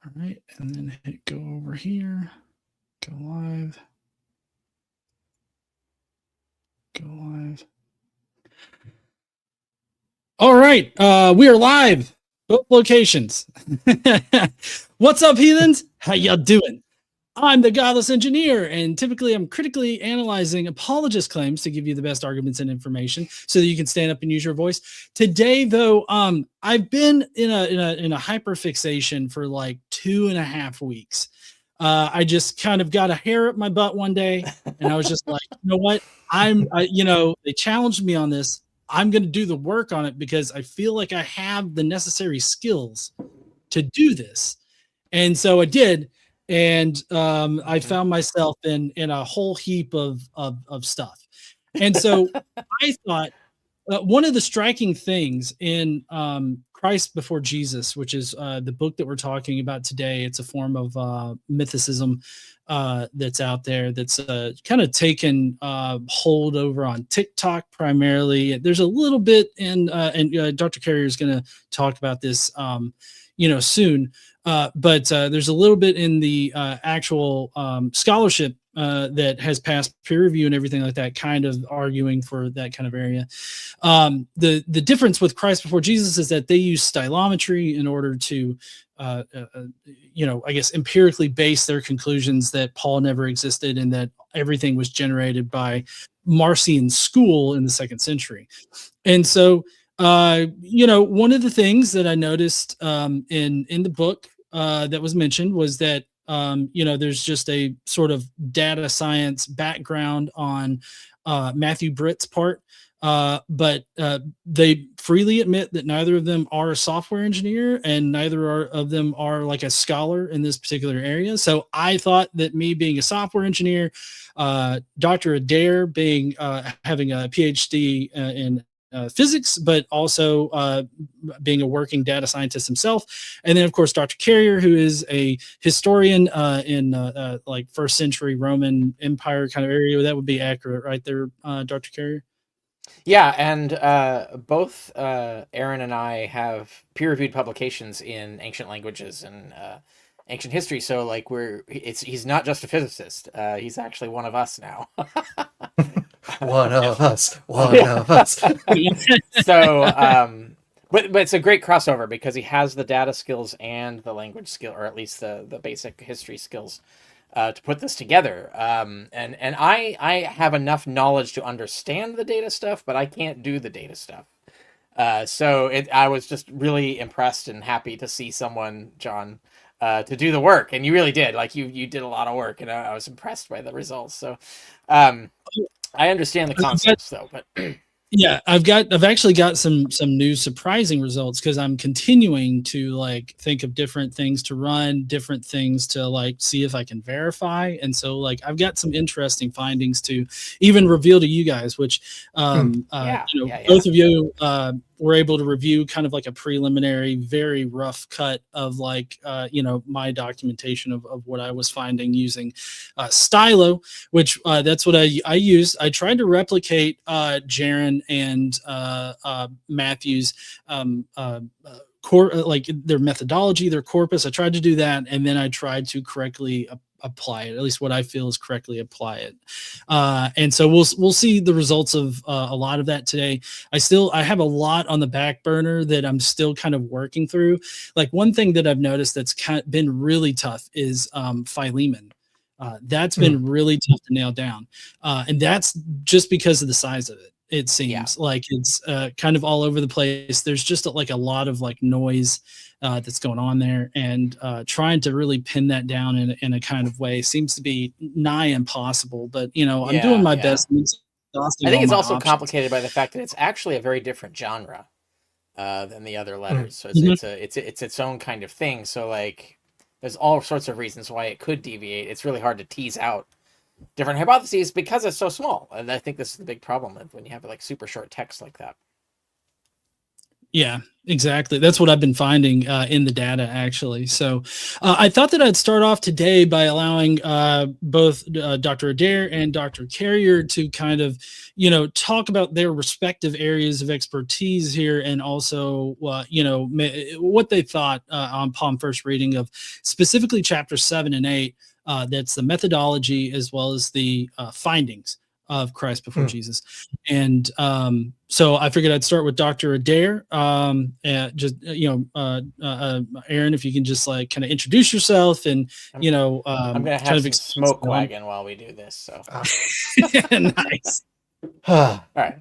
All right, and then hit go over here, go live, go live. All right, we are live, both locations. What's up, heathens? How y'all doing? I'm the Godless Engineer, and typically I'm critically analyzing apologist claims to give you the best arguments and information so that you can stand up and use your voice. Today, though, I've been in a hyper fixation for like 2.5 weeks. I just kind of got a hair up my butt one day, and I was just like, you know what? They challenged me on this. I'm going to do the work on it because I feel like I have the necessary skills to do this. And so I did, and I found myself in a whole heap of stuff. And so I thought one of the striking things in Christ Before Jesus, which is the book that we're talking about today, it's a form of mythicism that's out there that's kind of taken hold over on TikTok primarily. There's a little bit and Dr. Carrier is going to talk about this soon. But there's a little bit in the actual scholarship that has passed peer review and everything like that, kind of arguing for that kind of area. The difference with Christ Before Jesus is that they use stylometry in order to, I guess, empirically base their conclusions that Paul never existed and that everything was generated by Marcion school in the 2nd century. And so one of the things that I noticed in the book that was mentioned was that there's just a sort of data science background on Matthew Britt's part, but they freely admit that neither of them are a software engineer and neither of them are like a scholar in this particular area. So I thought that me being a software engineer, Dr. Adair being having a PhD in physics, but also being a working data scientist himself. And then, of course, Dr. Carrier, who is a historian in like 1st century Roman Empire kind of area. That would be accurate, right there, Dr. Carrier? Yeah, and both Aaron and I have peer-reviewed publications in ancient languages and ancient history. So, like, he's not just a physicist; he's actually one of us now. One of us. So, but it's a great crossover because he has the data skills and the language skill, or at least the basic history skills, to put this together. And I have enough knowledge to understand the data stuff, but I can't do the data stuff. So I was just really impressed and happy to see someone, John, to do the work. And you really did. Like, you did a lot of work, and I was impressed by the results. So I understand the concepts, though, but yeah, I've actually got some new surprising results because I'm continuing to like think of different things to run, different things to like see if I can verify. And so like I've got some interesting findings to even reveal to you guys, which both of you were able to review kind of like a preliminary, very rough cut of like my documentation of what I was finding using Stylo, which that's what I used. I tried to replicate Jaron and Matthew's like their methodology, their corpus. I tried to do that, and then I tried to correctly apply it, at least what I feel is correctly apply it. And so we'll see the results of a lot of that today. I have a lot on the back burner that I'm still kind of working through. Like one thing that I've noticed that's been really tough is Philemon. That's been really tough to nail down. And that's just because of the size of it. It seems like it's kind of all over the place. There's just like a lot of like noise that's going on there, and trying to really pin that down in a kind of way seems to be nigh impossible. But I'm doing my best. I think it's also complicated by the fact that it's actually a very different genre than the other letters. So it's its own kind of thing. So like, there's all sorts of reasons why it could deviate. It's really hard to tease out different hypotheses because it's so small. And I think this is the big problem when you have like super short text like that. Yeah, exactly. That's what I've been finding in the data, actually. So I thought that I'd start off today by allowing both Dr. Adair and Dr. Carrier to kind of, talk about their respective areas of expertise here, and also, what they thought upon first reading of specifically chapter 7 and 8. That's the methodology as well as the findings of Christ before Jesus. And so I figured I'd start with Dr. Adair. Aaron, if you can just like kind of introduce yourself and, I'm going to have some smoke wagon while we do this. So nice. All right.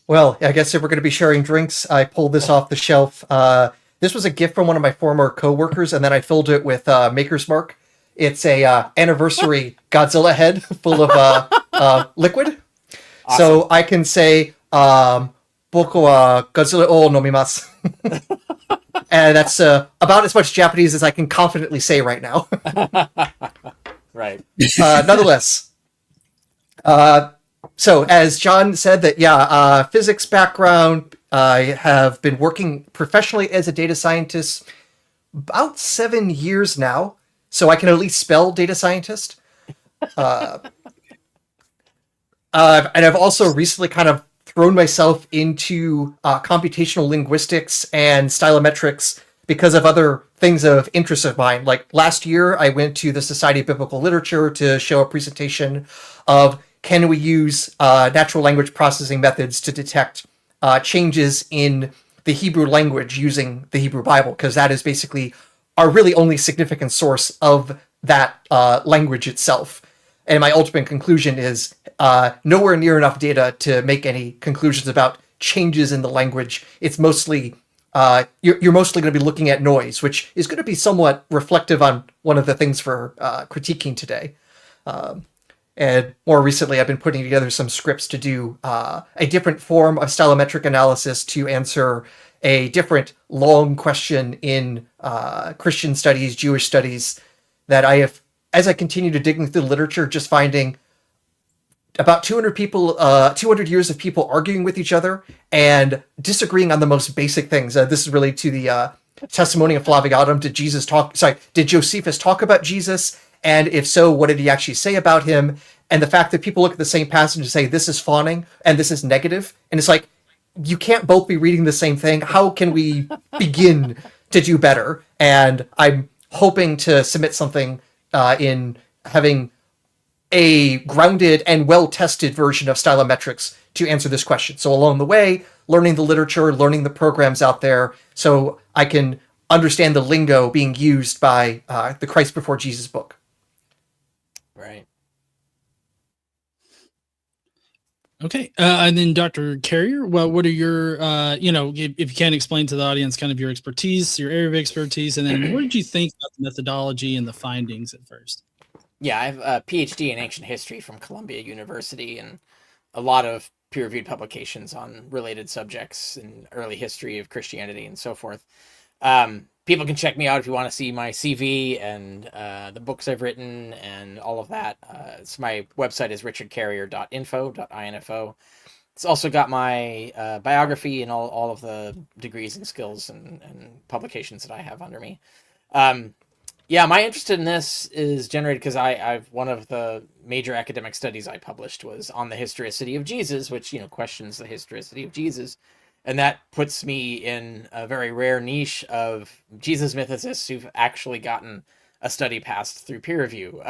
Well, I guess if we're going to be sharing drinks, I pulled this off the shelf. This was a gift from one of my former coworkers, and then I filled it with Maker's Mark. It's a anniversary Godzilla head full of liquid. Awesome. So I can say, Boku wa Godzilla o nomimasu. And that's about as much Japanese as I can confidently say right now. Right. Nonetheless. So as John said that, physics background, I have been working professionally as a data scientist about 7 years now. So I can at least spell data scientist. And I've also recently kind of thrown myself into computational linguistics and stylometrics because of other things of interest of mine. Like last year, I went to the Society of Biblical Literature to show a presentation of can we use natural language processing methods to detect changes in the Hebrew language using the Hebrew Bible, because that is basically our really only significant source of that language itself. And my ultimate conclusion is nowhere near enough data to make any conclusions about changes in the language. It's mostly, you're mostly going to be looking at noise, which is going to be somewhat reflective on one of the things for critiquing today. And more recently, I've been putting together some scripts to do a different form of stylometric analysis to answer a different long question in Christian studies, Jewish studies, that I have, as I continue to dig through the literature, just finding about 200 years of people arguing with each other and disagreeing on the most basic things. This is related to the testimony of Flavianum. Did Josephus talk about Jesus? And if so, what did he actually say about him? And the fact that people look at the same passage and say, this is fawning and this is negative. And it's like, you can't both be reading the same thing. How can we begin to do better? And I'm hoping to submit something in having a grounded and well-tested version of stylometrics to answer this question. So along the way, learning the literature, learning the programs out there, so I can understand the lingo being used by the Christ Before Jesus book. Right. Okay. And then Dr. Carrier, well, what are your, if you can explain to the audience kind of your expertise, your area of expertise, and then what did you think about the methodology and the findings at first? Yeah, I have a PhD in ancient history from Columbia University and a lot of peer-reviewed publications on related subjects in early history of Christianity and so forth. People can check me out if you want to see my CV and the books I've written and all of that. My website is richardcarrier.info. It's also got my biography and all of the degrees and skills and publications that I have under me. My interest in this is generated because I've one of the major academic studies I published was on the historicity of Jesus, which questions the historicity of Jesus. And that puts me in a very rare niche of Jesus mythicists who've actually gotten a study passed through peer review.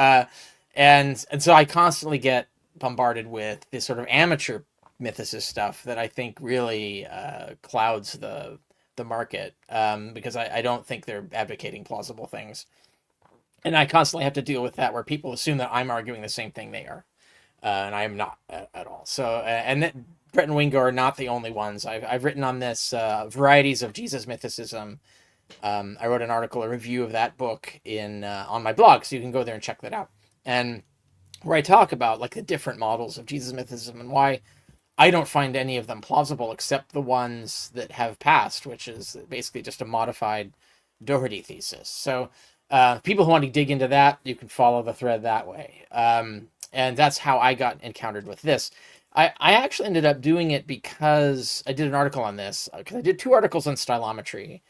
And so I constantly get bombarded with this sort of amateur mythicist stuff that I think really clouds the market because I don't think they're advocating plausible things. And I constantly have to deal with that where people assume that I'm arguing the same thing they are. And I am not at all. So, Brett and Wingo are not the only ones. I've written on this varieties of Jesus mythicism. I wrote an article, a review of that book on my blog, so you can go there and check that out. And where I talk about like the different models of Jesus mythicism and why I don't find any of them plausible except the ones that have passed, which is basically just a modified Doherty thesis. So people who want to dig into that, you can follow the thread that way. And that's how I got encountered with this. I actually ended up doing it because I did an article on this, because I did 2 articles on stylometry,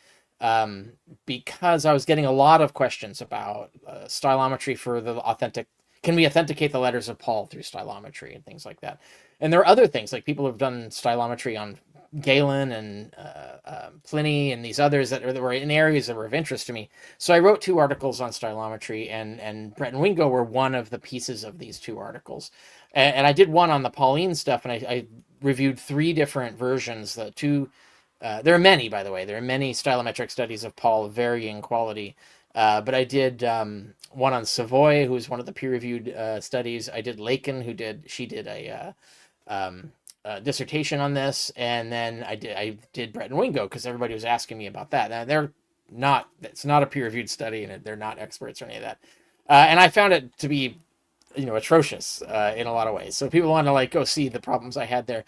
because I was getting a lot of questions about stylometry for the authentic. Can we authenticate the letters of Paul through stylometry and things like that? And there are other things, like people have done stylometry on Galen and Pliny and these others that were in areas that were of interest to me. So I wrote 2 articles on stylometry, and Brett and Wingo were one of the pieces of these 2 articles. And I did one on the Pauline stuff, and I reviewed 3 different versions. There are many, by the way. There are many stylometric studies of Paul of varying quality. But I did one on Savoy, who's one of the peer-reviewed studies. I did Lakin, she did a dissertation on this, and then I did Brett and Wingo, because everybody was asking me about that. Now, it's not a peer-reviewed study, and they're not experts or any of that. And I found it to be, atrocious in a lot of ways. So people want to go see the problems I had there.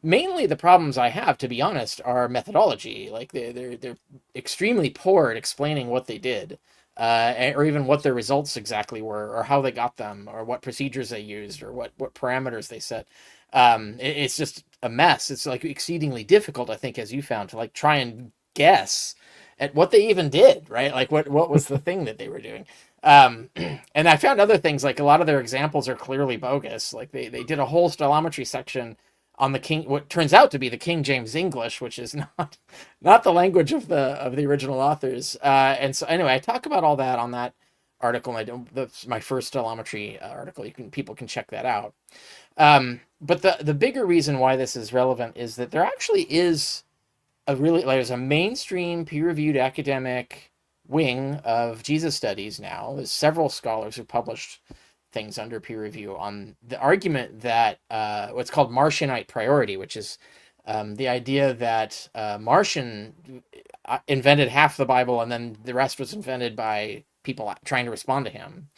Mainly the problems I have, to be honest, are methodology. Like they're extremely poor at explaining what they did, or even what their results exactly were, or how they got them, or what procedures they used, or what parameters they set. It's just a mess. It's exceedingly difficult, I think, as you found, to try and guess at what they even did, right? What was the thing that they were doing. And I found other things, a lot of their examples are clearly bogus. They did a whole stylometry section on what turns out to be the King James English, which is not the language of the original authors. And so anyway, I talk about all that on that article. That's my first stylometry article. People can check that out. But the bigger reason why this is relevant is that there actually is there's a mainstream peer-reviewed academic wing of Jesus studies now. There's several scholars who published things under peer review on the argument that what's called Marcion-priority, which is the idea that Marcion invented half the Bible, and then the rest was invented by people trying to respond to him.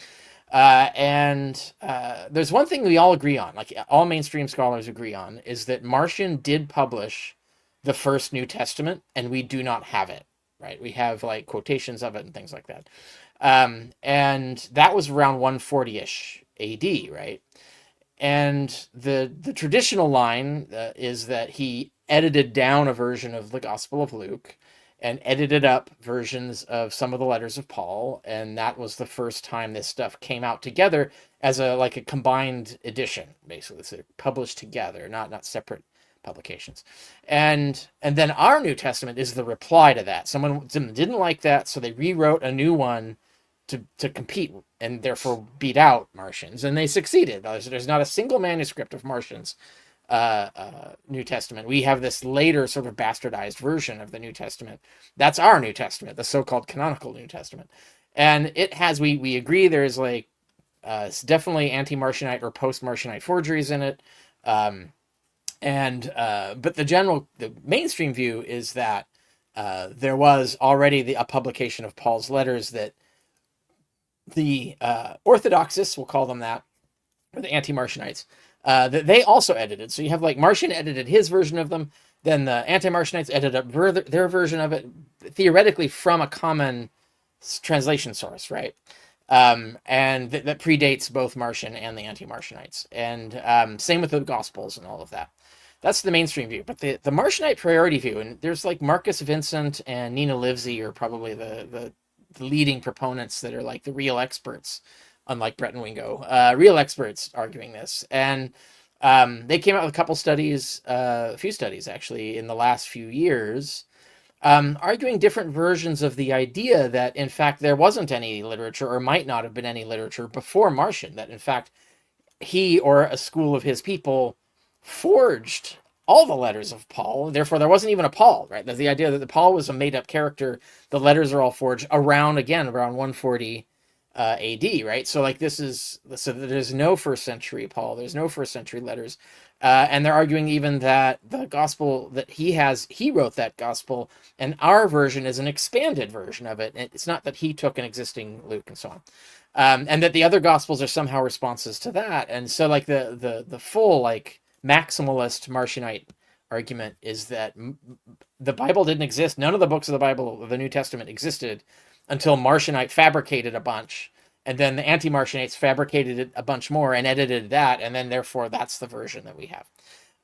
And there's one thing we all agree on, all mainstream scholars agree on, is that Marcion did publish the first New Testament, and we do not have it, right? We have quotations of it and things like that. And that was around 140-ish AD, right? And the traditional line is that he edited down a version of the Gospel of Luke and edited up versions of some of the letters of Paul, and that was the first time this stuff came out together as a combined edition, basically. So published together, not separate publications. And then our New Testament is the reply to that. Someone didn't like that, so they rewrote a new one to compete and therefore beat out Marcion's, and they succeeded. There's not a single manuscript of Marcion's New Testament. We have this later sort of bastardized version of the New Testament. That's our New Testament, the so-called canonical New Testament. And it has, we agree, there's definitely anti-Marcionite or post-Marcionite forgeries in it. But the mainstream view is that there was already a publication of Paul's letters that the orthodoxists, we'll call them that, or the anti-Marcionites, that they also edited. So you have Marcion edited his version of them, then the anti-Marcionites edited up their version of it, theoretically from a common translation source, right? And that predates both Marcion and the anti-Marcionites. And same with the Gospels and all of that. That's the mainstream view. But the Marcionite-priority view, and there's Marcus Vincent and Nina Livesey are probably the leading proponents that are the real experts, unlike Brett and Wingo, real experts arguing this. And they came out with a few studies actually in the last few years, arguing different versions of the idea that in fact there wasn't any literature, or might not have been any literature before Marcion, that in fact he or a school of his people forged all the letters of Paul. Therefore, there wasn't even a Paul, right? There's the idea that the Paul was a made-up character. The letters are all forged around 140 AD, right? So there's no first century Paul. There's no first century letters. And they're arguing even that the gospel that he wrote that gospel, and our version is an expanded version of it. It's not that he took an existing Luke and so on. And that the other gospels are somehow responses to that. And so the full maximalist Marcionite argument is that the Bible didn't exist. None of the books of the Bible, of the New Testament, existed until Marcionite fabricated a bunch and then the anti-Marcionates fabricated it a bunch more and edited that, and then therefore that's the version that we have.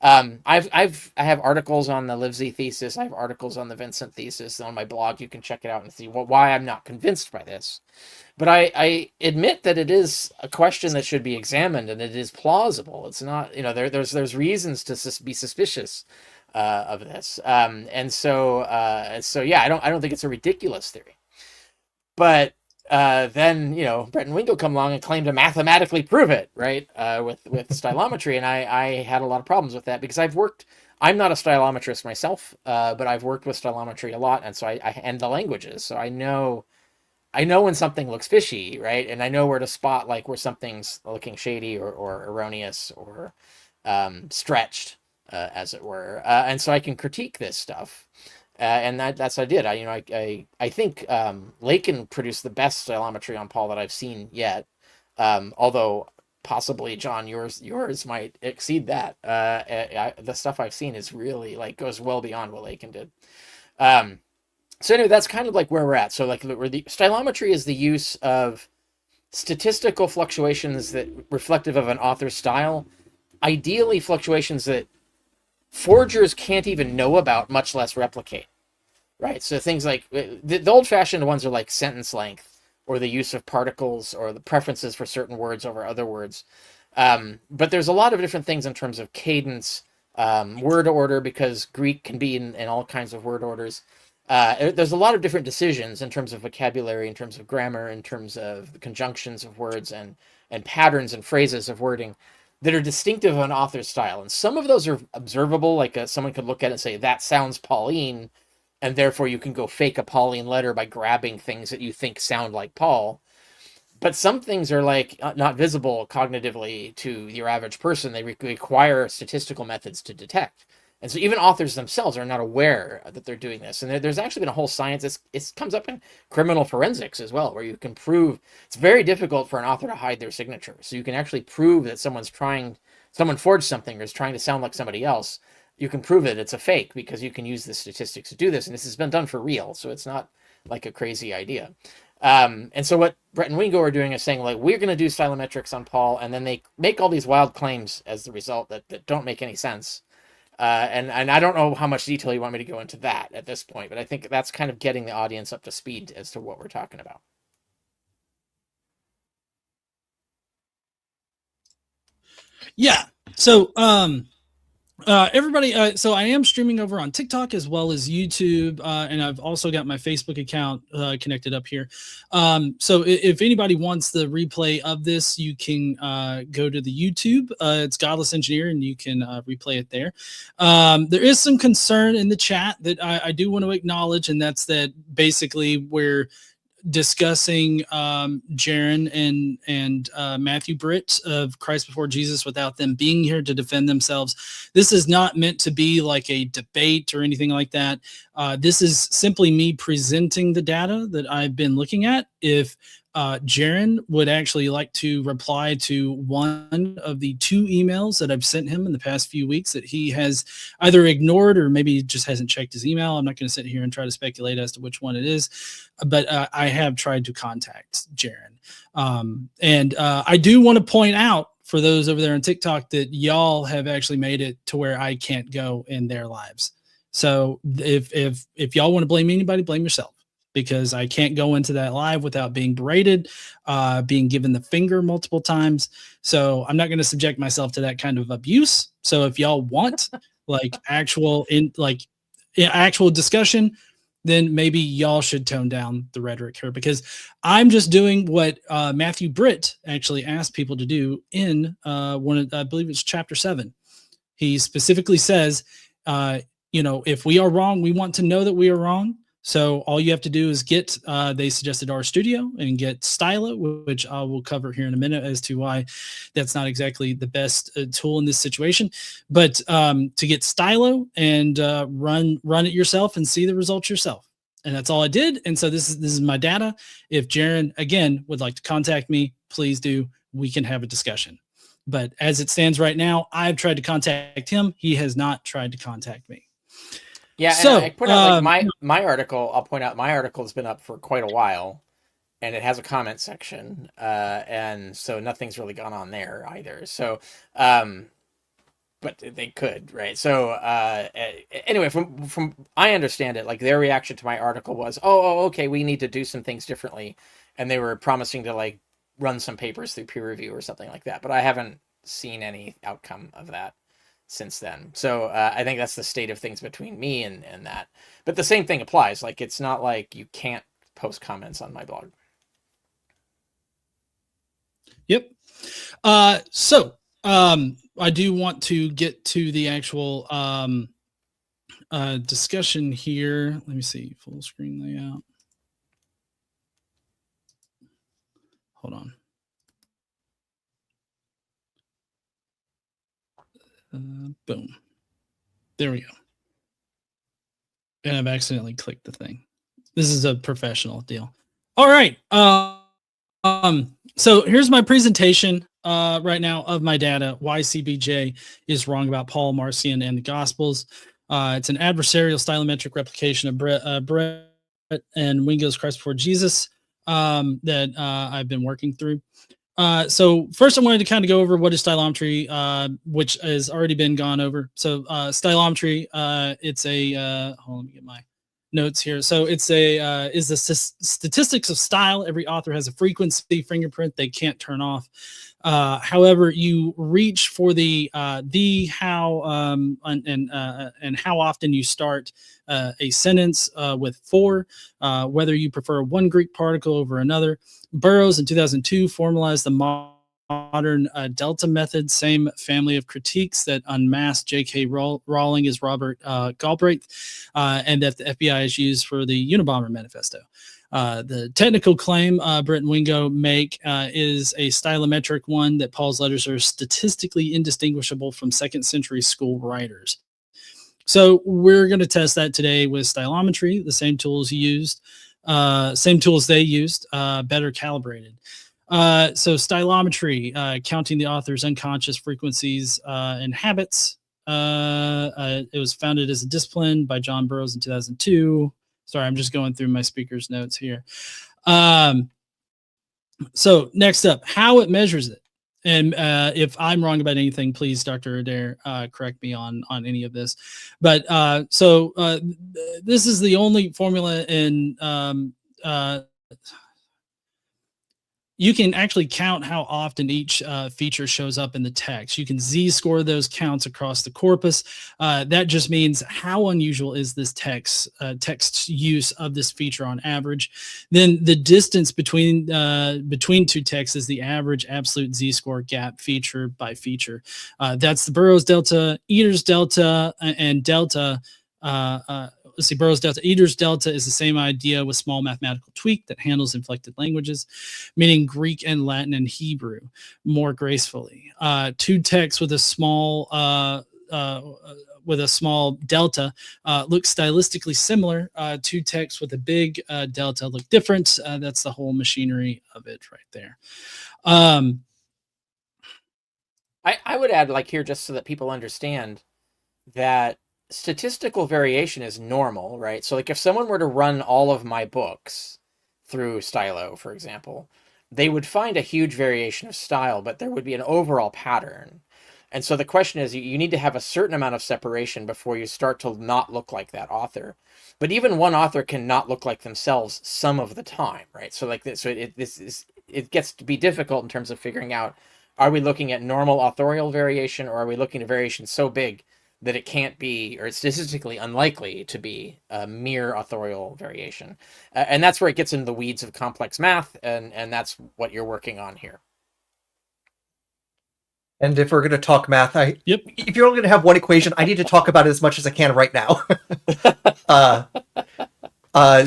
I have articles on the Livesey thesis. I have articles on the Vincent thesis on my blog. You can check it out and see why I'm not convinced by this. But I admit that it is a question that should be examined, and it is plausible. It's not, there's reasons to be suspicious of this, and so yeah, I don't think it's a ridiculous theory. But then Brett and Wingo come along and claim to mathematically prove it, right? With stylometry, and I had a lot of problems with that because I'm not a stylometrist myself, but I've worked with stylometry a lot, and so I and the languages, so I know when something looks fishy, right? And I know where to spot like where something's looking shady or erroneous or stretched, as it were, and so I can critique this stuff. And that's what I did. I think Lakin produced the best stylometry on Paul that I've seen yet. Although possibly, John, yours might exceed that. The stuff I've seen is really goes well beyond what Lakin did. So anyway, that's kind of like where we're at. So where the stylometry is the use of statistical fluctuations that reflective of an author's style, ideally fluctuations that forgers can't even know about, much less replicate, right? So things like the old-fashioned ones are like sentence length or the use of particles or the preferences for certain words over other words. But there's a lot of different things in terms of cadence, word order, because Greek can be in all kinds of word orders. There's a lot of different decisions in terms of vocabulary, in terms of grammar, in terms of the conjunctions of words and patterns and phrases of wording that are distinctive of an author's style. And some of those are observable, like someone could look at it and say, that sounds Pauline, and therefore you can go fake a Pauline letter by grabbing things that you think sound like Paul. But some things are not visible cognitively to your average person. They require statistical methods to detect. And so even authors themselves are not aware that they're doing this. And there's actually been a whole science. It comes up in criminal forensics as well, where you can prove it's very difficult for an author to hide their signature. So you can actually prove that someone forged something or is trying to sound like somebody else. You can prove that it's a fake because you can use the statistics to do this. And this has been done for real. So it's not like a crazy idea. And so what Brett and Wingo are doing is saying, we're going to do stylometrics on Paul. And then they make all these wild claims as the result that don't make any sense. And I don't know how much detail you want me to go into that at this point, but I think that's kind of getting the audience up to speed as to what we're talking about. Yeah. So, everybody, so I am streaming over on TikTok as well as YouTube, and I've also got my Facebook account connected up here. So if anybody wants the replay of this, you can go to the YouTube. It's Godless Engineer, and you can replay it there. There is some concern in the chat that I do want to acknowledge, and that's that basically we're discussing Jaron and Matthew Britt of Christ Before Jesus without them being here to defend themselves. This is not meant to be like a debate or anything like that. This is simply me presenting the data that I've been looking at. If Jaron would actually like to reply to one of the 2 emails that I've sent him in the past few weeks that he has either ignored or maybe just hasn't checked his email. I'm not going to sit here and try to speculate as to which one it is, but I have tried to contact Jaron. And I do want to point out for those over there on TikTok that y'all have actually made it to where I can't go in their lives. So if y'all want to blame anybody, blame yourself, because I can't go into that live without being berated, being given the finger multiple times. So I'm not going to subject myself to that kind of abuse. So if y'all want actual discussion, then maybe y'all should tone down the rhetoric here, because I'm just doing what Matthew Britt actually asked people to do in I believe it's chapter 7. He specifically says, if we are wrong, we want to know that we are wrong. So all you have to do is get, they suggested RStudio and get Stylo, which I will cover here in a minute as to why that's not exactly the best tool in this situation. But to get Stylo and run it yourself and see the results yourself. And that's all I did. And so this is my data. If Jaron, again, would like to contact me, please do. We can have a discussion. But as it stands right now, I've tried to contact him. He has not tried to contact me. Yeah, so, and I point out my article. I'll point out my article has been up for quite a while, and it has a comment section, and so nothing's really gone on there either. So, but they could, right? So, anyway, from I understand it, like their reaction to my article was, okay, we need to do some things differently, and they were promising to like run some papers through peer review or something like that. But I haven't seen any outcome of that since then. So I think that's the state of things between me and that. But the same thing applies. Like, it's not like you can't post comments on my blog. Yep. So I do want to get to the actual discussion here. Let me see, full screen layout. Hold on. Boom. There we go. And I've accidentally clicked the thing. This is a professional deal. All right. So here's my presentation right now of my data. Why CBJ is wrong about Paul, Marcion, and the Gospels. It's an adversarial stylometric replication of Brett and Wingo's Christ Before Jesus that I've been working through. So first I wanted to kind of go over what is stylometry, which has already been gone over. So stylometry, it's a, hold on, let me get my notes here. So it's is the statistics of style. Every author has a frequency fingerprint they can't turn off. However, you reach for the how, and how often you start a sentence with for, whether you prefer one Greek particle over another. Burroughs in 2002 formalized the modern delta method, same family of critiques that unmasked J.K. Rowling as Robert Galbraith, and that the FBI has used for the Unabomber Manifesto. The technical claim Brett and Wingo make is a stylometric one, that Paul's letters are statistically indistinguishable from second century school writers. So we're going to test that today with stylometry, the same tools they used, better calibrated. So stylometry, counting the author's unconscious frequencies and habits. It was founded as a discipline by John Burroughs in 2002. Sorry, I'm just going through my speaker's notes here. So next up, how it measures it. And if I'm wrong about anything, please, Dr. Adair, correct me on any of this. But this is the only formula in you can actually count how often each feature shows up in the text. You can z-score those counts across the corpus. That just means how unusual is this text use of this feature on average. Then the distance between two texts is the average absolute z-score gap feature by feature. That's the Burroughs delta, Eder's delta, and delta. Let's see, Burroughs delta. Eder's delta is the same idea with small mathematical tweak that handles inflected languages, meaning Greek and Latin and Hebrew more gracefully. Two texts with a small delta look stylistically similar. Two texts with a big delta look different. That's the whole machinery of it right there. I would add, like, here, just so that people understand that statistical variation is normal, right? So like if someone were to run all of my books through Stylo, for example, they would find a huge variation of style, but there would be an overall pattern. And so the question is, you need to have a certain amount of separation before you start to not look like that author. But even one author can not look like themselves some of the time, right? So like this, so it gets to be difficult in terms of figuring out, are we looking at normal authorial variation, or are we looking at variation so big that it can't be, or it's statistically unlikely to be, a mere authorial variation. And that's where it gets into the weeds of complex math, and that's what you're working on here. And if we're going to talk math, Yep. If you're only going to have one equation, I need to talk about it as much as I can right now.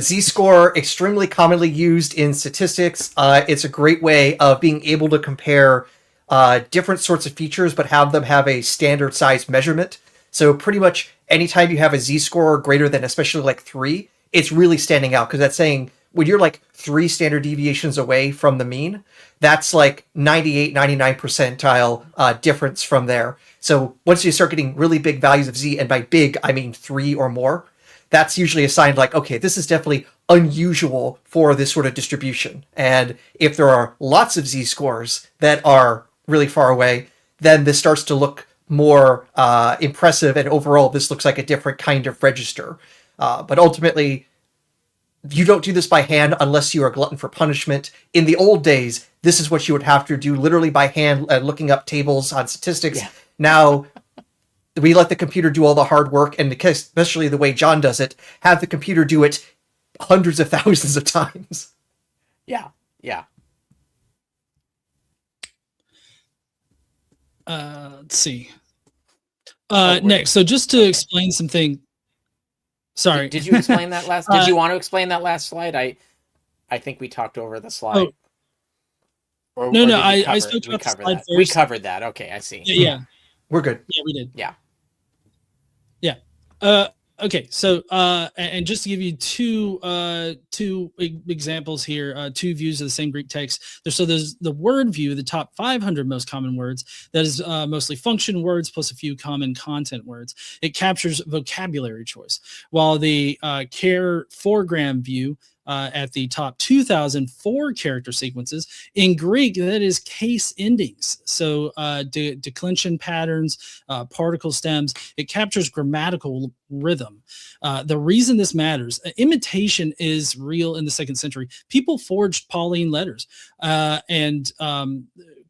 Z-score, extremely commonly used in statistics. It's a great way of being able to compare different sorts of features, but have them have a standard size measurement. So pretty much anytime you have a z-score greater than especially like 3, it's really standing out, because that's saying when you're like 3 standard deviations away from the mean, that's like 98, 99 percentile difference from there. So once you start getting really big values of z, and by big, I mean 3 or more, that's usually a sign like, okay, this is definitely unusual for this sort of distribution. And if there are lots of z-scores that are really far away, then this starts to look more impressive, and overall this looks like a different kind of register. But ultimately, you don't do this by hand unless you are a glutton for punishment. In the old days, this is what you would have to do literally by hand, looking up tables on statistics. Yeah. Now, we let the computer do all the hard work, and especially the way John does it, have the computer do it hundreds of thousands of times. Yeah, yeah. Let's see. Next, so just to explain something. Sorry. Did you explain that last? Did you want to explain that last slide? I think we talked over the slide. No. I spoke about the slide first. We covered that. Okay, I see. Yeah. We're good. Yeah, we did. Yeah. Okay, so and just to give you two examples here, two views of the same Greek text. So there's the word view, the top 500 most common words. That is mostly function words plus a few common content words. It captures vocabulary choice, while the care 4-gram view at the top 2,004 character sequences in Greek, that is case endings. So declension patterns, particle stems, it captures grammatical rhythm. The reason this matters, imitation is real in the 2nd century. People forged Pauline letters, and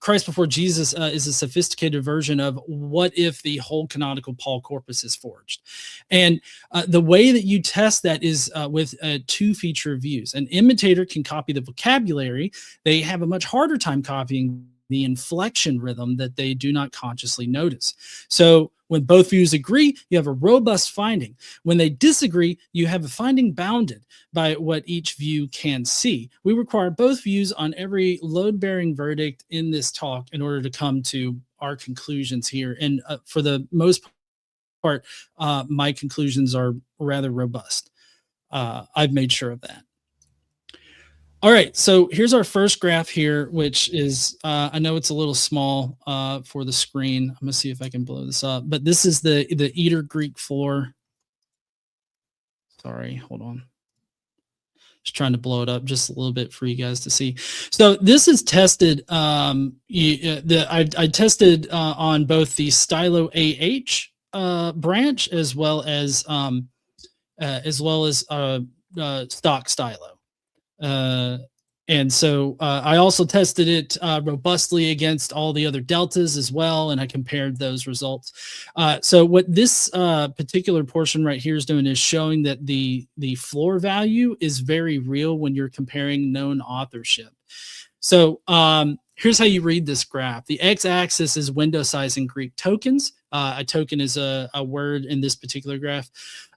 Christ before Jesus is a sophisticated version of what if the whole canonical Paul corpus is forged. And the way that you test that is with 2 feature views. An imitator can copy the vocabulary. They have a much harder time copying the inflection rhythm that they do not consciously notice. So when both views agree, you have a robust finding. When they disagree, you have a finding bounded by what each view can see. We require both views on every load-bearing verdict in this talk in order to come to our conclusions here. And for the most part, my conclusions are rather robust. I've made sure of that. All right, so here's our first graph here, which is, I know it's a little small for the screen. I'm gonna see if I can blow this up, but this is the Adair Greek floor. Sorry, hold on. Just trying to blow it up just a little bit for you guys to see. So this is tested, I tested on both the Stylo AH branch as well as stock Stylo. And so I also tested it robustly against all the other deltas as well, and I compared those results. So what this particular portion right here is doing is showing that the floor value is very real when you're comparing known authorship. So here's how you read this graph. The x-axis is window size in Greek tokens. A token is a word in this particular graph.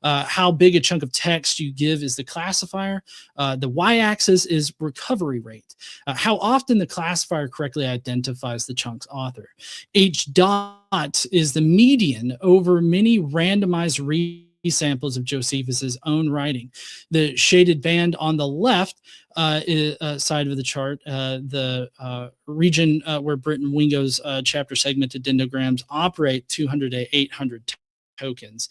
How big a chunk of text you give is the classifier. The y-axis is recovery rate. How often the classifier correctly identifies the chunk's author. H dot is the median over many randomized samples of Josephus's own writing. The shaded band on the left side of the chart, the region where Britton Wingo's chapter segmented dendrograms operate 200 to 800 tokens.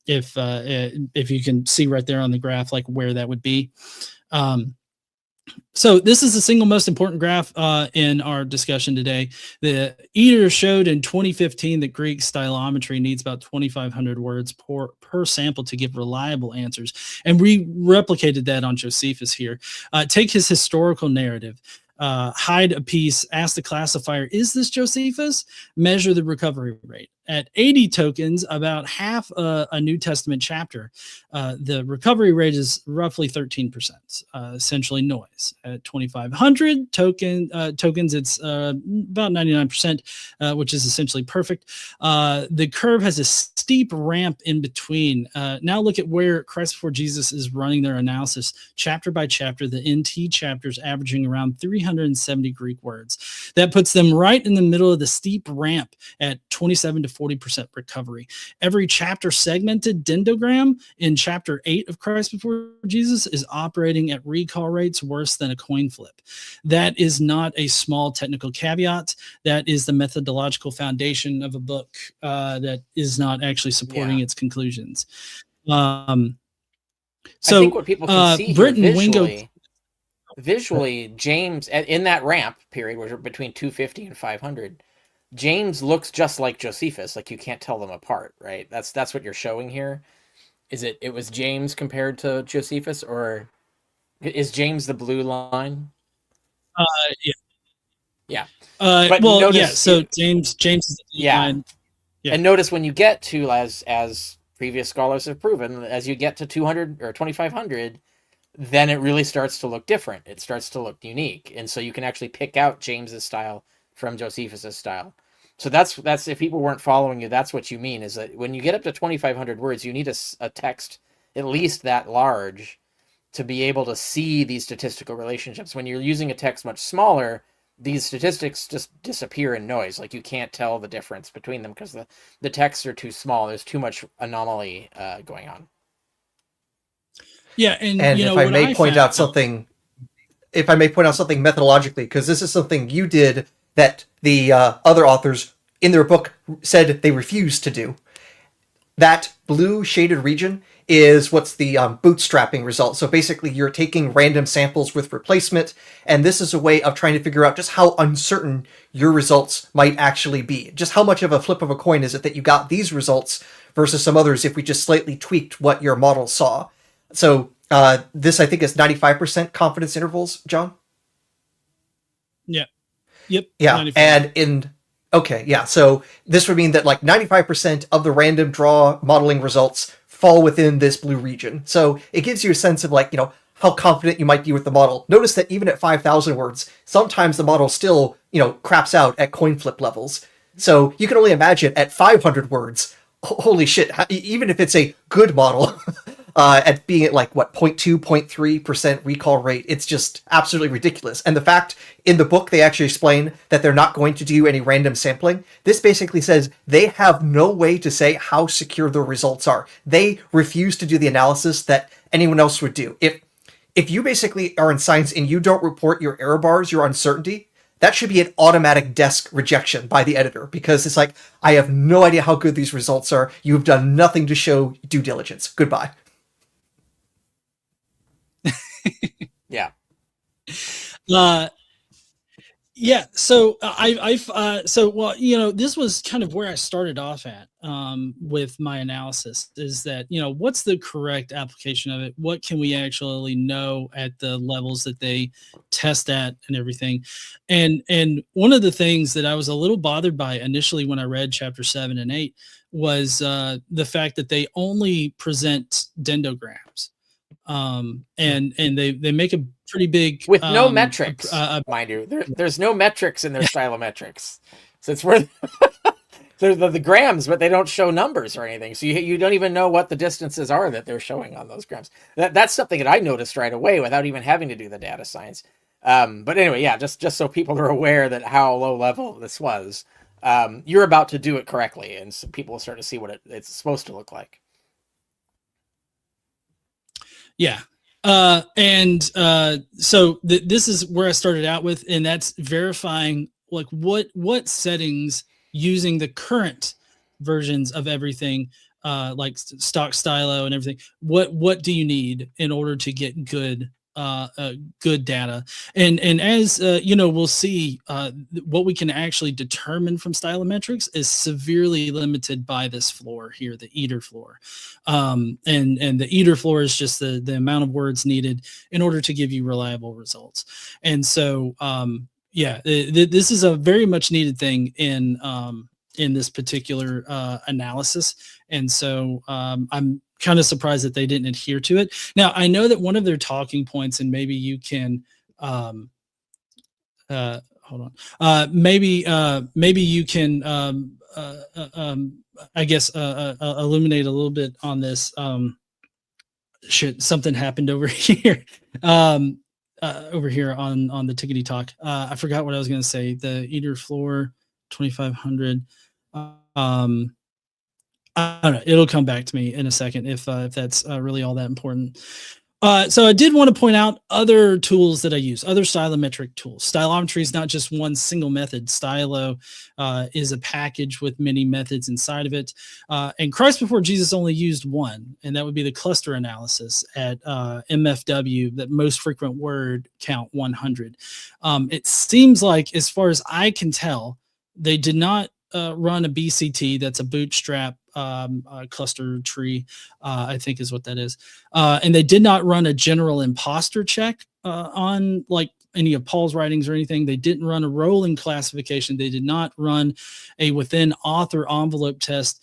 If you can see right there on the graph, like where that would be. So this is the single most important graph in our discussion today. The Adair showed in 2015 that Greek stylometry needs about 2,500 words per sample to give reliable answers. And we replicated that on Josephus here. Take his historical narrative. Hide a piece, ask the classifier, is this Josephus? Measure the recovery rate. At 80 tokens, about half a New Testament chapter, the recovery rate is roughly 13%, essentially noise. At 2,500 tokens, it's about 99%, which is essentially perfect. The curve has a steep ramp in between. Now look at where Christ before Jesus is running their analysis chapter by chapter. The NT chapters averaging around 370 Greek words. That puts them right in the middle of the steep ramp at 27 to 40% recovery. Every chapter segmented dendrogram in chapter 8 of Christ before Jesus is operating at recall rates worse than a coin flip. That is not a small technical caveat. That is the methodological foundation of a book that is not actually supporting its conclusions. So I think what people can see Brit here and Wingo. visually, James in that ramp period, where between 250 and 500, James looks just like Josephus. Like you can't tell them apart, right? That's what you're showing here. Is it was James compared to Josephus, or is James the blue line? Yeah. Yeah. But Well, notice, yeah. So James is the blue yeah. line. Yeah. And notice when you get to, as previous scholars have proven, as you get to 200 or 2500, then it really starts to look different. It starts to look unique. And so you can actually pick out James's style from Josephus's style. So that's if people weren't following you, that's what you mean, is that when you get up to 2500 words, you need a text at least that large to be able to see these statistical relationships. When you're using a text much smaller, these statistics just disappear in noise. Like you can't tell the difference between them because the texts are too small. There's too much anomaly going on. Yeah, and you know, if I may point out something methodologically, because this is something you did that the other authors in their book said they refused to do. That blue shaded region is what's the bootstrapping result. So basically you're taking random samples with replacement, and this is a way of trying to figure out just how uncertain your results might actually be. Just how much of a flip of a coin is it that you got these results versus some others if we just slightly tweaked what your model saw. So this, I think, is 95% confidence intervals, John? Yeah. Yep. Yeah. 95. Okay, yeah. So this would mean that like 95% of the random draw modeling results fall within this blue region. So it gives you a sense of like, you know, how confident you might be with the model. Notice that even at 5,000 words, sometimes the model still, you know, craps out at coin flip levels. So you can only imagine at 500 words, holy shit, even if it's a good model, at being at like, what, 0.2, 0.3% recall rate, it's just absolutely ridiculous. And the fact in the book, they actually explain that they're not going to do any random sampling. This basically says they have no way to say how secure the results are. They refuse to do the analysis that anyone else would do. If you basically are in science and you don't report your error bars, your uncertainty, that should be an automatic desk rejection by the editor, because it's like, I have no idea how good these results are. You've done nothing to show due diligence. Goodbye. Yeah. Yeah. So well, you know, this was kind of where I started off at with my analysis, is that, you know, what's the correct application of it? What can we actually know at the levels that they test at and everything? And one of the things that I was a little bothered by initially when I read chapter 7 and 8 was the fact that they only present dendrograms. And they make a pretty big with no metrics, mind you. There's no metrics in their stylometrics, so it's where they're the grams, but they don't show numbers or anything. So you don't even know what the distances are that they're showing on those grams. That's something that I noticed right away without even having to do the data science. But anyway, yeah, just so people are aware that how low level this was. You're about to do it correctly, and so people will start to see what it's supposed to look like. Yeah. So this is where I started out with, and that's verifying like what settings using the current versions of everything, like stock stylo and everything. What do you need in order to get good data? And as you know, we'll see what we can actually determine from stylometrics is severely limited by this floor here, the eater floor. And the eater floor is just the amount of words needed in order to give you reliable results. And so this is a very much needed thing in this particular analysis. And so I'm kind of surprised that they didn't adhere to it. Now, I know that one of their talking points, and maybe you can hold on, maybe you can I guess illuminate a little bit on this. Something happened over here. Over here on the Tickety Talk. I forgot what I was going to say. The eater floor 2500. I don't know. It'll come back to me in a second if that's really all that important. So I did want to point out other tools that I use, other stylometric tools. Stylometry is not just one single method. Stylo is a package with many methods inside of it. And Christ before Jesus only used one, and that would be the cluster analysis at MFW, that most frequent word count 100. It seems like, as far as I can tell, they did not run a BCT, that's a bootstrap cluster tree, I think is what that is. And they did not run a general imposter check on like any of Paul's writings or anything. They didn't run a rolling classification. They did not run a within author envelope test,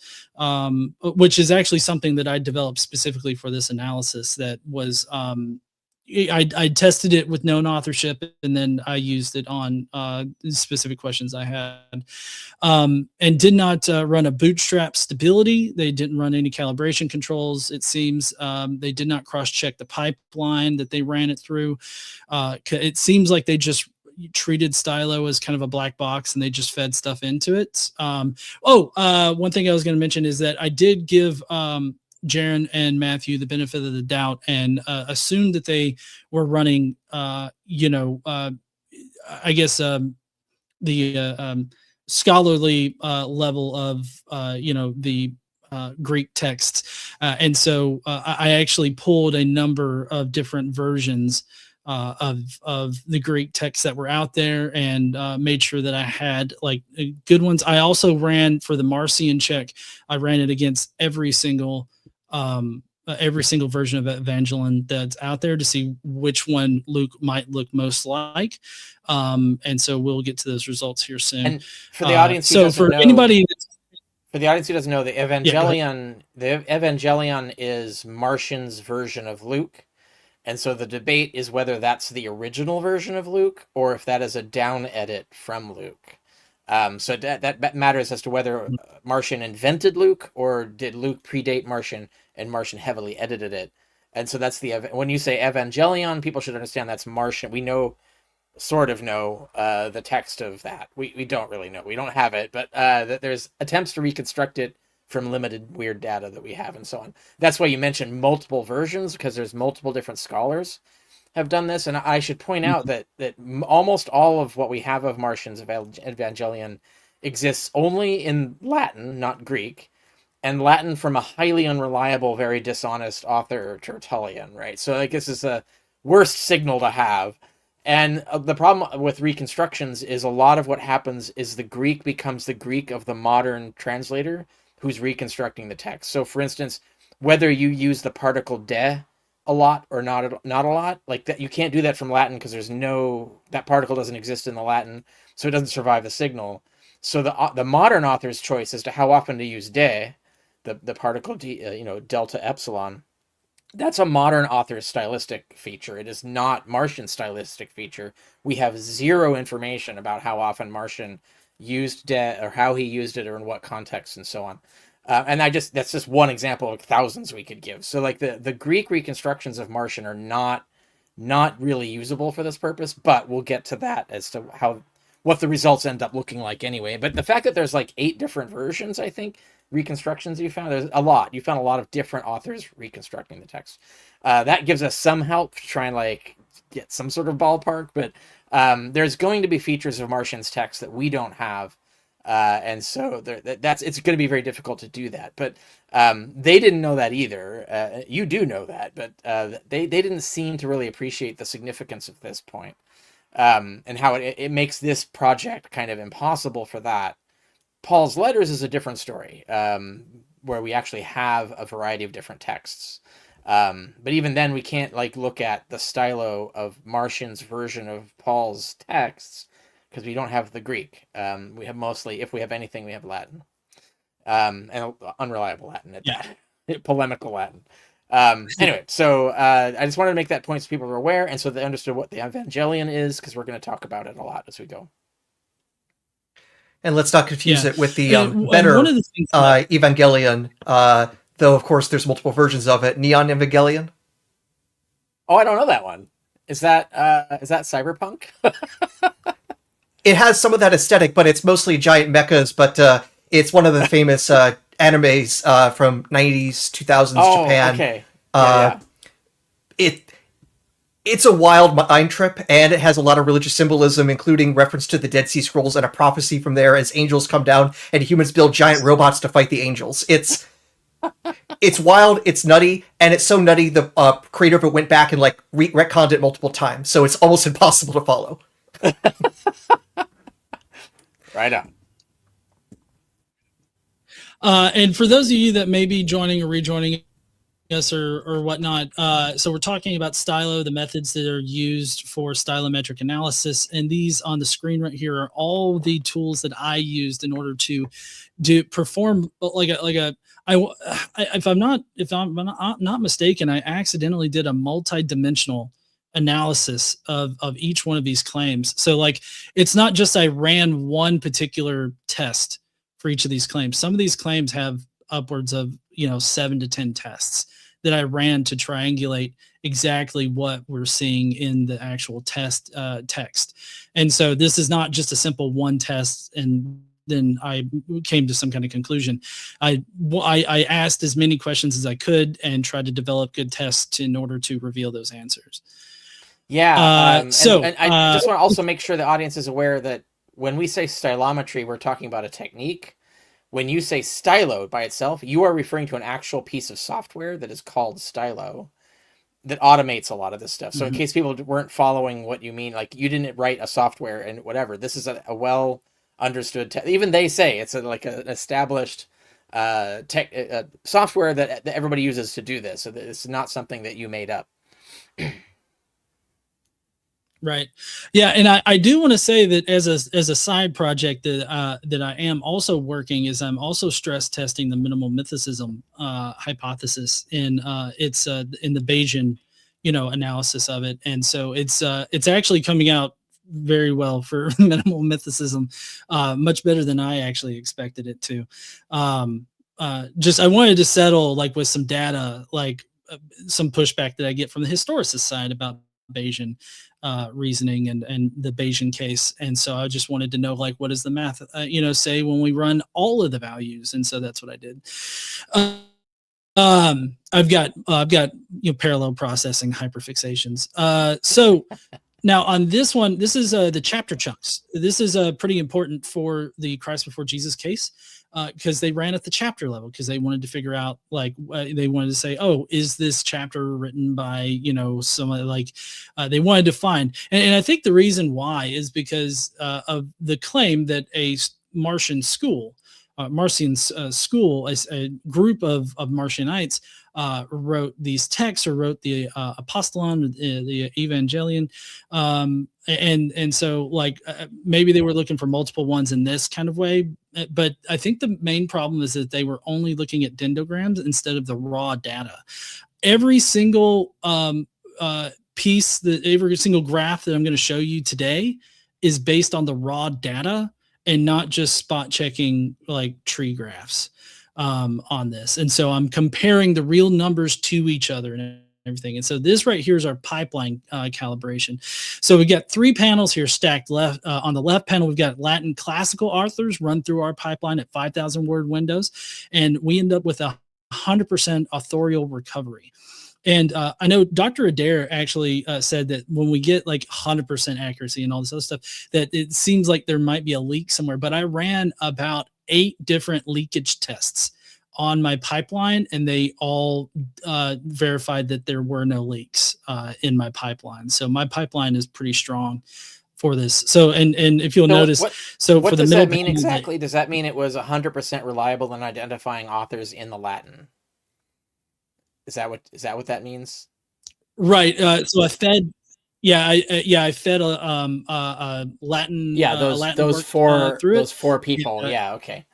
which is actually something that I developed specifically for this analysis. That was I tested it with known authorship, and then I used it on specific questions I had, and did not run a bootstrap stability. They didn't run any calibration controls. It seems they did not cross-check the pipeline that they ran it through. It seems like they just treated Stylo as kind of a black box, and they just fed stuff into it. One thing I was going to mention is that I did give Jaron and Matthew the benefit of the doubt, and assumed that they were running, I guess, the scholarly level of, the Greek texts. And so I actually pulled a number of different versions of the Greek texts that were out there, and made sure that I had like good ones. I also ran for the Marcion check. I ran it against every single version of Evangelion that's out there to see which one Luke might look most like. And so we'll get to those results here soon. And for the audience, anybody, for the audience who doesn't know, the Evangelion is Marcion's version of Luke. And so the debate is whether that's the original version of Luke or if that is a down edit from Luke. So that matters as to whether Marcion invented Luke or did Luke predate Marcion and Marcion heavily edited it. And so that's when you say Evangelion, people should understand that's Marcion. We sort of know the text of that. We don't really know. We don't have it, but there's attempts to reconstruct it from limited weird data that we have and so on. That's why you mentioned multiple versions, because there's multiple different scholars have done this. And I should point out that almost all of what we have of Marcion's Evangelion exists only in Latin, not Greek, and Latin from a highly unreliable, very dishonest author, Tertullian, right? So I guess it's a worst signal to have. And the problem with reconstructions is a lot of what happens is the Greek becomes the Greek of the modern translator who's reconstructing the text. So for instance, whether you use the particle de a lot or not a lot, like that, you can't do that from Latin because that particle doesn't exist in the Latin, so it doesn't survive the signal. So the modern author's choice as to how often to use de, the particle delta epsilon, that's a modern author's stylistic feature. It is not Marcion's stylistic feature. We have zero information about how often Marcion used de, or how he used it, or in what context, and so on. And that's just one example of thousands we could give. So like the Greek reconstructions of Marcion are not really usable for this purpose, but we'll get to that as to what the results end up looking like anyway. But the fact that there's like 8 different versions, I think, reconstructions you found, there's a lot. You found a lot of different authors reconstructing the text. That gives us some help to try and like get some sort of ballpark, but there's going to be features of Marcion's text that we don't have. And so it's going to be very difficult to do that. But they didn't know that either. You do know that, but they didn't seem to really appreciate the significance of this point, and how it makes this project kind of impossible for that. Paul's letters is a different story, where we actually have a variety of different texts. But even then, we can't like look at the stylo of Marcion's version of Paul's texts, because we don't have the Greek. We have mostly, if we have anything, we have Latin, and unreliable Latin at that, polemical Latin. Anyway, so I just wanted to make that point so people were aware, and so they understood what the Evangelion is, because we're going to talk about it a lot as we go. And let's not confuse it with the better Evangelion, though, of course, there's multiple versions of it. Neon Evangelion? Oh, I don't know that one. Is that cyberpunk? It has some of that aesthetic, but it's mostly giant mechas, but it's one of the famous animes from 90s, 2000s Japan. Okay. It's a wild mind trip, and it has a lot of religious symbolism, including reference to the Dead Sea Scrolls and a prophecy from there as angels come down and humans build giant robots to fight the angels. It's wild, it's nutty, and it's so nutty the creator of it went back and like retconned it multiple times, so it's almost impossible to follow. Right on. And for those of you that may be joining or rejoining us or whatnot, so we're talking about stylo, the methods that are used for stylometric analysis, and these on the screen right here are all the tools that I used in order to perform if I'm not mistaken, I accidentally did a multi-dimensional analysis of each one of these claims. So like, it's not just I ran one particular test for each of these claims. Some of these claims have upwards of 7 to 10 tests that I ran to triangulate exactly what we're seeing in the actual test text. And so this is not just a simple one test and then I came to some kind of conclusion. I asked as many questions as I could and tried to develop good tests in order to reveal those answers. Yeah. And I just want to also make sure the audience is aware that when we say stylometry, we're talking about a technique. When you say stylo by itself, you are referring to an actual piece of software that is called stylo that automates a lot of this stuff. So in case people weren't following what you mean, like you didn't write a software and whatever, this is a well understood. Even they say it's like an established software that everybody uses to do this. So that it's not something that you made up. Right. Yeah. And I do want to say that as a side project that I am also working is I'm also stress testing the minimal mythicism hypothesis in the Bayesian, analysis of it. And so it's actually coming out very well for minimal mythicism, much better than I actually expected it to. I wanted to settle like with some data, like some pushback that I get from the historicist side about Bayesian reasoning and the Bayesian case. And so I just wanted to know, like, what does the math, say when we run all of the values? And so that's what I did. I've got parallel processing hyperfixations. So now on this one, this is the chapter chunks. This is pretty important for the Christ before Jesus case. Because they ran at the chapter level because they wanted to figure out they wanted to say, oh, is this chapter written by someone like they wanted to find, and I think the reason why is because of the claim that a Marcion school, Marcion's school, a group of Marcionites wrote these texts or wrote the apostolon, the evangelion, and so maybe they were looking for multiple ones in this kind of way. But I think the main problem is that they were only looking at dendrograms instead of the raw data. Every single piece, every single graph that I'm going to show you today is based on the raw data and not just spot checking like tree graphs on this. And so I'm comparing the real numbers to each other and everything. And so this right here is our pipeline calibration. So we got 3 panels here stacked left. On the left panel, we've got Latin classical authors run through our pipeline at 5,000 word windows. And we end up with 100% authorial recovery. And I know Dr. Adair actually said that when we get like 100% accuracy and all this other stuff, that it seems like there might be a leak somewhere. But I ran about 8 different leakage tests on my pipeline, and they all verified that there were no leaks in my pipeline. So my pipeline is pretty strong for this. So, and if you'll notice, what for the does that mean exactly? Does that mean it was 100% reliable in identifying authors in the Latin? Is that what that means? Right. So I fed. Yeah, I fed a Latin. Yeah, those four people. Yeah. Okay.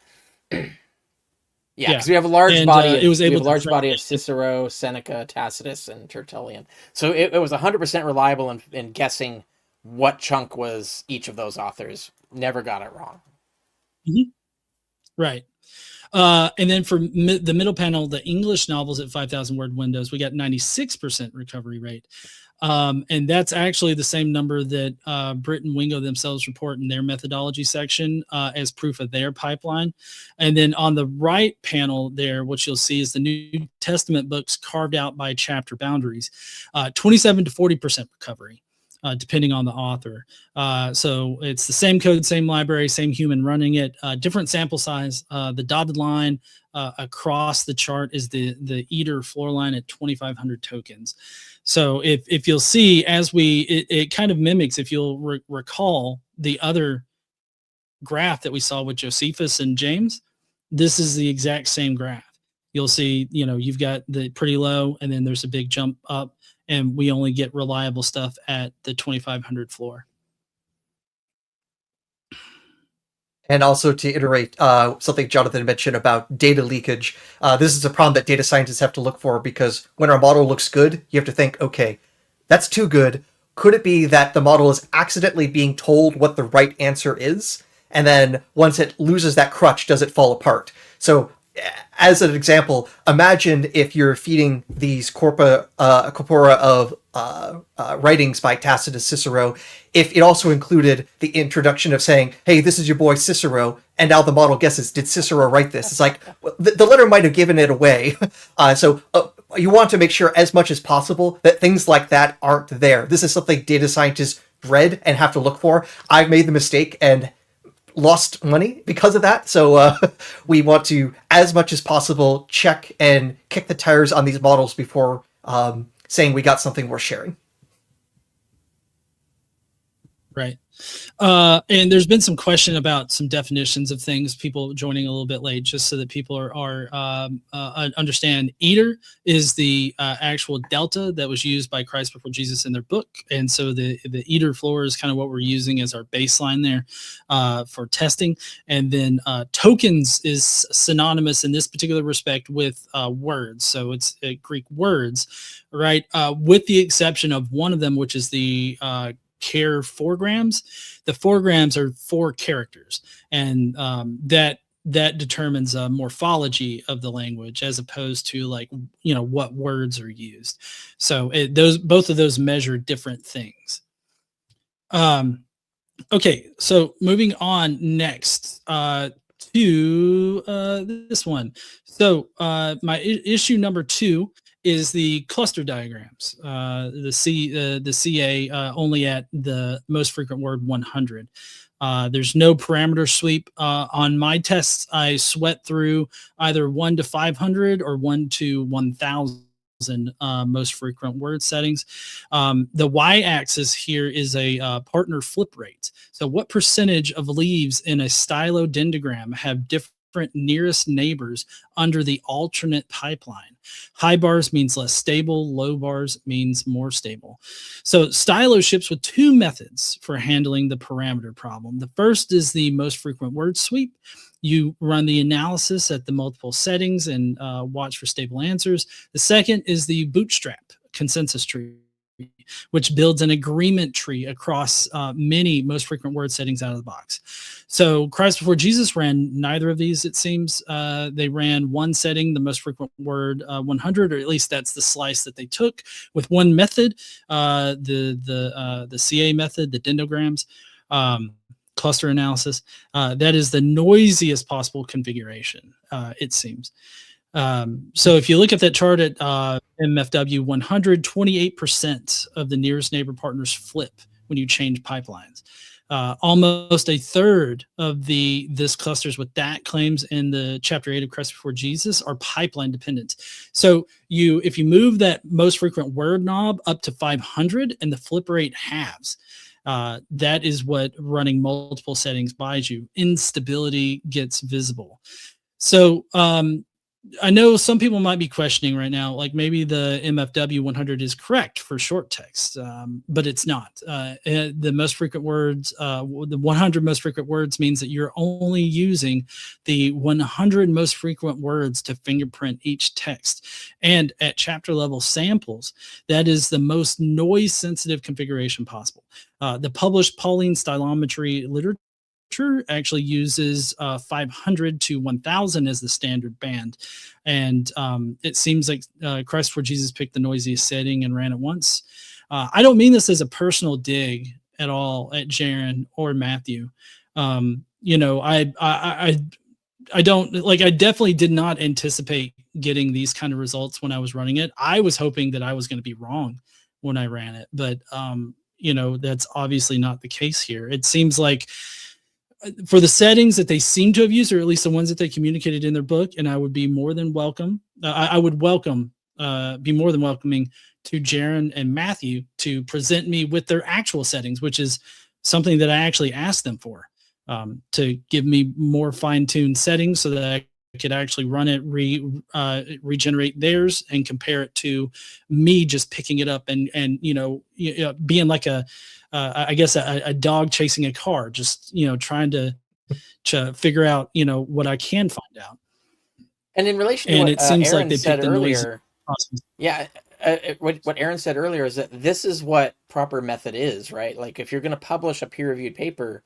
Yeah, because we have a large body. We have a large body of Cicero, Seneca, Tacitus, and Tertullian. So it was 100% reliable in guessing what chunk was each of those authors. Never got it wrong. Mm-hmm. Right. And then for the middle panel, the English novels at 5,000 word windows, we got 96% recovery rate. And that's actually the same number that Britt and Wingo themselves report in their methodology section as proof of their pipeline. And then on the right panel there, what you'll see is the New Testament books carved out by chapter boundaries, 27 to 40% recovery. Depending on the author. So it's the same code, same library, same human running it, different sample size. The dotted line across the chart is the Adair floor line at 2,500 tokens. So if you'll see, as it kind of mimics, if you'll recall the other graph that we saw with Josephus and James, this is the exact same graph. You'll see, you've got the pretty low, and then there's a big jump up, and we only get reliable stuff at the 2,500 floor. And also to iterate something Jonathan mentioned about data leakage, this is a problem that data scientists have to look for, because when our model looks good, you have to think, okay, that's too good. Could it be that the model is accidentally being told what the right answer is? And then once it loses that crutch, does it fall apart? So as an example, imagine if you're feeding these corpora of writings by Tacitus Cicero, if it also included the introduction of saying, hey, this is your boy Cicero, and now the model guesses, did Cicero write this? It's like, the letter might have given it away. So you want to make sure as much as possible that things like that aren't there. This is something data scientists dread and have to look for. I've made the mistake and lost money because of that. So we want to, as much as possible, check and kick the tires on these models before saying we got something worth sharing. Right. And there's been some question about some definitions of things, people joining a little bit late, just so that people understand. Adair is the actual delta that was used by Christ before Jesus in their book. And so the Adair floor is kind of what we're using as our baseline there for testing. And then tokens is synonymous in this particular respect with words. So it's Greek words, right? With the exception of one of them, which is the care 4 grams. The 4 grams are 4 characters, and that determines a morphology of the language as opposed to what words are used. So both of those measure different things. Okay, so moving on next to this one. So my issue number 2 is the cluster diagrams, the CA only at the most frequent word 100. There's no parameter sweep. On my tests, I sweat through either 1 to 500 or 1 to 1,000 most frequent word settings. The y-axis here is a partner flip rate. So what percentage of leaves in a stylodendogram have different nearest neighbors under the alternate pipeline? High bars means less stable, low bars means more stable. So Stylo ships with 2 methods for handling the parameter problem. The first is the most frequent word sweep. You run the analysis at the multiple settings and watch for stable answers. The second is the bootstrap consensus tree, which builds an agreement tree across many most frequent word settings out of the box. So Christ before Jesus ran neither of these, it seems. They ran one setting, the most frequent word 100, or at least that's the slice that they took, with one method, the CA method, the dendograms, cluster analysis. That is the noisiest possible configuration, it seems. So if you look at that chart at MFW 100, 28% of the nearest neighbor partners flip when you change pipelines. Almost a third of this clusters with DAT claims in the chapter 8 of Christ before Jesus are pipeline dependent. So if you move that most frequent word knob up to 500 and the flip rate halves, that is what running multiple settings buys you. Instability gets visible. So I know some people might be questioning right now, like maybe the MFW 100 is correct for short text, but it's not. The most frequent words, the 100 most frequent words means that you're only using the 100 most frequent words to fingerprint each text. And at chapter level samples, that is the most noise sensitive configuration possible. The published Pauline stylometry literature actually uses 500 to 1000 as the standard band. And it seems like Christ for Jesus picked the noisiest setting and ran it once. I don't mean this as a personal dig at all at Jaron or Matthew. You know, I don't like, I definitely did not anticipate getting these kind of results when I was running it. I was hoping that I was going to be wrong when I ran it, but you know, that's obviously not the case here. It seems like for the settings that they seem to have used, or at least the ones that they communicated in their book, and I would be more than welcome. I would be more than welcoming to Jaron and Matthew to present me with their actual settings, which is something that I actually asked them for, to give me more fine-tuned settings so that I could actually run it, regenerate theirs, and compare it to me just picking it up and you know, being like I guess a dog chasing a car, just, you know, trying to figure out, you know, what I can find out. And in relation to and what it seems Aaron like they said picked the noise. earlier, yeah, what Aaron said earlier is that this is what proper method is, right? Like if you're going to publish a peer-reviewed paper,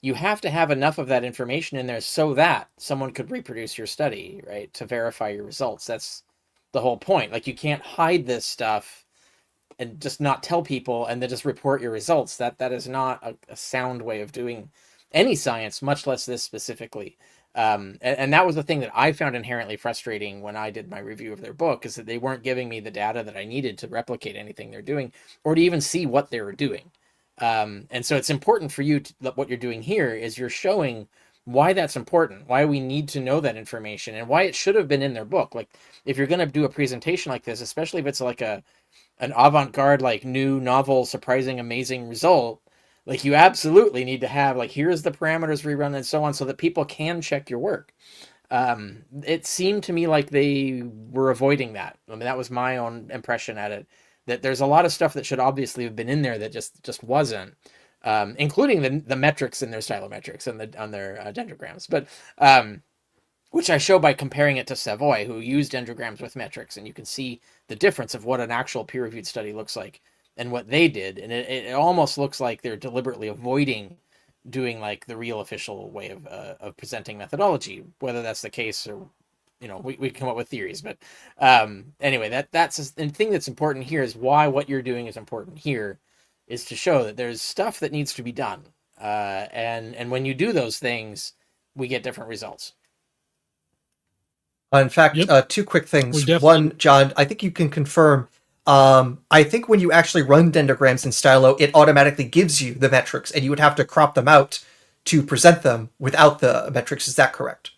you have to have enough of that information in there so that someone could reproduce your study, right? To verify your results. That's the whole point. Like you can't hide this stuff and just not tell people and then just report your results. That is not a sound way of doing any science, much less this specifically. And that was the thing that I found inherently frustrating when I did my review of their book, is that they weren't giving me the data that I needed to replicate anything they're doing or to even see what they were doing. And so it's important for you what you're doing here is you're showing why that's important, why we need to know that information, and why it should have been in their book. Like if you're going to do a presentation like this, especially if it's like an avant-garde, like new, novel, surprising, amazing result, like you absolutely need to have like, here's the parameters rerun and so on, so that people can check your work. It seemed to me like they were avoiding that. I mean, that was my own impression at it, that there's a lot of stuff that should obviously have been in there that just wasn't, including the metrics in their stylometrics and on their dendrograms. But which I show by comparing it to Savoy, who used dendrograms with metrics, and you can see the difference of what an actual peer-reviewed study looks like and what they did. And it almost looks like they're deliberately avoiding doing like the real official way of presenting methodology. Whether that's the case, or you know, we come up with theories. But anyway, that's the thing that's important here, is why what you're doing is important here, is to show that there's stuff that needs to be done. And when you do those things, we get different results. In fact, Yep. Two quick things. We One, John, I think you can confirm. I think when you actually run dendrograms in Stylo, it automatically gives you the metrics, and you would have to crop them out to present them without the metrics. Is that correct?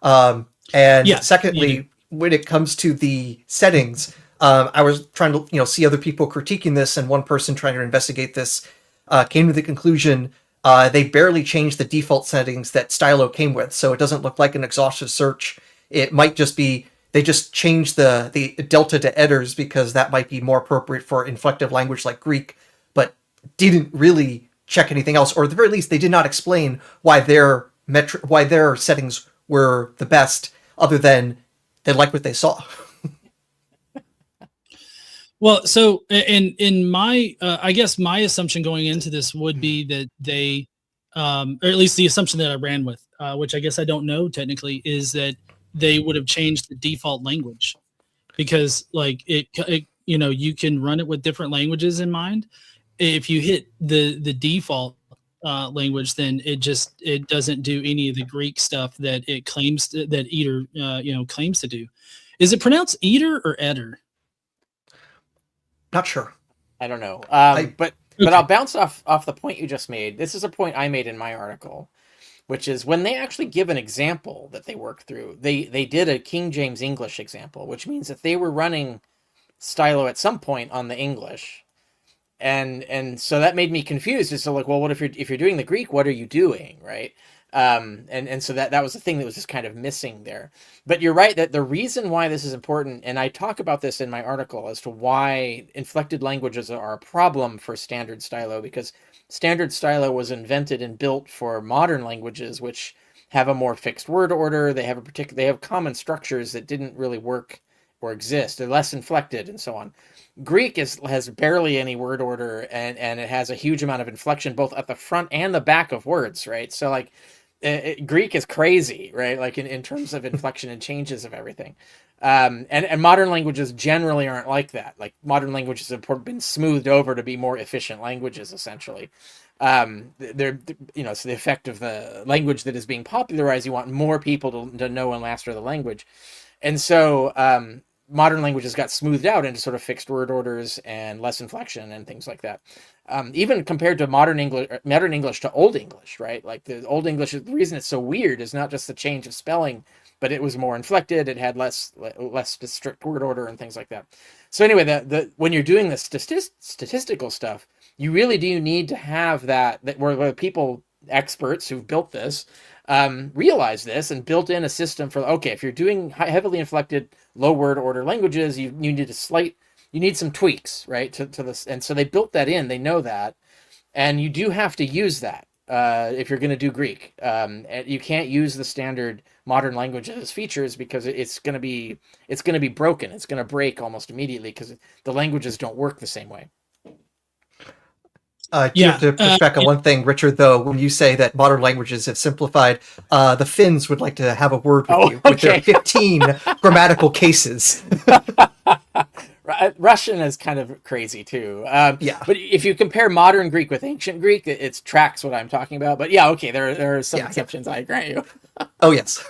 And Yes, secondly, when it comes to the settings, I was trying to see other people critiquing this, and one person trying to investigate this came to the conclusion they barely changed the default settings that Stylo came with, so it doesn't look like an exhaustive search. It might just be they just changed the delta to Eders because that might be more appropriate for inflective language like Greek, but didn't really check anything else, or at the very least, they did not explain why their settings were the best, other than they liked what they saw. Well, so in my, I guess my assumption going into this would be that they, or at least the assumption that I ran with, which I guess I don't know technically, is that they would have changed the default language, because like it you can run it with different languages in mind. If you hit the default language, then it doesn't do any of the Greek stuff that it claims that Eder claims to do. Is it pronounced Eder or Eder? Not sure. I don't know. Okay. But I'll bounce off the point you just made. This is a point I made in my article, which is when they actually give an example that they work through, they did a King James English example, which means that they were running Stylo at some point on the English. And so that made me confused as to like, well, what if you're doing the Greek, what are you doing, right? And so that was the thing that was just kind of missing there. But you're right that the reason why this is important, and I talk about this in my article as to why inflected languages are a problem for standard Stylo, because standard Stylo was invented and built for modern languages, which have a more fixed word order. They have common structures that didn't really work or exist. They're less inflected and so on. Greek has barely any word order, and it has a huge amount of inflection both at the front and the back of words, right? So like Greek is crazy, right? Like in terms of inflection and changes of everything. And modern languages generally aren't like that. Like modern languages have been smoothed over to be more efficient languages, essentially. They're, so the effect of the language that is being popularized, you want more people to know and master the language. And so modern languages got smoothed out into sort of fixed word orders and less inflection and things like that. Even compared to modern English to Old English, right? Like the Old English, the reason it's so weird is not just the change of spelling, but it was more inflected. It had less strict word order and things like that. So anyway, when you're doing the statistical stuff, you really do need to have that where people, experts who've built this, realize this and built in a system for, okay, if you're doing heavily inflected low word order languages, you need some tweaks, right, to this. And so they built that in, they know that, and you do have to use that if you're going to do Greek. You can't use the standard modern languages features because it's going to be broken. It's going to break almost immediately because the languages don't work the same way. To push back on one thing, Richard, though, when you say that modern languages have simplified, the Finns would like to have a word with you with their 15 grammatical cases. Russian is kind of crazy too. But if you compare modern Greek with ancient Greek, it tracks what I'm talking about. But yeah, okay, there are some exceptions. I grant you. Oh yes.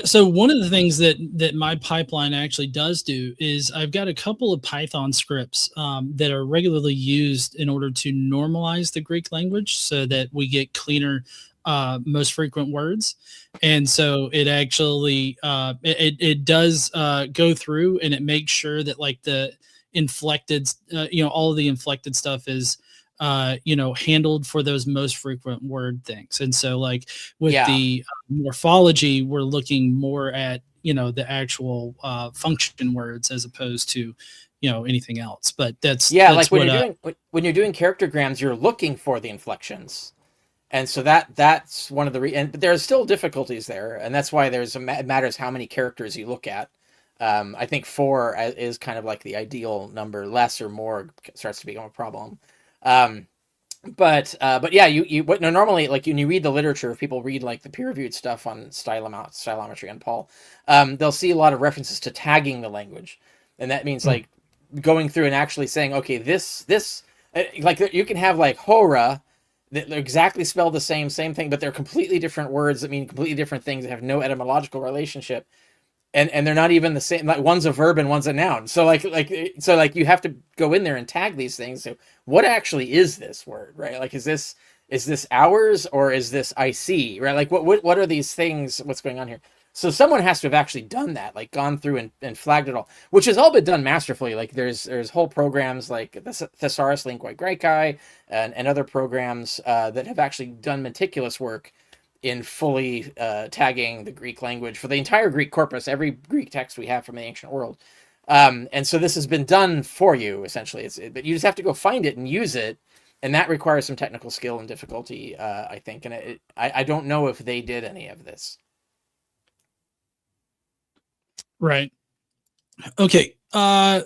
So one of the things that my pipeline actually does do is I've got a couple of Python scripts that are regularly used in order to normalize the Greek language so that we get cleaner most frequent words. And so it actually it does go through and it makes sure that like the inflected all of the inflected stuff is handled for those most frequent word things. And so like with the morphology, we're looking more at the actual function words as opposed to anything else. But that's like when you're doing charactergrams, you're looking for the inflections. And so that's one of the but there are still difficulties there, and that's why it matters how many characters you look at. I think 4 is kind of like the ideal number. Less or more starts to become a problem. But yeah, normally, like when you read the literature, if people read like the peer-reviewed stuff on stylometry and Paul, they'll see a lot of references to tagging the language, and that means like going through and actually saying, okay, this like you can have like hora that exactly spell the same thing, but they're completely different words that mean completely different things that have no etymological relationship. And they're not even the same. Like one's a verb and one's a noun. So like you have to go in there and tag these things. So what actually is this word, right? Like is this ours or is this I see, right? Like what are these things? What's going on here? So someone has to have actually done that, like gone through and flagged it all, which has all been done masterfully. Like there's whole programs like the Thesaurus Linguae Graecae and other programs that have actually done meticulous work in fully tagging the Greek language for the entire Greek corpus, every Greek text we have from the ancient world. And so this has been done for you, essentially. But you just have to go find it and use it, and that requires some technical skill and difficulty, I think. And I don't know if they did any of this. Right. Okay.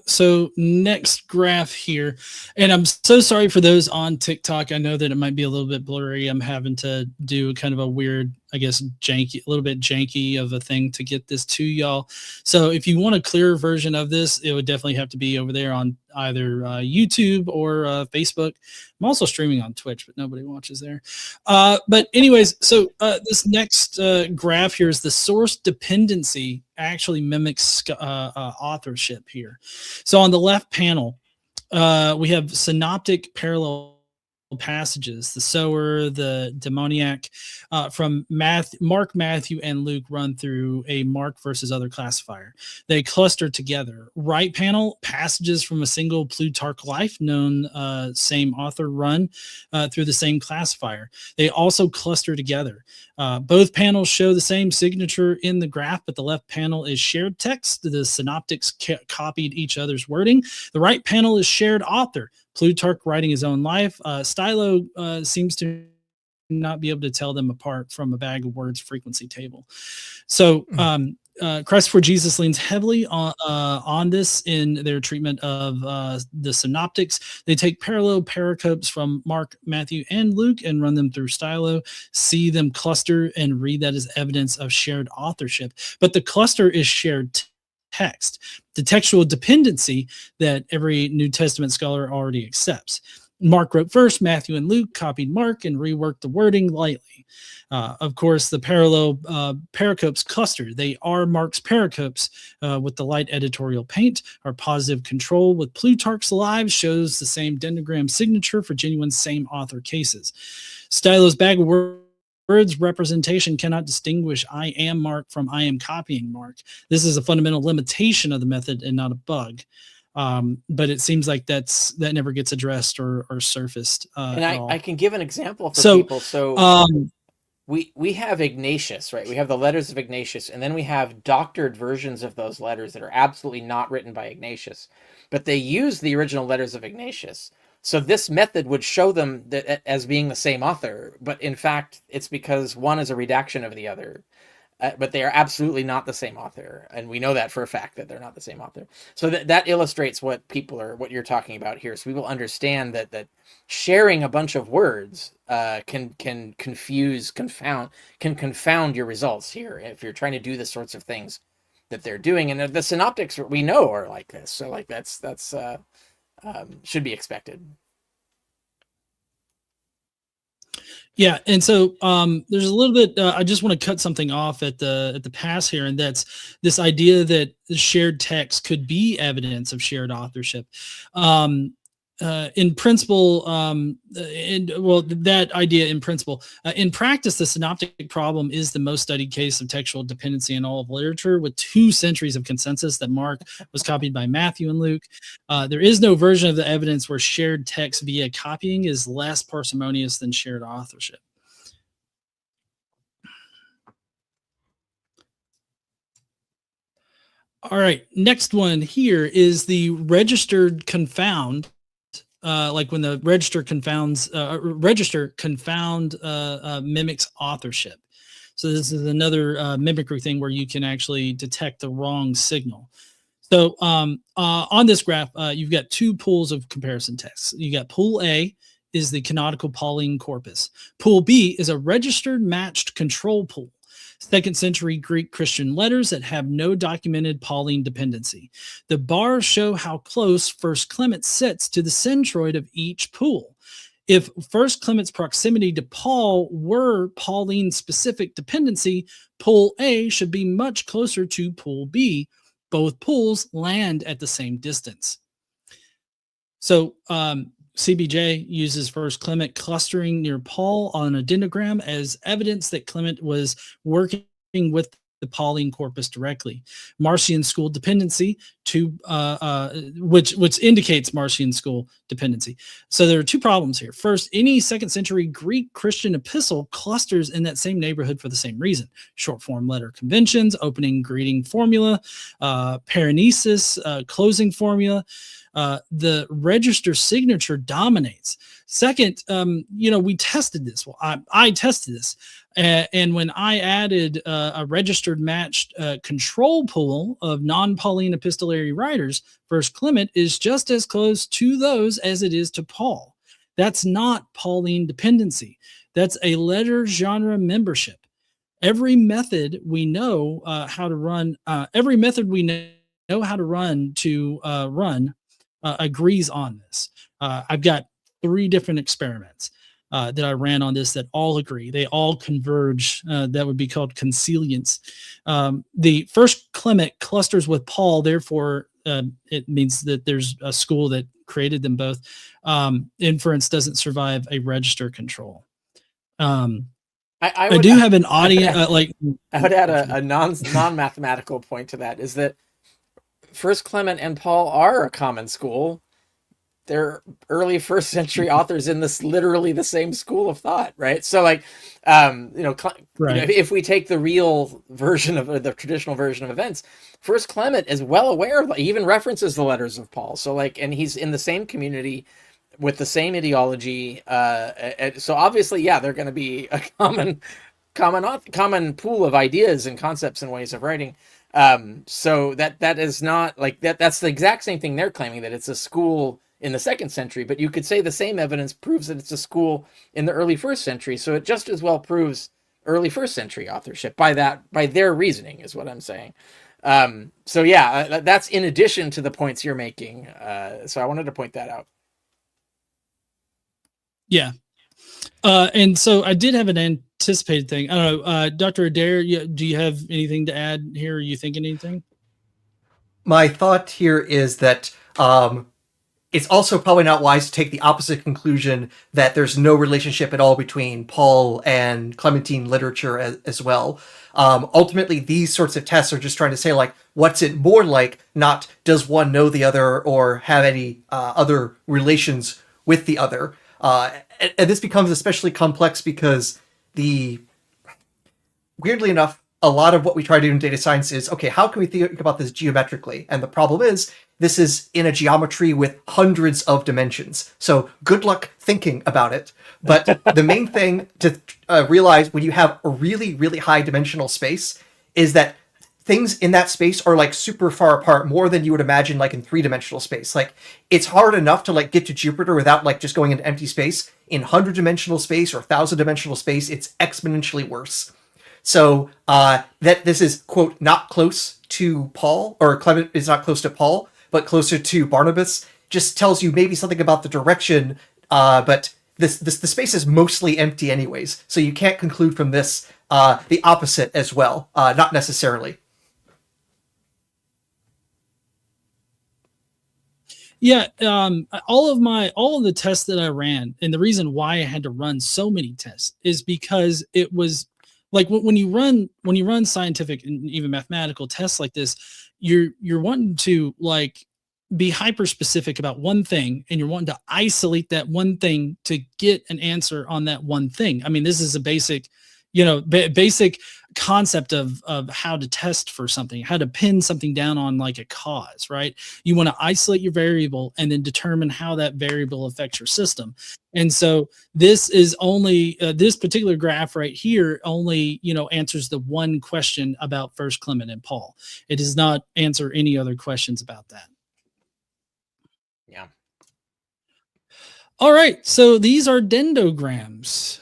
So next graph here, and I'm so sorry for those on TikTok. I know that it might be a little bit blurry. I'm having to do kind of a weird, I guess, a little bit janky of a thing to get this to y'all. So if you want a clearer version of this, it would definitely have to be over there on either YouTube or Facebook. I'm also streaming on Twitch, but nobody watches there. But anyways, so this next graph here is the source dependency actually mimics authorship here. So on the left panel, we have synoptic parallel passages, the sower, the demoniac, from Mark, Matthew, and Luke run through a Mark versus other classifier. They cluster together. Right panel, passages from a single Plutarch life, known same author, run through the same classifier. They also cluster together. Both panels show the same signature in the graph, but the left panel is shared text. The synoptics copied each other's wording. The right panel is shared author. Plutarch writing his own life. Stylo seems to not be able to tell them apart from a bag of words frequency table. So Christ for Jesus leans heavily on this in their treatment of the synoptics. They take parallel pericopes from Mark, Matthew, and Luke and run them through Stylo, see them cluster, and read that as evidence of shared authorship. But the cluster is shared text, the textual dependency that every New Testament scholar already accepts. Mark wrote first, Matthew and Luke copied Mark and reworked the wording lightly. Of course, the parallel pericopes cluster. They are Mark's pericopes with the light editorial paint. Our positive control with Plutarch's Lives shows the same dendrogram signature for genuine same author cases. Stylo's bag of words representation cannot distinguish I am Mark from I am copying Mark. This is a fundamental limitation of the method and not a bug. But it seems like that never gets addressed or surfaced. And I can give an example for people. So we have Ignatius, right? We have the letters of Ignatius, and then we have doctored versions of those letters that are absolutely not written by Ignatius, but they use the original letters of Ignatius. So this method would show them that as being the same author, but in fact, it's because one is a redaction of the other. But they are absolutely not the same author, and we know that for a fact that they're not the same author. So that illustrates what you're talking about here. So we will understand that sharing a bunch of words can confound your results here if you're trying to do the sorts of things that they're doing. And the synoptics we know are like this, so like that's should be expected. Yeah, and so there's a little bit. I just want to cut something off at the pass here, and that's this idea that the shared text could be evidence of shared authorship. In principle, that idea in principle. In practice, the synoptic problem is the most studied case of textual dependency in all of literature, with 2 centuries of consensus that Mark was copied by Matthew and Luke. There is no version of the evidence where shared text via copying is less parsimonious than shared authorship. All right, next one here is the registered confound. Like when the register confound mimics authorship. So this is another mimicry thing where you can actually detect the wrong signal. So on this graph, you've got 2 pools of comparison texts. You got pool A is the canonical Pauline corpus. Pool B is a registered matched control pool. 2nd century Greek Christian letters that have no documented Pauline dependency. The bars show how close 1st Clement sits to the centroid of each pool. If 1st Clement's proximity to Paul were Pauline specific dependency, pool A should be much closer to pool B. Both pools land at the same distance. So CBJ uses 1st Clement clustering near Paul on a dendrogram as evidence that Clement was working with the Pauline corpus directly. Marcion school dependency, which indicates Marcion school dependency. So there are 2 problems here. First, any 2nd century Greek Christian epistle clusters in that same neighborhood for the same reason. Short form letter conventions, opening greeting formula, paranesis, closing formula. The register signature dominates. Second, we tested this. Well, I tested this. And when I added a registered matched control pool of non-Pauline epistolary writers, 1st Clement is just as close to those as it is to Paul. That's not Pauline dependency. That's a letter genre membership. Every method we know how to run, agrees on this. I've got 3 different experiments that I ran on this that all agree. They all converge. That would be called consilience. The 1st Clement clusters with Paul, therefore it means that there's a school that created them both. Inference doesn't survive a register control. I do have an audience. I would add a non-mathematical point to that, is that 1st Clement and Paul are a common school. They're early 1st century authors in this literally the same school of thought, right? So right. If we take the real version of the traditional version of events, 1st Clement is well aware of, he even references the letters of Paul. So and he's in the same community with the same ideology. So obviously, they're going to be a common pool of ideas and concepts and ways of writing. So that is not like that. That's the exact same thing they're claiming, that it's a school in the 2nd century, but you could say the same evidence proves that it's a school in the early 1st century. So it just as well proves early 1st century authorship by their reasoning, is what I'm saying. So yeah, that's in addition to the points you're making. So I wanted to point that out. Yeah. And so I did have an anticipated thing. I don't know, Dr. Adair, do you have anything to add here? Are you thinking anything? My thought here is that it's also probably not wise to take the opposite conclusion, that there's no relationship at all between Paul and Clementine literature as well. Ultimately, these sorts of tests are just trying to say, like, what's it more like, not does one know the other or have any other relations with the other. And this becomes especially complex because weirdly enough, a lot of what we try to do in data science is, okay, how can we think about this geometrically? And the problem is, this is in a geometry with hundreds of dimensions. So good luck thinking about it. But the main thing to realize when you have a really, really high dimensional space is that things in that space are like super far apart, more than you would imagine, like in 3-dimensional space. Like, it's hard enough to like get to Jupiter without like just going into empty space. In 100-dimensional space or 1,000-dimensional space, it's exponentially worse. So that this is, quote, not close to Paul, or Clement is not close to Paul, but closer to Barnabas, just tells you maybe something about the direction, but the space is mostly empty anyways, so you can't conclude from this the opposite as well, not necessarily. Yeah, all of the tests that I ran, and the reason why I had to run so many tests is because it was like when you run scientific and even mathematical tests like this, you're wanting to like be hyper specific about one thing, and you're wanting to isolate that one thing to get an answer on that one thing. I mean, this is a basic, basic concept of how to test for something, how to pin something down on like a cause, right? You want to isolate your variable and then determine how that variable affects your system. And so this is only this particular graph right here only, answers the one question about First Clement and Paul. It does not answer any other questions about that. Yeah. All right. So these are dendrograms.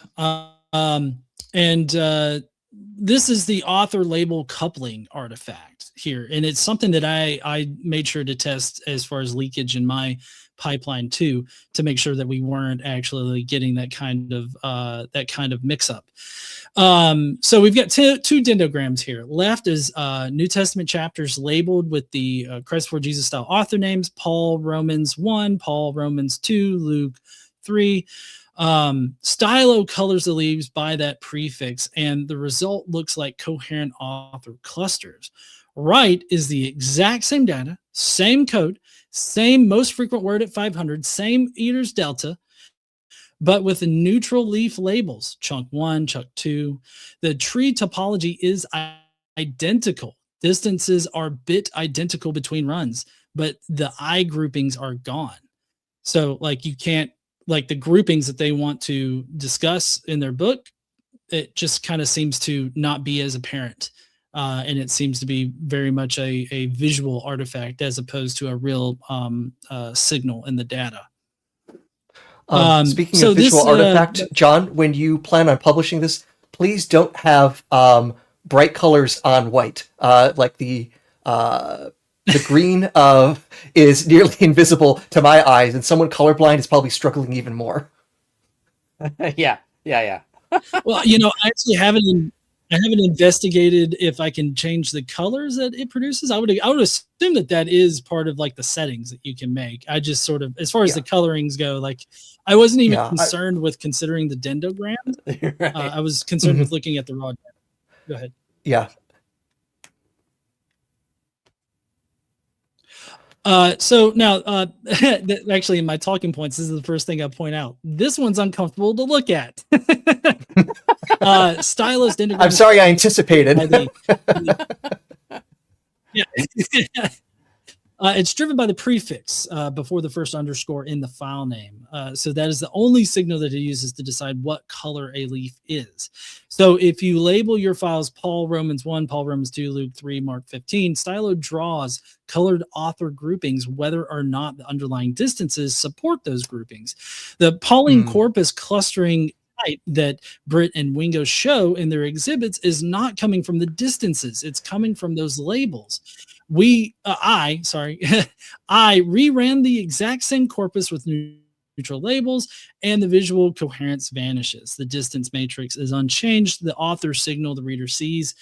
This is the author label coupling artifact here. And it's something that I made sure to test as far as leakage in my pipeline too, to make sure that we weren't actually getting that kind of mix up. So we've got two dendrograms here. Left is New Testament chapters labeled with the Christ for Jesus style author names: Paul, Romans 1, Paul, Romans 2, Luke 3. Stylo colors the leaves by that prefix, and the result looks like coherent author clusters. Right is the exact same data, same code, same most frequent word at 500, same Eater's delta, but with the neutral leaf labels, chunk 1, chunk 2. The tree topology is identical. Distances are bit identical between runs, but the I groupings are gone. So like you can't, like the groupings that they want to discuss in their book, it just kind of seems to not be as apparent. And it seems to be very much a visual artifact as opposed to a real signal in the data. Speaking of visual artifact, John, when you plan on publishing this, please don't have bright colors on white. Like the green is nearly invisible to my eyes, and someone colorblind is probably struggling even more. Yeah. Well, I actually haven't investigated if I can change the colors that it produces. I would assume that is part of like the settings that you can make. I just sort of, as far as the colorings go, like I wasn't even concerned with considering the dendogram. Right. I was concerned with looking at the raw data. Go ahead. Yeah. So now, actually, in my talking points, this is the first thing I point out. This one's uncomfortable to look at. Stylus dendrogram. I'm sorry, I anticipated. Yeah. It's driven by the prefix before the first underscore in the file name. So that is the only signal that it uses to decide what color a leaf is. So if you label your files Paul Romans 1, Paul Romans 2, Luke 3, Mark 15, Stylo draws colored author groupings whether or not the underlying distances support those groupings. The Pauline corpus clustering that Britt and Wingo show in their exhibits is not coming from the distances. It's coming from those labels. I reran the exact same corpus with neutral labels, and the visual coherence vanishes. The distance matrix is unchanged. The author signal the reader sees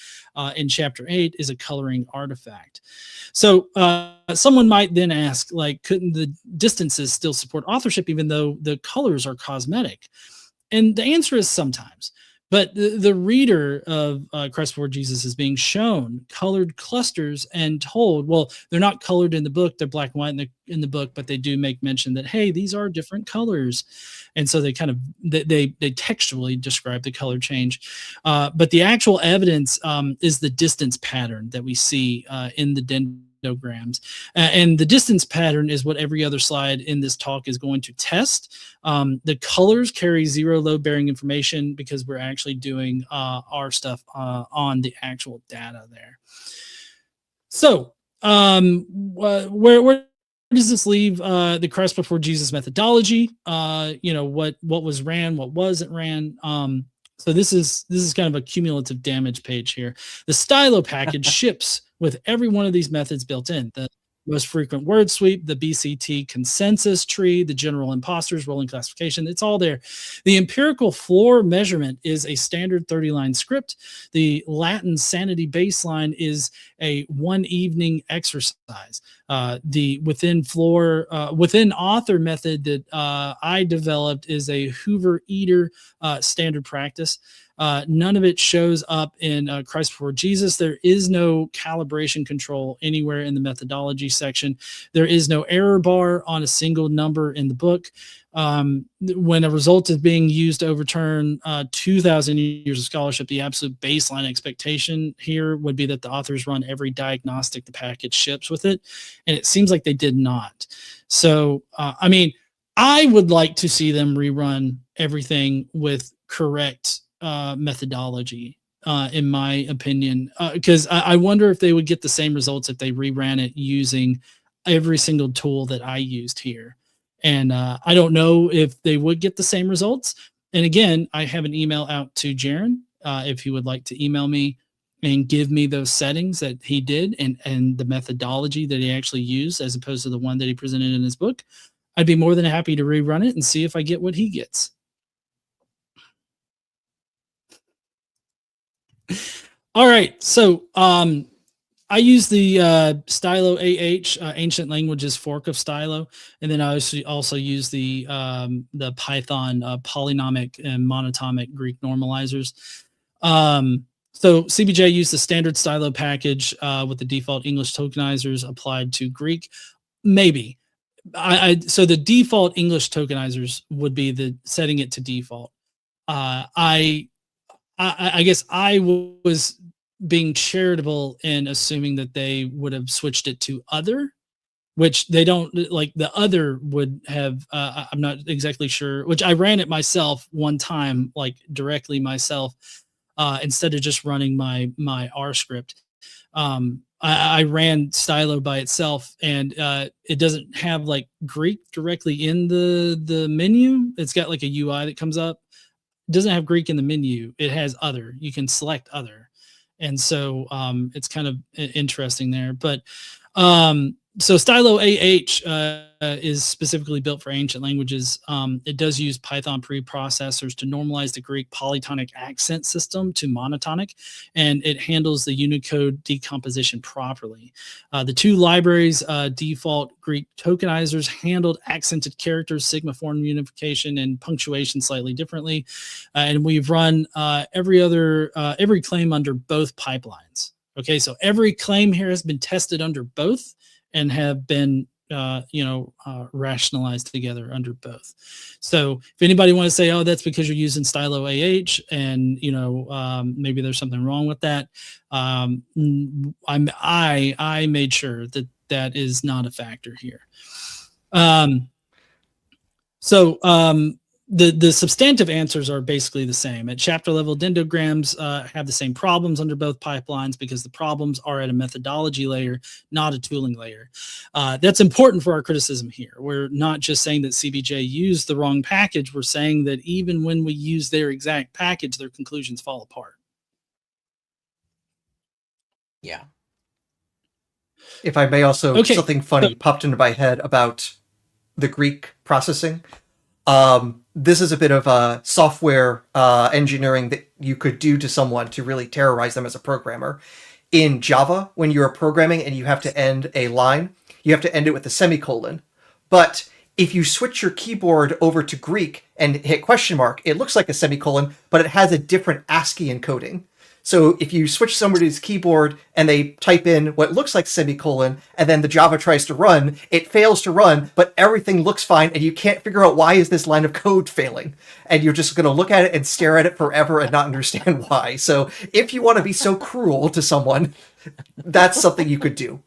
in chapter 8 is a coloring artifact. So someone might then ask, like, couldn't the distances still support authorship even though the colors are cosmetic? And the answer is sometimes. But the reader of Christ Before Jesus is being shown colored clusters and told, well, they're not colored in the book, they're black and white in the book, but they do make mention that, hey, these are different colors. And so they kind of, they textually describe the color change. But the actual evidence is the distance pattern that we see in the dendrograms. And the distance pattern is what every other slide in this talk is going to test. The colors carry zero load-bearing information because we're actually doing our stuff on the actual data there. So where does this leave the Christ Before Jesus methodology? What was ran, what wasn't ran. So this is kind of a cumulative damage page here. The Stylo package ships with every one of these methods built in. The most frequent word sweep, the BCT consensus tree, the general imposters, rolling classification, it's all there. The empirical floor measurement is a standard 30-line script. The Latin sanity baseline is a one evening exercise. The within author method that I developed is a Hoover Eater standard practice. None of it shows up in Christ Before Jesus. There is no calibration control anywhere in the methodology section. There is no error bar on a single number in the book. When a result is being used to overturn 2,000 years of scholarship, the absolute baseline expectation here would be that the authors run every diagnostic the package ships with it. And it seems like they did not. So, I would like to see them rerun everything with correct methodology, in my opinion, because I wonder if they would get the same results if they reran it using every single tool that I used here. And I don't know if they would get the same results. And again, I have an email out to Jaron if he would like to email me and give me those settings that he did and the methodology that he actually used as opposed to the one that he presented in his book. I'd be more than happy to rerun it and see if I get what he gets. All right, so I use the Stylo AH, Ancient Languages fork of Stylo, and then I also use the Python polynomic and monatomic Greek normalizers. So CBJ used the standard Stylo package with the default English tokenizers applied to Greek. Maybe. So the default English tokenizers would be the setting it to default. I guess I was being charitable in assuming that they would have switched it to other, which they don't. Like the other would have. I'm not exactly sure. Which I ran it myself one time, like directly myself, instead of just running my R script. I ran Stylo by itself, and it doesn't have like Greek directly in the menu. It's got like a UI that comes up. It doesn't have Greek in the menu. It has other. You can select other, and so it's kind of interesting there. But so Stylo AH is specifically built for ancient languages. It does use Python preprocessors to normalize the Greek polytonic accent system to monotonic, and it handles the Unicode decomposition properly. The two libraries, default Greek tokenizers, handled accented characters, sigma form unification, and punctuation slightly differently. And we've run every claim under both pipelines. Okay, so every claim here has been tested under both and have been rationalized together under both. So if anybody wants to say, oh, that's because you're using Stylo AH and maybe there's something wrong with that, I made sure that that is not a factor here. The substantive answers are basically the same. At chapter level, dendrograms have the same problems under both pipelines because the problems are at a methodology layer, not a tooling layer. That's important for our criticism here. We're not just saying that CBJ used the wrong package. We're saying that even when we use their exact package, their conclusions fall apart. Yeah. If I may also, something funny popped into my head about the Greek processing. This is a bit of software engineering that you could do to someone to really terrorize them as a programmer. In Java, when you're programming and you have to end a line, you have to end it with a semicolon. But if you switch your keyboard over to Greek and hit question mark, it looks like a semicolon, but it has a different ASCII encoding. So if you switch somebody's keyboard and they type in what looks like semicolon, and then the Java tries to run, it fails to run, but everything looks fine, and you can't figure out why is this line of code failing. And you're just going to look at it and stare at it forever and not understand why. So if you want to be so cruel to someone, that's something you could do.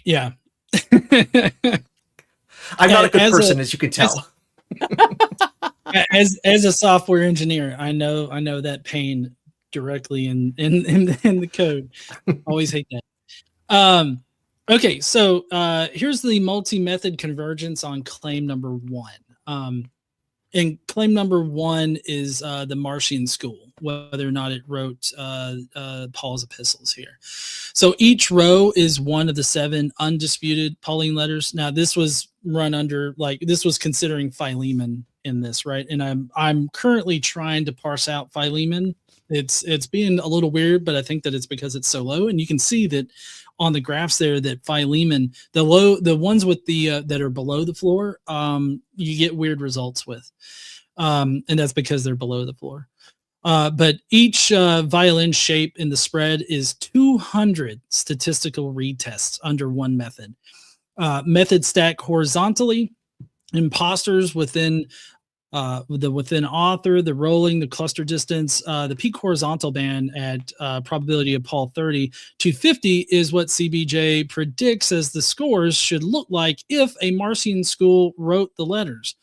Yeah. I'm not a good person, as you can tell. As a software engineer, I know that pain directly in the code. Always hate that. Okay, so here's the multi-method convergence on claim number 1. And claim number 1 is the Marcion school, whether or not it wrote Paul's epistles here. So each row is one of the 7 undisputed Pauline letters. Now this was run under, like, this was considering Philemon in this, right? And I'm currently trying to parse out Philemon. It's being a little weird, but I think that it's because it's so low. And you can see that on the graphs there that Philemon, the ones with the that are below the floor, you get weird results with, and that's because they're below the floor. But each violin shape in the spread is 200 statistical retests under one method. Methods stack horizontally. Imposters within within author, the rolling, the cluster distance, the peak horizontal band at probability of Paul 30 to 50 is what CBJ predicts as the scores should look like if a Marcion school wrote the letters.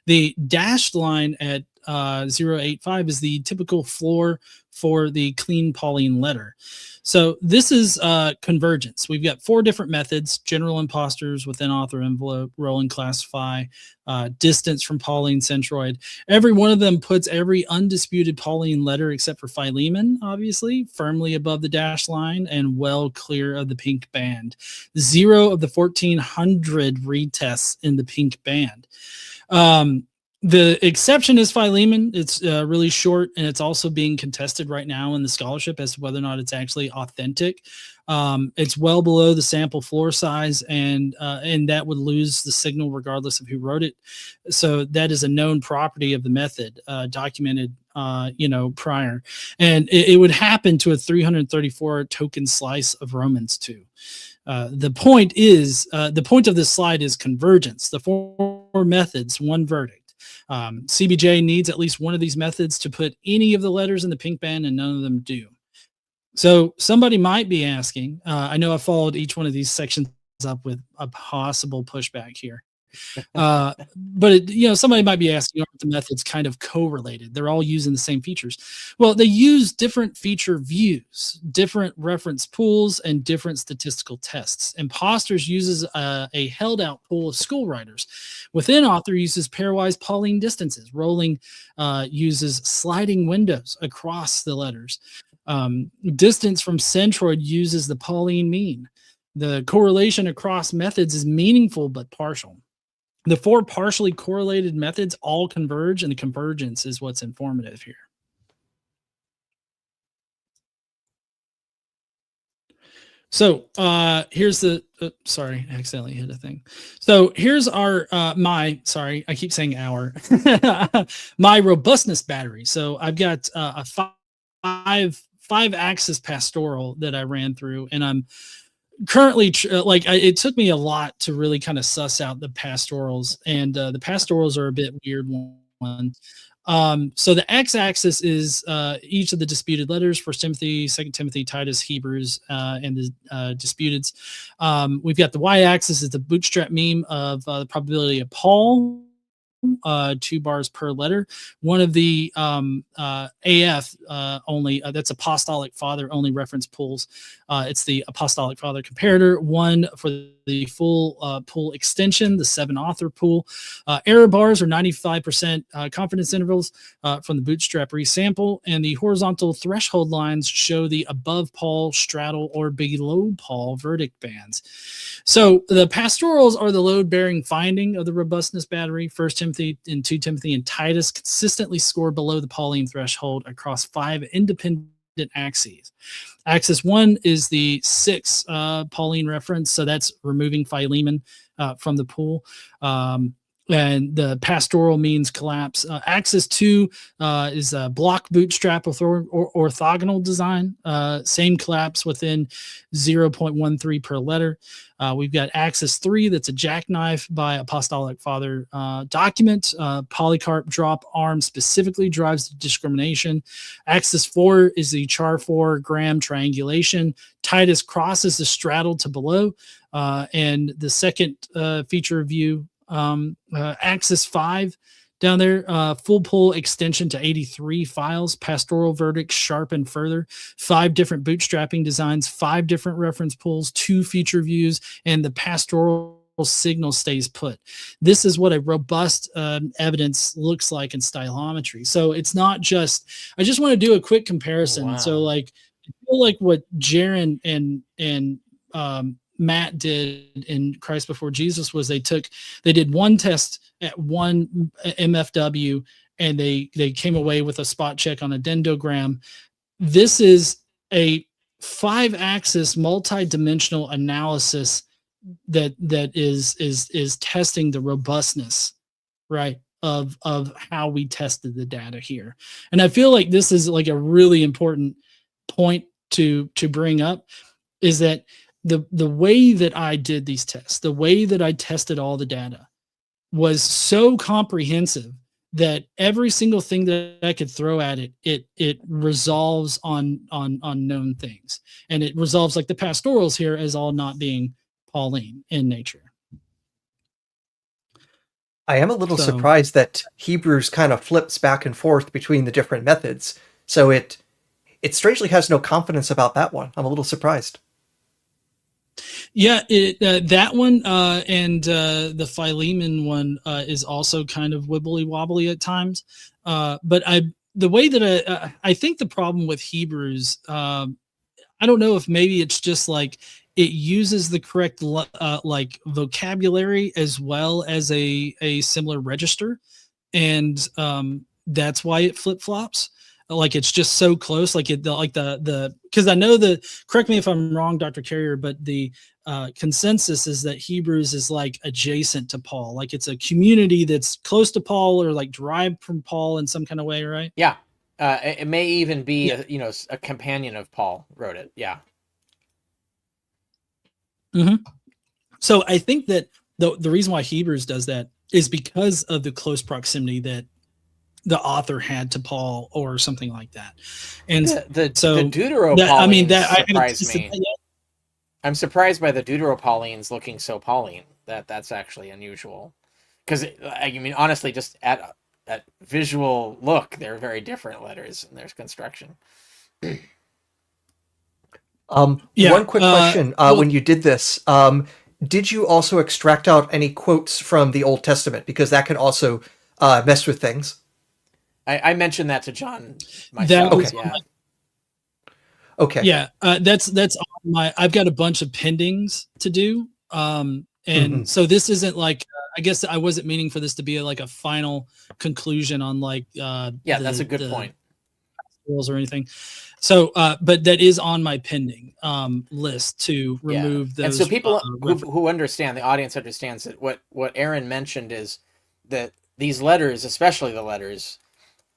The dashed line at 0.85 is the typical floor for the clean Pauline letter. So this is convergence. We've got 4 different methods: general imposters, within author envelope, rolling classify, distance from Pauline centroid. Every one of them puts every undisputed Pauline letter except for Philemon, obviously, firmly above the dash line and well clear of the pink band. 0 of the 1,400 retests in the pink band. The exception is Philemon. It's really short, and it's also being contested right now in the scholarship as to whether or not it's actually authentic. It's well below the sample floor size, and that would lose the signal regardless of who wrote it. So that is a known property of the method, documented, prior, and it would happen to a 334 token slice of Romans 2. The point of this slide is convergence. The 4 methods, one verdict. CBJ needs at least one of these methods to put any of the letters in the pink band, and none of them do. So somebody might be asking, I know I followed each one of these sections up with a possible pushback here. But somebody might be asking, are the methods kind of correlated? They're all using the same features. Well, they use different feature views, different reference pools, and different statistical tests. Imposters uses a held out pool of school writers. Within author uses pairwise Pauline distances. Rolling uses sliding windows across the letters. Distance from centroid uses the Pauline mean. The correlation across methods is meaningful but partial. The 4 partially correlated methods all converge, and the convergence is what's informative here. So here's the, sorry, I accidentally hit a thing. So here's our, sorry, I keep saying our, my robustness battery. So I've got a 5-axis pastoral that I ran through, and I'm currently it took me a lot to really kind of suss out the pastorals, and the pastorals are a bit weird one. So the x-axis is each of the disputed letters: First Timothy, Second Timothy, Titus, Hebrews, and the disputeds. We've got the y-axis is the bootstrap meme of the probability of Paul. 2 bars per letter. One of the AF only, that's Apostolic Father only reference pools. It's the Apostolic Father comparator. One for the full pool extension, the 7 author pool. Error bars are 95% confidence intervals from the bootstrap resample, and the horizontal threshold lines show the above Paul, straddle, or below Paul verdict bands. So the pastorals are the load-bearing finding of the robustness battery. First Timothy and 2 Timothy and Titus consistently score below the Pauline threshold across 5 independent axes. Axis 1 is the 6 Pauline reference, so that's removing Philemon from the pool. And the pastoral means collapse. Axis 2 is a block bootstrap orthogonal design. Same collapse within 0.13 per letter. We've got Axis 3, that's a jackknife by Apostolic Father document. Polycarp drop arm specifically drives the discrimination. Axis 4 is the char 4 gram triangulation. Titus crosses the straddle to below. And the second feature view, Axis 5 down there, full pull extension to 83 files, pastoral verdicts sharpened further, 5 different bootstrapping designs, 5 different reference pools, 2 feature views, and the pastoral signal stays put. This is what a robust evidence looks like in stylometry. So it's not just, I just want to do a quick comparison. Wow. So like, I feel like what Jaron and Matt did in Christ Before Jesus was they did one test at one MFW and they came away with a spot check on a dendrogram. This is a 5-axis multi-dimensional analysis that is testing the robustness, right, of how we tested the data here. And I feel like this is like a really important point to bring up, is that the way that I did these tests, the way that I tested all the data was so comprehensive that every single thing that I could throw at it resolves on known things. And it resolves, like the pastorals here, as all not being Pauline in nature. I am a little surprised that Hebrews kind of flips back and forth between the different methods. So it strangely has no confidence about that one. I'm a little surprised. Yeah, that one and the Philemon one is also kind of wibbly wobbly at times. But the way that I think the problem with Hebrews, I don't know if maybe it's just like it uses the correct like vocabulary as well as a similar register, and that's why it flip flops. Like it's just so close, like the because I know correct me if I'm wrong, Dr. Carrier, but the consensus is that Hebrews is like adjacent to Paul, like it's a community that's close to Paul or like derived from Paul in some kind of way, right? Yeah, it may even be a companion of Paul wrote it. Yeah. Mm-hmm. So I think that the reason why Hebrews does that is because of the close proximity that the author had to Paul or something like that. And the so Deuteropaulines surprised me. I'm surprised by the Deuteropaulines looking so Pauline. That's actually unusual. Because, I mean, honestly, just at visual look, they're very different letters in their construction. One quick question. When you did this, did you also extract out any quotes from the Old Testament? Because that can also mess with things. I mentioned that to John myself. Okay. Yeah, that's on my. I've got a bunch of pendings to do, and so this isn't like. I guess I wasn't meaning for this to be like a final conclusion on like. That's a good point. Rules or anything. So, but that is on my pending list to remove those. And so people who understand, the audience understands that what Aaron mentioned is that these letters, especially the letters,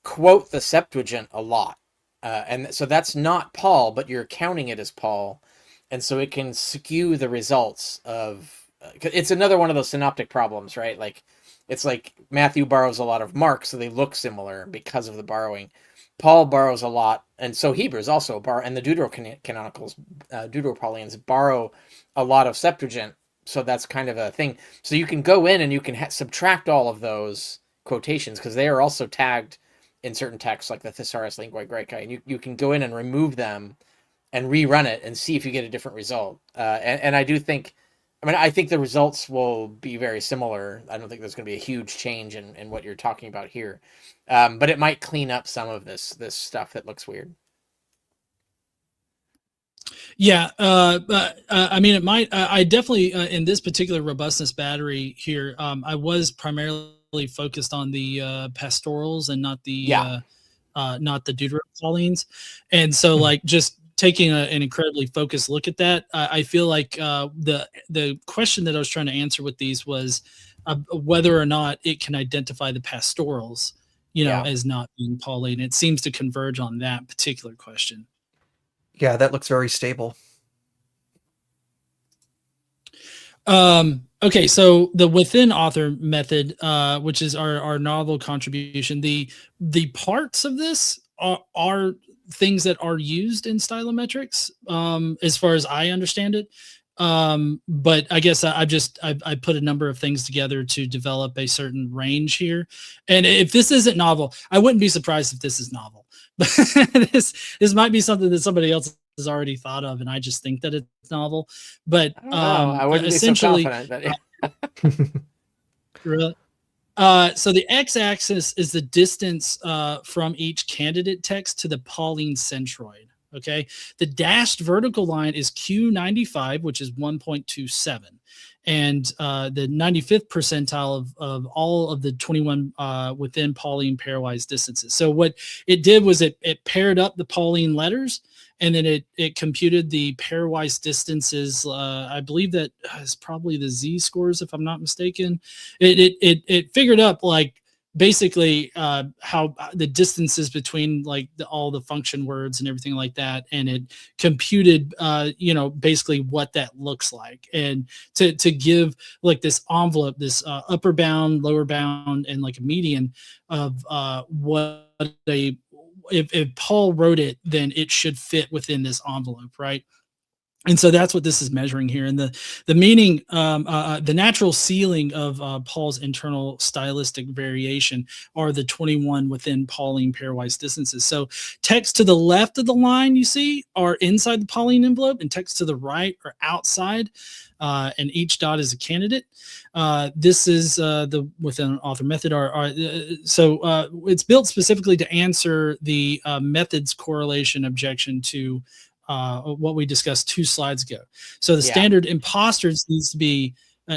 quote the Septuagint a lot. And so that's not Paul, but you're counting it as Paul. And so it can skew the results of... it's another one of those synoptic problems, right? Like it's like Matthew borrows a lot of Mark, so they look similar because of the borrowing. Paul borrows a lot, and so Hebrews also borrow, and the Deuterocanonicals, Deuteropaulians borrow a lot of Septuagint, so that's kind of a thing. So you can go in and you can subtract all of those quotations because they are also tagged in certain texts, like the Thesaurus Linguae Graecae, and you can go in and remove them and rerun it and see if you get a different result. And I do think, I mean, I think the results will be very similar. I don't think there's going to be a huge change in what you're talking about here, but it might clean up some of this stuff that looks weird. Yeah, I mean, it might. I definitely in this particular robustness battery here, I was primarily focused on the pastorals and not the Deuteropaulines, and so like just taking an incredibly focused look at that, I feel like the question that I was trying to answer with these was whether or not it can identify the pastorals, as not being Pauline. It seems to converge on that particular question. Yeah, that looks very stable. Okay, so the within author method, which is our novel contribution, the parts of this are things that are used in stylometrics, as far as I understand it. But I guess I put a number of things together to develop a certain range here. And if this isn't novel, I wouldn't be surprised if this is novel. But this might be something that somebody else has already thought of, and I just think that it's novel. But I wouldn't essentially, be so confident. But really. So the x-axis is the distance from each candidate text to the Pauline centroid. Okay, the dashed vertical line is Q95, which is 1.27, and the 95th percentile of all of the 21 within Pauline pairwise distances. So what it did was it paired up the Pauline letters, and then it computed the pairwise distances. I believe that is probably the z-scores, if I'm not mistaken. It figured up like basically how the distances between like all the function words and everything like that, and it computed basically what that looks like, and to give like this envelope, this upper bound, lower bound, and like a median of what if Paul wrote it, then it should fit within this envelope, right? And so that's what this is measuring here. And the meaning, the natural ceiling of Paul's internal stylistic variation are the 21 within Pauline pairwise distances. So text to the left of the line, you see, are inside the Pauline envelope, and text to the right are outside. And each dot is a candidate. This is the within author method. So it's built specifically to answer the methods correlation objection to what we discussed 2 slides ago. So the standard imposters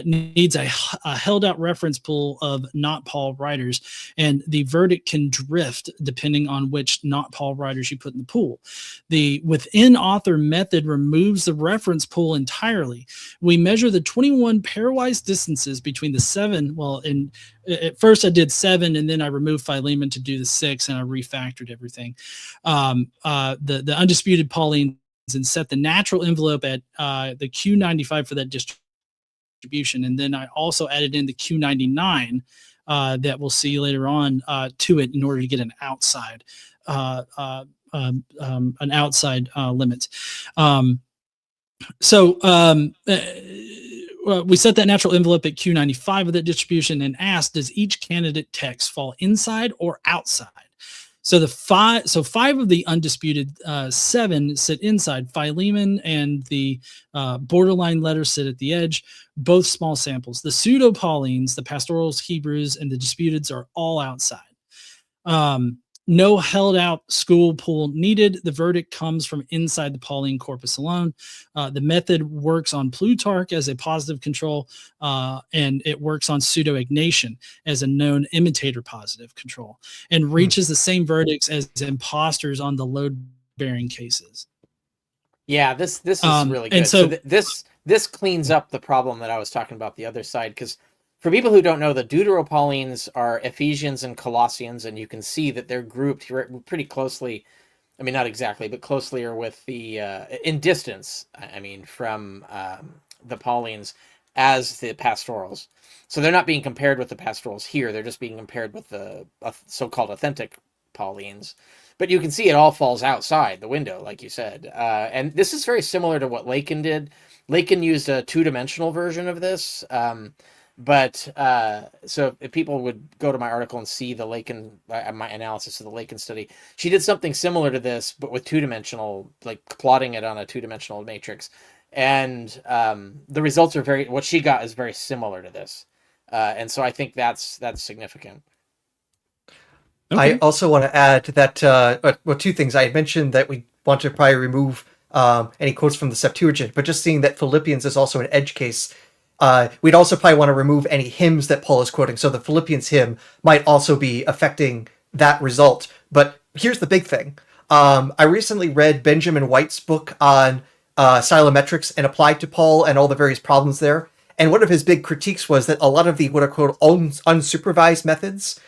needs a held out reference pool of not Paul writers, and the verdict can drift depending on which not Paul writers you put in the pool. The within author method removes the reference pool entirely. We measure the 21 pairwise distances between the 7. Well, at first I did 7, and then I removed Philemon to do the 6, and I refactored everything. The undisputed Paulines, and set the natural envelope at the Q95 for that distribution. And then I also added in the Q99 that we'll see later on to it in order to get an outside limit. We set that natural envelope at Q95 of that distribution and asked, does each candidate text fall inside or outside? So five of the undisputed 7 sit inside. Philemon and the borderline letters sit at the edge, both small samples. The pseudo-Paulines, the pastorals, Hebrews, and the disputeds are all outside. No held out school pool needed. The verdict comes from inside the Pauline corpus alone. The method works on Plutarch as a positive control, and it works on pseudo-Ignatian as a known imitator positive control, and reaches the same verdicts as imposters on the load-bearing cases. Yeah, this is really good. And so this cleans up the problem that I was talking about the other side, because for people who don't know, the Deuteropaulines are Ephesians and Colossians, and you can see that they're grouped pretty closely. I mean, not exactly, but closely, or with the in distance. I mean, from the Paulines, as the pastorals. So they're not being compared with the pastorals here. They're just being compared with the so-called authentic Paulines. But you can see it all falls outside the window, like you said. And this is very similar to what Lacan did. Lacan used a two-dimensional version of this. So if people would go to my article and see the Lacan, my analysis of the Lacan study, she did something similar to this, but with two-dimensional, like plotting it on a two-dimensional matrix. And the results are what she got is very similar to this. And so I think that's significant. Okay. I also want to add that, two things. I had mentioned that we want to probably remove any quotes from the Septuagint, but just seeing that Philippians is also an edge case, we'd also probably want to remove any hymns that Paul is quoting. So the Philippians hymn might also be affecting that result. But here's the big thing. I recently read Benjamin White's book on stylometrics and applied to Paul and all the various problems there. And one of his big critiques was that a lot of the what are called unsupervised methods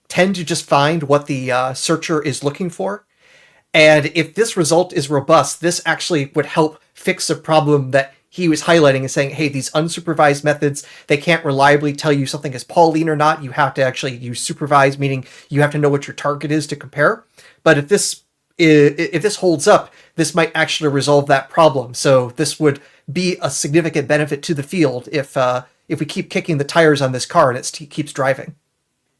tend to just find what the searcher is looking for. And if this result is robust, this actually would help fix a problem that he was highlighting and saying, hey, these unsupervised methods, they can't reliably tell you something is Pauline or not. You have to actually use supervised, meaning you have to know what your target is to compare. But if this holds up, this might actually resolve that problem. So this would be a significant benefit to the field if we keep kicking the tires on this car and it keeps driving.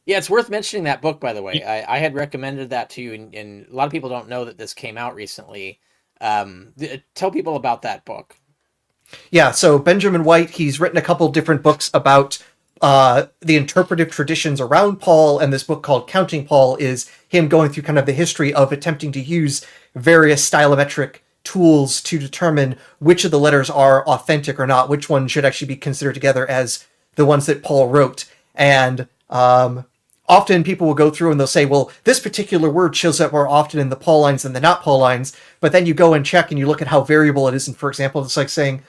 Yeah, it's worth mentioning that book, by the way. I had recommended that to you, and a lot of people don't know that this came out recently. Tell people about that book. Yeah, so Benjamin White, he's written a couple different books about the interpretive traditions around Paul, and this book called Counting Paul is him going through kind of the history of attempting to use various stylometric tools to determine which of the letters are authentic or not, which ones should actually be considered together as the ones that Paul wrote. And often people will go through and they'll say, well, this particular word shows up more often in the Paulines than the not Paulines. But then you go and check and you look at how variable it is. And for example, it's like saying,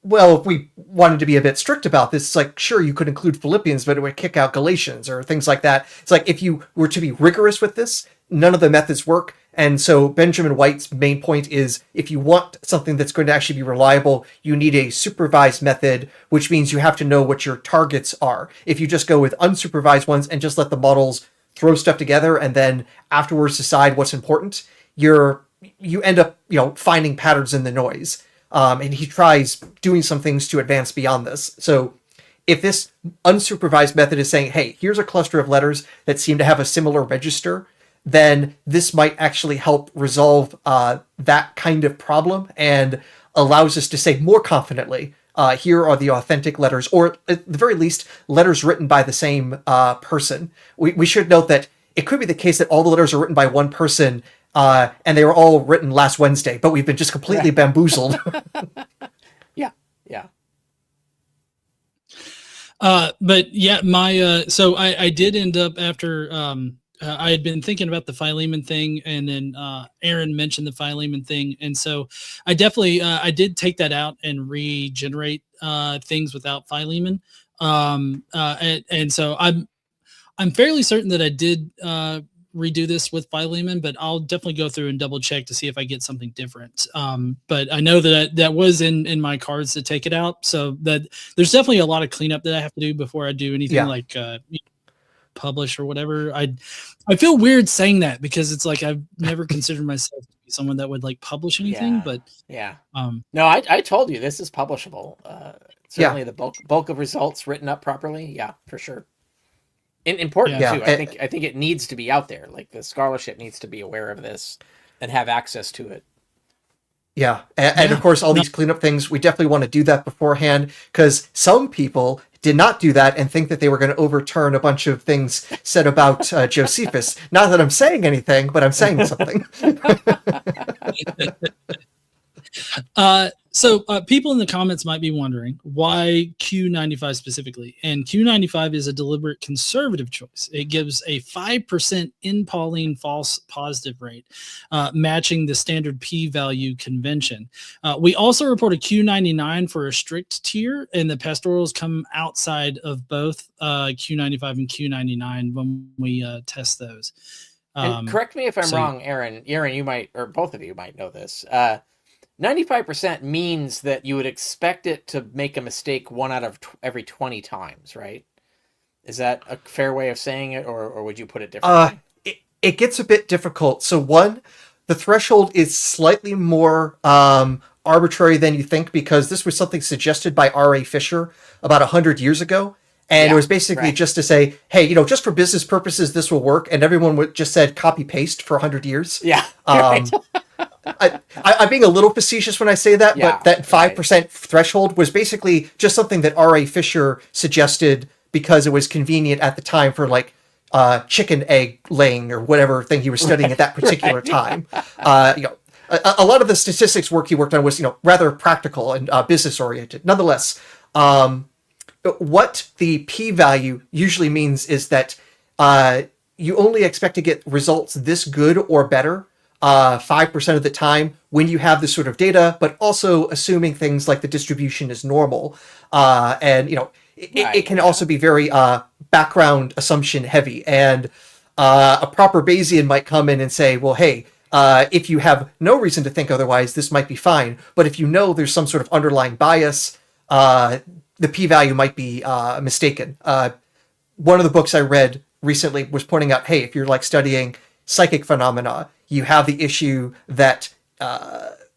well, if we wanted to be a bit strict about this, it's like, sure, you could include Philippians, but it would kick out Galatians or things like that. It's like, if you were to be rigorous with this, none of the methods work. And so Benjamin White's main point is, if you want something that's going to actually be reliable, you need a supervised method, which means you have to know what your targets are. If you just go with unsupervised ones and just let the models throw stuff together and then afterwards decide what's important, you end up, finding patterns in the noise. And he tries doing some things to advance beyond this. So if this unsupervised method is saying, hey, here's a cluster of letters that seem to have a similar register, then this might actually help resolve that kind of problem and allows us to say more confidently, here are the authentic letters, or at the very least, letters written by the same person. We should note that it could be the case that all the letters are written by one person, and they were all written last Wednesday, but we've been just completely bamboozled. Yeah. But yeah, so I did end up after I had been thinking about the Philemon thing, and then Aaron mentioned the Philemon thing, and so I definitely I did take that out and regenerate things without Philemon, and so I'm fairly certain that I did redo this with Philemon, but I'll definitely go through and double check to see if I get something different. But I know that was in my cards to take it out, so that there's definitely a lot of cleanup that I have to do before I do anything like publish or whatever. I feel weird saying that because it's like I've never considered myself to be someone that would like publish anything. But no, I told you this is publishable. Certainly the bulk of results written up properly. Yeah, for sure. Important too. I think it needs to be out there. Like the scholarship needs to be aware of this and have access to it. Yeah, and of course, all these cleanup things, we definitely want to do that beforehand, because some people did not do that and think that they were going to overturn a bunch of things said about Josephus. Not that I'm saying anything, but I'm saying something. So people in the comments might be wondering why Q95 specifically, and Q95 is a deliberate conservative choice. It gives a 5% in Pauline false positive rate, matching the standard p-value convention. We also report a Q99 for a strict tier, and the pastorals come outside of both Q95 and Q99 when we test those. And correct me if I'm wrong, Aaron. Aaron, you might, or both of you might know this. 95% means that you would expect it to make a mistake 1 out of every 20 times, right? Is that a fair way of saying it, or would you put it differently? It gets a bit difficult. So one, the threshold is slightly more arbitrary than you think, because this was something suggested by R.A. Fisher about 100 years ago. And it was basically just to say, hey, just for business purposes, this will work. And everyone would just said copy paste for 100 years. Yeah. I'm being a little facetious when I say that, but that 5% threshold was basically just something that R.A. Fisher suggested because it was convenient at the time for like chicken egg laying or whatever thing he was studying at that particular time. A lot of the statistics work he worked on was rather practical and business oriented. Nonetheless, what the p-value usually means is that you only expect to get results this good or better 5% of the time when you have this sort of data, but also assuming things like the distribution is normal. It can also be very background assumption heavy. And a proper Bayesian might come in and say, well, hey, if you have no reason to think otherwise, this might be fine. But if there's some sort of underlying bias, the p-value might be mistaken. One of the books I read recently was pointing out, hey, if you're like studying psychic phenomena, you have the issue that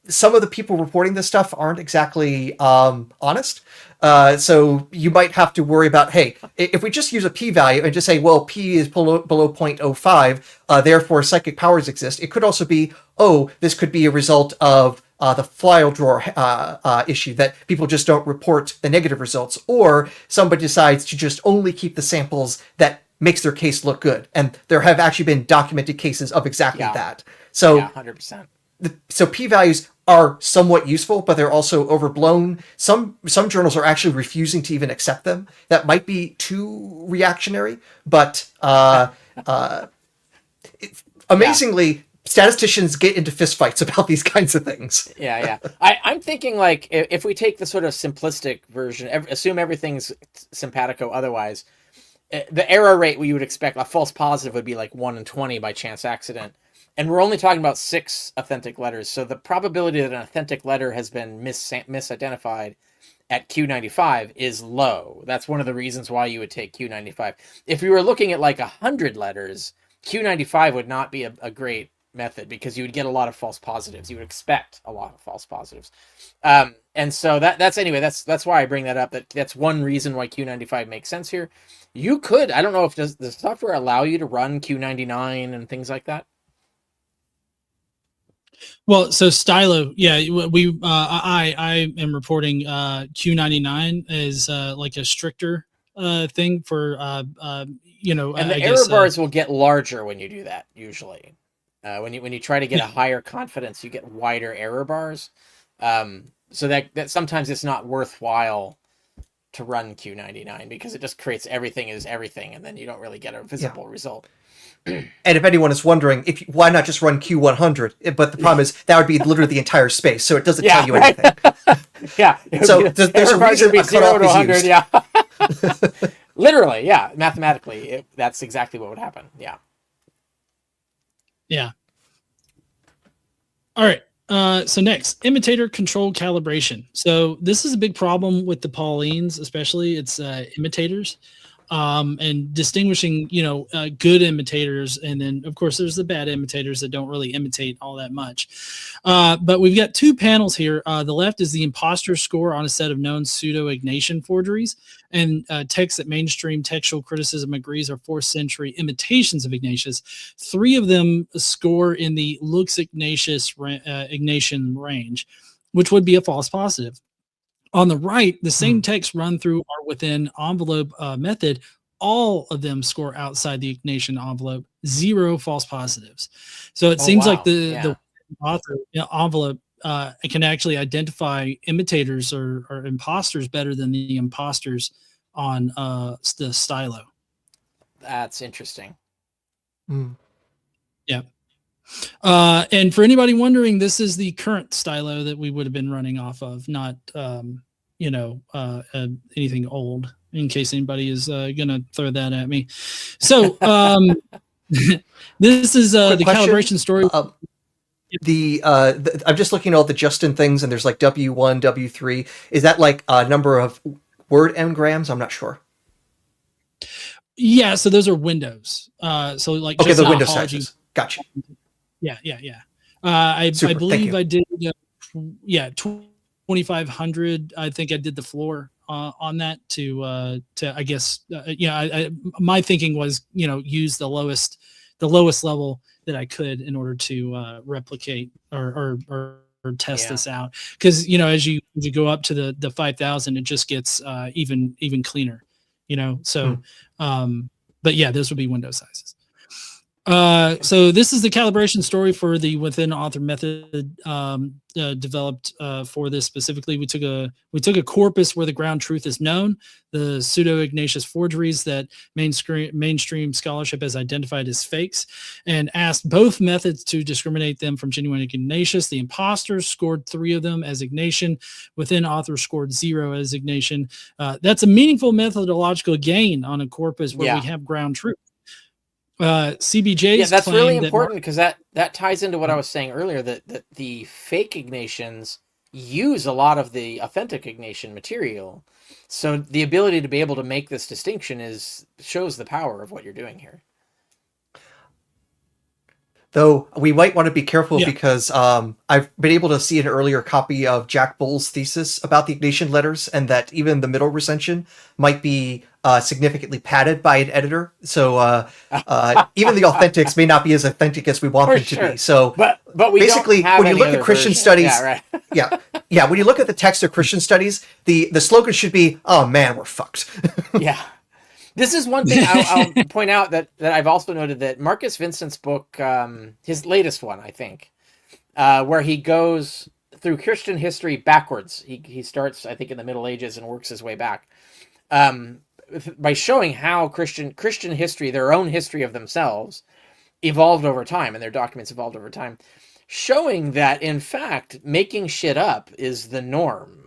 some of the people reporting this stuff aren't exactly honest. So you might have to worry about, hey, if we just use a p-value and just say, well, p is below 0.05, therefore psychic powers exist. It could also be, this could be a result of the file drawer issue, that people just don't report the negative results, or somebody decides to just only keep the samples that makes their case look good. And there have actually been documented cases of exactly that. So 100%. So p-values are somewhat useful, but they're also overblown. Some journals are actually refusing to even accept them. That might be too reactionary, but amazingly, statisticians get into fistfights about these kinds of things. Yeah. I'm thinking like if we take the sort of simplistic version, assume everything's simpatico otherwise, the error rate we would expect, a false positive would be like 1 in 20 by chance accident. And we're only talking about 6 authentic letters. So the probability that an authentic letter has been misidentified at Q95 is low. That's one of the reasons why you would take Q95. If we were looking at like 100 letters, Q95 would not be a great method, because you would get a lot of false positives. You would expect a lot of false positives. And so that's why I bring that up. That's one reason why Q95 makes sense here. You could, I don't know if does the software allow you to run Q99 and things like that? Well, so Stylo, I am reporting Q99 is like a stricter thing for and the error bars will get larger when you do that usually. When you try to get a higher confidence, you get wider error bars. So that sometimes it's not worthwhile to run Q99 because it just creates everything is everything, and then you don't really get a visible result. And if anyone is wondering, why not just run Q100? But the problem is that would be literally the entire space, so it doesn't tell you anything. So there's a reason a 0 to 100. Used. Yeah, literally, yeah, mathematically, that's exactly what would happen. Yeah. All right. So next, imitator control calibration. So this is a big problem with the Paulines, especially it's imitators, and distinguishing, good imitators. And then of course there's the bad imitators that don't really imitate all that much. But we've got 2 panels here. The left is the imposter score on a set of known pseudo-Ignatian forgeries, and texts that mainstream textual criticism agrees are 4th century imitations of Ignatius. 3 of them score in the looks Ignatian range, which would be a false positive. On the right, the same text run through are within envelope method. All of them score outside the Ignatian envelope, 0 false positives. So it seems like the author envelope it can actually identify imitators or imposters better than the imposters on the Stylo. That's interesting. Yeah. And for anybody wondering, this is the current Stylo that we would have been running off of, not anything old, in case anybody is gonna throw that at me. So this is the calibration story. I'm just looking at all the Justin things, and there's like W1, W3. Is that like a number of word engrams? I'm not sure. Yeah, so those are windows. So like Okay, just the an window apology. sizes. Gotcha. Yeah. I Super, thank believe you. I did. 2,500. I think I did the floor on that to I guess my thinking was use the lowest level that I could in order to replicate or test this out, because as you go up to the 5,000, it just gets even cleaner, so but yeah, those would be window sizes. So this is the calibration story for the within author method developed for this specifically. We took a corpus where the ground truth is known, the pseudo Ignatius forgeries that mainstream scholarship has identified as fakes, and asked both methods to discriminate them from genuine Ignatius. The imposters scored 3 of them as Ignatian. Within author scored 0 as Ignatian. That's a meaningful methodological gain on a corpus where we have ground truth. CBJ's that's really claim important, because that ties into what I was saying earlier, that the fake Ignatians use a lot of the authentic Ignatian material. So the ability to be able to make this distinction shows the power of what you're doing here. Though we might want to be careful because I've been able to see an earlier copy of Jack Bull's thesis about the Ignatian letters, and that even the middle recension might be significantly padded by an editor. So even the authentics may not be as authentic as we want them to be. So but we basically, don't have when you look at Christian studies, when you look at the text of Christian studies, the slogan should be, "Oh man, we're fucked." Yeah. This is one thing I'll point out that I've also noted, that Marcus Vincent's book, his latest one, I think, where he goes through Christian history backwards. He starts, I think, in the Middle Ages and works his way back, by showing how Christian history, their own history of themselves, evolved over time, and their documents evolved over time, showing that, in fact, making shit up is the norm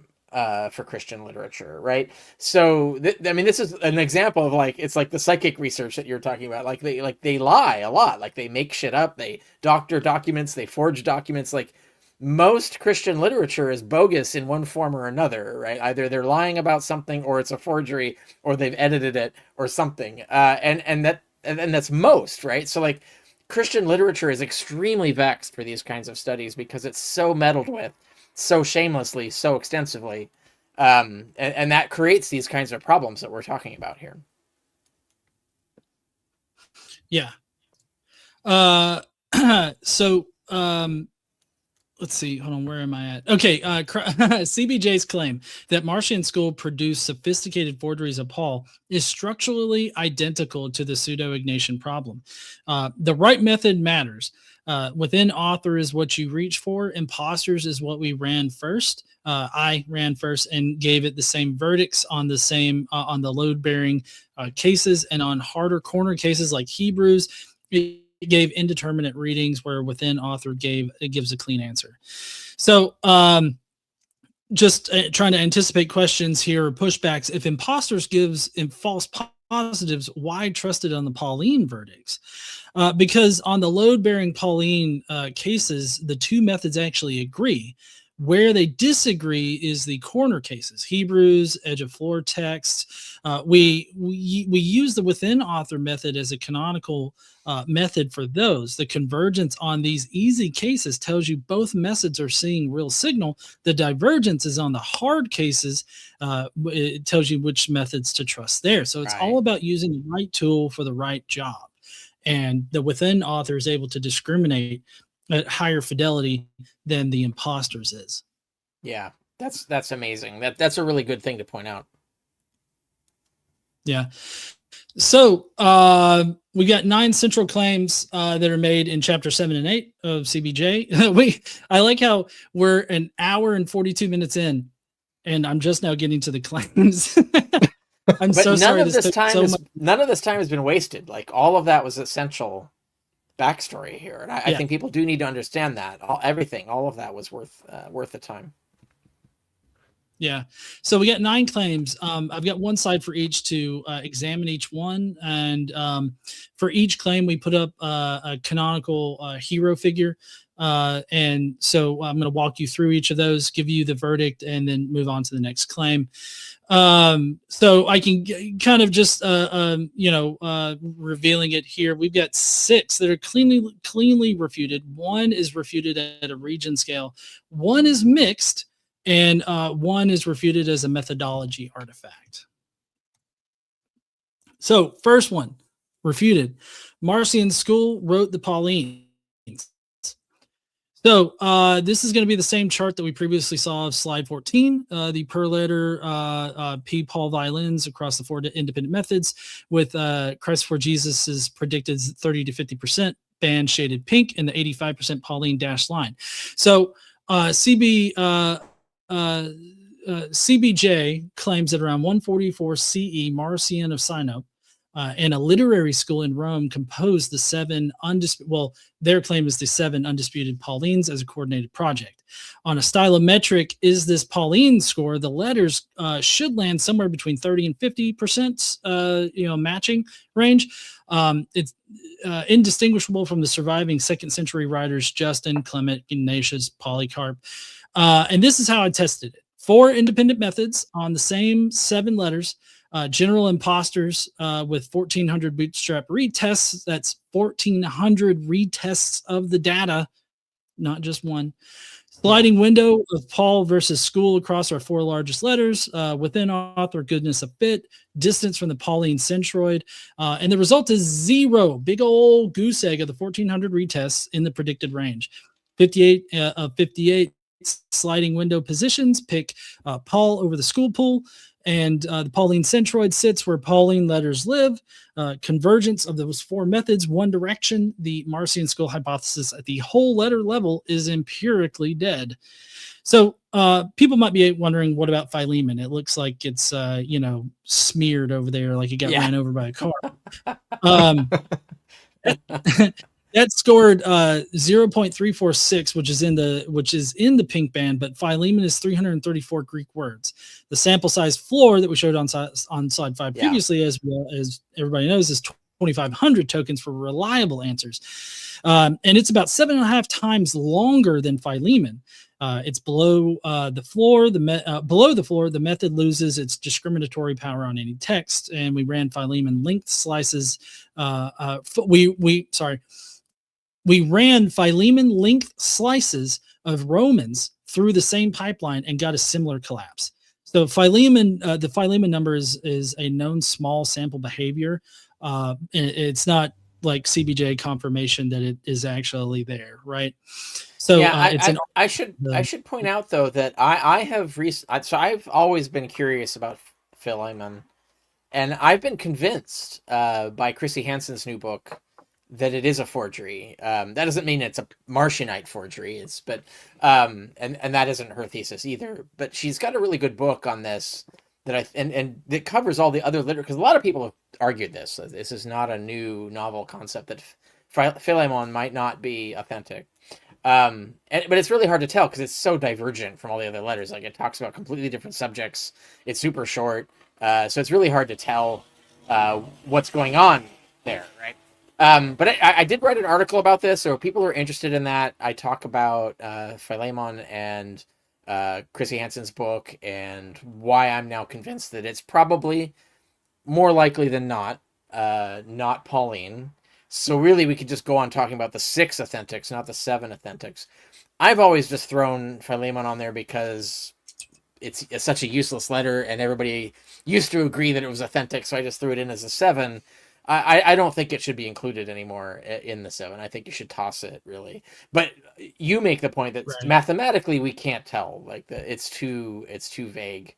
for Christian literature, right? So, this is an example of it's like the psychic research that you're talking about. They lie a lot. Like, they make shit up. They doctor documents. They forge documents. Like, most Christian literature is bogus in one form or another, right? Either they're lying about something, or it's a forgery, or they've edited it, or something. And that's most, right? So, Christian literature is extremely vexed for these kinds of studies because it's so meddled with, so shamelessly, so extensively, and that creates these kinds of problems that we're talking about here. Yeah. So let's see. Hold on. Where am I at? Okay. CBJ's claim that Marcion School produced sophisticated forgeries of Paul is structurally identical to the pseudo-Ignatian problem. The right method matters. Within author is what you reach for. Imposters is what we ran first. I ran first and gave it the same verdicts on the same on the load-bearing cases, and on harder corner cases like Hebrews, it gave indeterminate readings, where within author gives a clean answer. So just trying to anticipate questions here, or pushbacks. If imposters gives in false positives, why trusted on the Pauline verdicts? Because on the load-bearing Pauline cases, the two methods actually agree. Where they disagree is the corner cases, Hebrews, edge of floor text. We use the within author method as a canonical method for those. The convergence on these easy cases tells you both methods are seeing real signal. The divergence is on the hard cases. It tells you which methods to trust there. So it's all about using the right tool for the right job. And the within author is able to discriminate at higher fidelity than the imposters is. Yeah, that's amazing. That's a really good thing to point out. Yeah. So we got 9 central claims that are made in chapter 7 and 8 of CBJ. I like how we're an hour and 42 minutes in, and I'm just now getting to the claims. I'm but so none sorry. Of this time none of this time has been wasted. All of that was essential backstory here, and I think people do need to understand that all of that was worth the time. Yeah. So we got 9 claims. I've got one slide for each to examine each one. And for each claim, we put up a canonical hero figure. And so I'm going to walk you through each of those, give you the verdict, and then move on to the next claim. So I can kind of just, revealing it here. We've got 6 that are cleanly refuted. 1 is refuted at a region scale. 1 is mixed. And 1 is refuted as a methodology artifact. So first one, refuted. Marcion's school wrote the Paulines. So this is going to be the same chart that we previously saw of slide 14, the per letter P Paul violins across the 4 independent methods, with Christ for Jesus is predicted 30 to 50% band shaded pink and the 85% Pauline dashed line. So CBJ claims that around 144 CE, Marcion of Sinope and a literary school in Rome composed the 7 their claim is the 7 undisputed Paulines as a coordinated project. On a stylometric, is this Pauline score, the letters should land somewhere between 30 and 50% matching range. It's indistinguishable from the surviving 2nd century writers Justin, Clement, Ignatius, Polycarp. And this is how I tested it. 4 independent methods on the same 7 letters, general imposters with 1,400 bootstrap retests. That's 1,400 retests of the data, not just one. Sliding window of Paul versus school across our 4 largest letters, within author goodness of fit, distance from the Pauline centroid, and the result is 0, big old goose egg of the 1,400 retests in the predicted range. 58 of 58 sliding window positions pick Paul over the school pool, and the Pauline centroid sits where Pauline letters live. Convergence of those 4 methods, one direction. The Marcion school hypothesis at the whole letter level is empirically dead. So people might be wondering, what about Philemon? It looks like it's smeared over there, like it got ran over by a car. That scored 0.346, which is in the pink band, but Philemon is 334 Greek words. The sample size floor that we showed on slide 5 previously, as well as everybody knows, is 2,500 tokens for reliable answers. And it's about 7.5 times longer than Philemon. It's below the floor. Below the floor, the method loses its discriminatory power on any text. And we ran Philemon length slices. We ran Philemon length slices of Romans through the same pipeline and got a similar collapse. So Philemon, the Philemon number is a known small sample behavior. It's not like CBJ confirmation that it is actually there, right? So I should point out though that I've always been curious about Philemon, and I've been convinced by Chrissy Hansen's new book that it is a forgery. That doesn't mean it's a Marcionite forgery. And that isn't her thesis either. But she's got a really good book on this and it covers all the other literature, because a lot of people have argued this. This is not a new novel concept, that Philemon might not be authentic. But it's really hard to tell because it's so divergent from all the other letters. Like, it talks about completely different subjects. It's super short, so it's really hard to tell what's going on there, right? But I did write an article about this, so if people are interested in that, I talk about Philemon and Chrissy Hansen's book and why I'm now convinced that it's probably more likely than not Pauline. So really, we could just go on talking about the 6 authentics, not the 7 authentics. I've always just thrown Philemon on there because it's such a useless letter, and everybody used to agree that it was authentic, so I just threw it in as a 7. I don't think it should be included anymore in the 7. I think you should toss it, really. But you make the point that mathematically we can't tell. Like, it's too vague,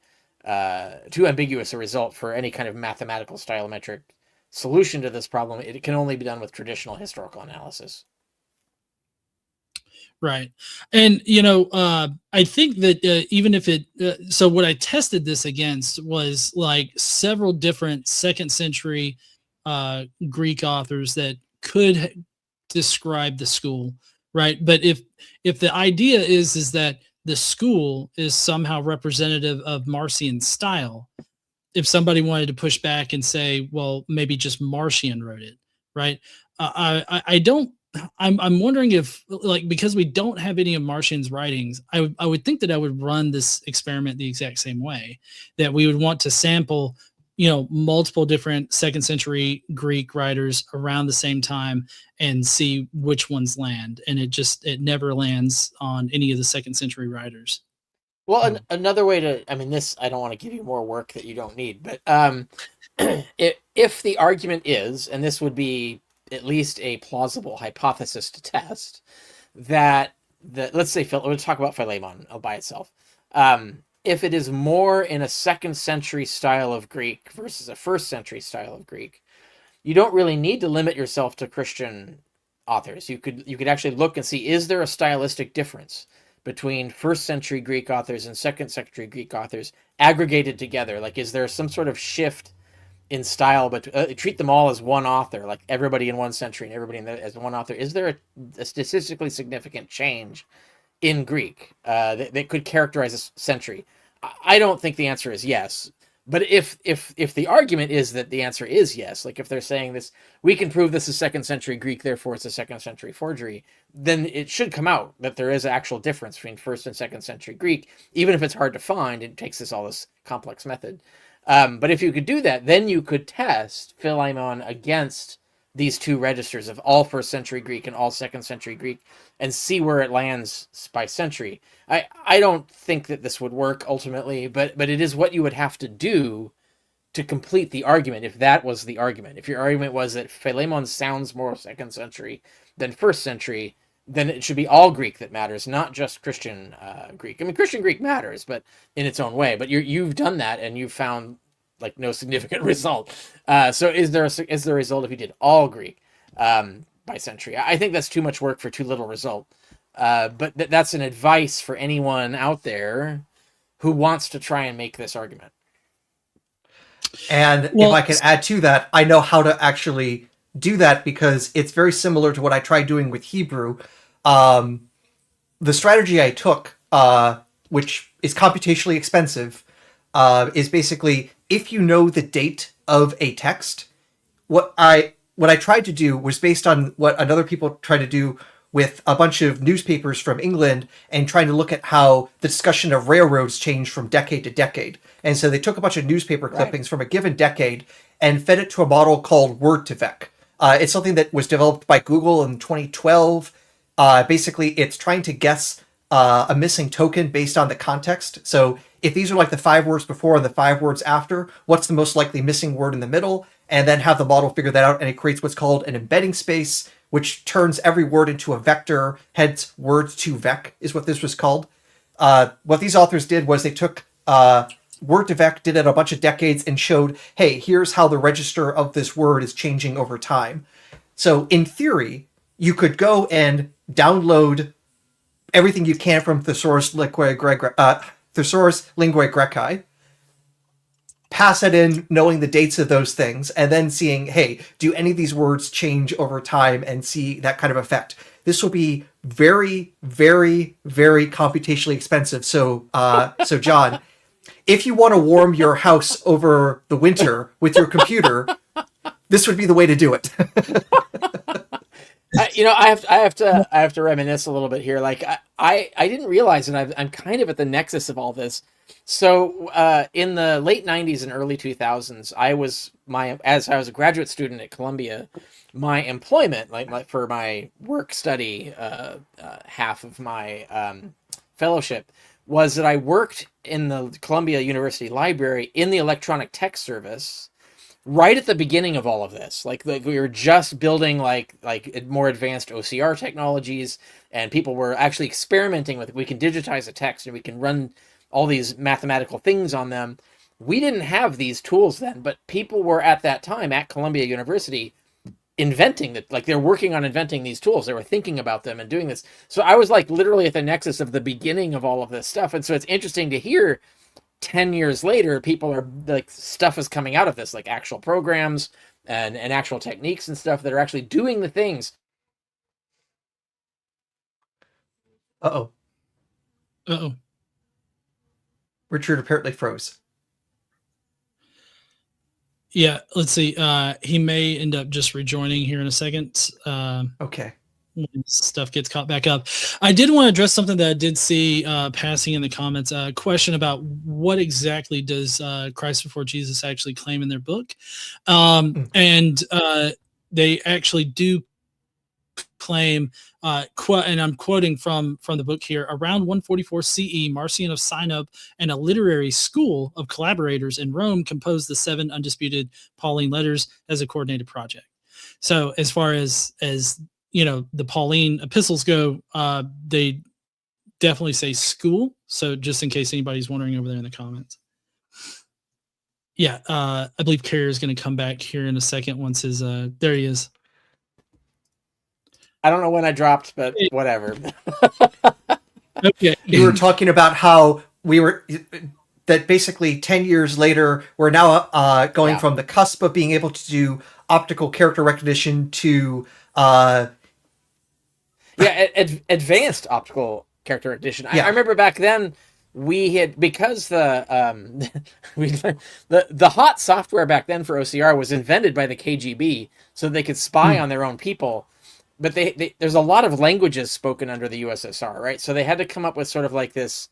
too ambiguous a result for any kind of mathematical stylometric solution to this problem. It can only be done with traditional historical analysis. Right. And, I think that even if so what I tested this against was like several different 2nd century Greek authors that could describe the school, right? But if the idea is that the school is somehow representative of Marcion style. If somebody wanted to push back and say, well, maybe just Marcion wrote it, right? I don't. I'm wondering if, like, because we don't have any of Marcion's writings, I would think that I would run this experiment the exact same way. That we would want to sample, multiple different second century Greek writers around the same time and see which ones land. And it never lands on any of the second century writers. Well, another way to, I mean, this, I don't want to give you more work that you don't need, but if the argument is, and this would be at least a plausible hypothesis to test, that let's say, let's talk about Philemon by itself. If it is more in a second century style of Greek versus a first century style of Greek, you don't really need to limit yourself to Christian authors. You could actually look and see, is there a stylistic difference between first century Greek authors and second century Greek authors aggregated together? Like, is there some sort of shift in style, but treat them all as one author, like everybody in one century and everybody as one author? Is there a statistically significant change in Greek that could characterize a century? I don't think the answer is yes. But if the argument is that the answer is yes, like if they're saying this, we can prove this is second century Greek, therefore it's a second century forgery, then it should come out that there is an actual difference between first and second century Greek, even if it's hard to find. It takes this complex method. But if you could do that, then you could test Philemon against these two registers of all first century Greek and all second century Greek and see where it lands by century. I don't think that this would work ultimately, but it is what you would have to do to complete the argument, if that was the argument. If your argument was that Philemon sounds more second century than first century, then it should be all Greek that matters, not just Christian Greek. I mean, Christian Greek matters, but in its own way. But you've done that, and you've found like no significant result. So is there a result if you did all Greek by century? I think that's too much work for too little result. But that's an advice for anyone out there who wants to try and make this argument. And if I can add to that, I know how to actually do that because it's very similar to what I tried doing with Hebrew. The strategy I took, which is computationally expensive, is basically, if you know the date of a text, what I tried to do was based on what other people tried to do with a bunch of newspapers from England and trying to look at how the discussion of railroads changed from decade to decade. And so they took a bunch of newspaper clippings from a given decade and fed it to a model called Word2Vec. It's something that was developed by Google in 2012. Basically, it's trying to guess a missing token based on the context. So if these are like the 5 words before and the 5 words after, what's the most likely missing word in the middle? And then have the model figure that out, and it creates what's called an embedding space, which turns every word into a vector, hence Word2Vec is what this was called. What these authors did was they took Word2Vec, did it a bunch of decades, and showed, hey, here's how the register of this word is changing over time. So in theory, you could go and download everything you can from Thesaurus Linguae Graecae, pass it in knowing the dates of those things, and then seeing, hey, do any of these words change over time, and see that kind of effect. This will be very, very, very computationally expensive. So John, if you want to warm your house over the winter with your computer, this would be the way to do it. I have to reminisce a little bit here. Like I didn't realize, and I'm kind of at the nexus of all this. So in the late 90s and early 2000s, as I was a graduate student at Columbia, my employment, for my work study half of my fellowship, was that I worked in the Columbia University Library in the electronic text service right at the beginning of all of this. Like we were just building like more advanced OCR technologies, and people were actually experimenting with, we can digitize a text and we can run all these mathematical things on them. We didn't have these tools then, but people were at that time at Columbia University inventing that, like they're working on inventing these tools. They were thinking about them and doing this. So I was like literally at the nexus of the beginning of all of this stuff. And so it's interesting to hear 10 years later, people are like, stuff is coming out of this, like actual programs and actual techniques and stuff that are actually doing the things. Uh-oh. Uh-oh. Richard apparently froze. Yeah, let's see. He may end up just rejoining here in a second. Okay. When stuff gets caught back up. I did want to address something that I did see passing in the comments, a question about what exactly does Christ Before Jesus actually claim in their book. And they actually do claim, and I'm quoting from the book here, around 144 CE, Marcion of Sinope and a literary school of collaborators in Rome composed the 7 undisputed Pauline letters as a coordinated project. So as far as the Pauline epistles go, they definitely say school. So just in case anybody's wondering over there in the comments. Yeah, I believe Carrier is going to come back here in a second once his, there he is. I don't know when I dropped, but whatever. Okay. You were talking about how that basically 10 years later, we're now going from the cusp of being able to do optical character recognition to advanced optical character recognition. I remember back then we had, because the hot software back then for OCR was invented by the KGB so they could spy on their own people. But there's a lot of languages spoken under the USSR, right? So they had to come up with sort of like this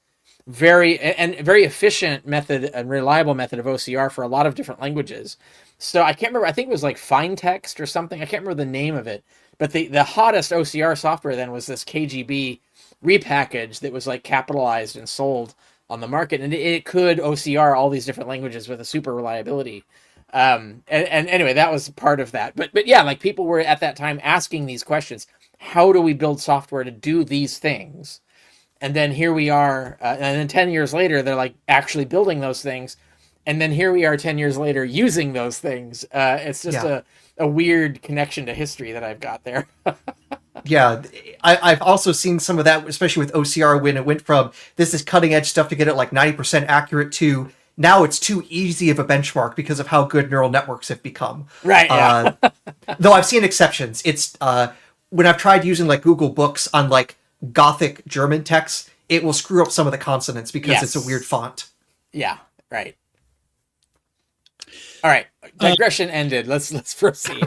very efficient method and reliable method of OCR for a lot of different languages. So I can't remember. I think it was like Fine Text or something. I can't remember the name of it. But the hottest OCR software then was this KGB repackage that was like capitalized and sold on the market, and it could OCR all these different languages with a super reliability. And anyway, that was part of that. But yeah, like people were at that time asking these questions: how do we build software to do these things? And then here we are, and then 10 years later, they're like actually building those things. And then here we are 10 years later using those things. It's just a weird connection to history that I've got there. Yeah, I've also seen some of that, especially with OCR, when it went from this is cutting edge stuff to get it like 90% accurate to now it's too easy of a benchmark because of how good neural networks have become. Right, yeah. Though I've seen exceptions. It's when I've tried using like Google Books on like Gothic German text, it will screw up some of the consonants because it's a weird font. Yeah, right. All right, digression ended. Let's proceed.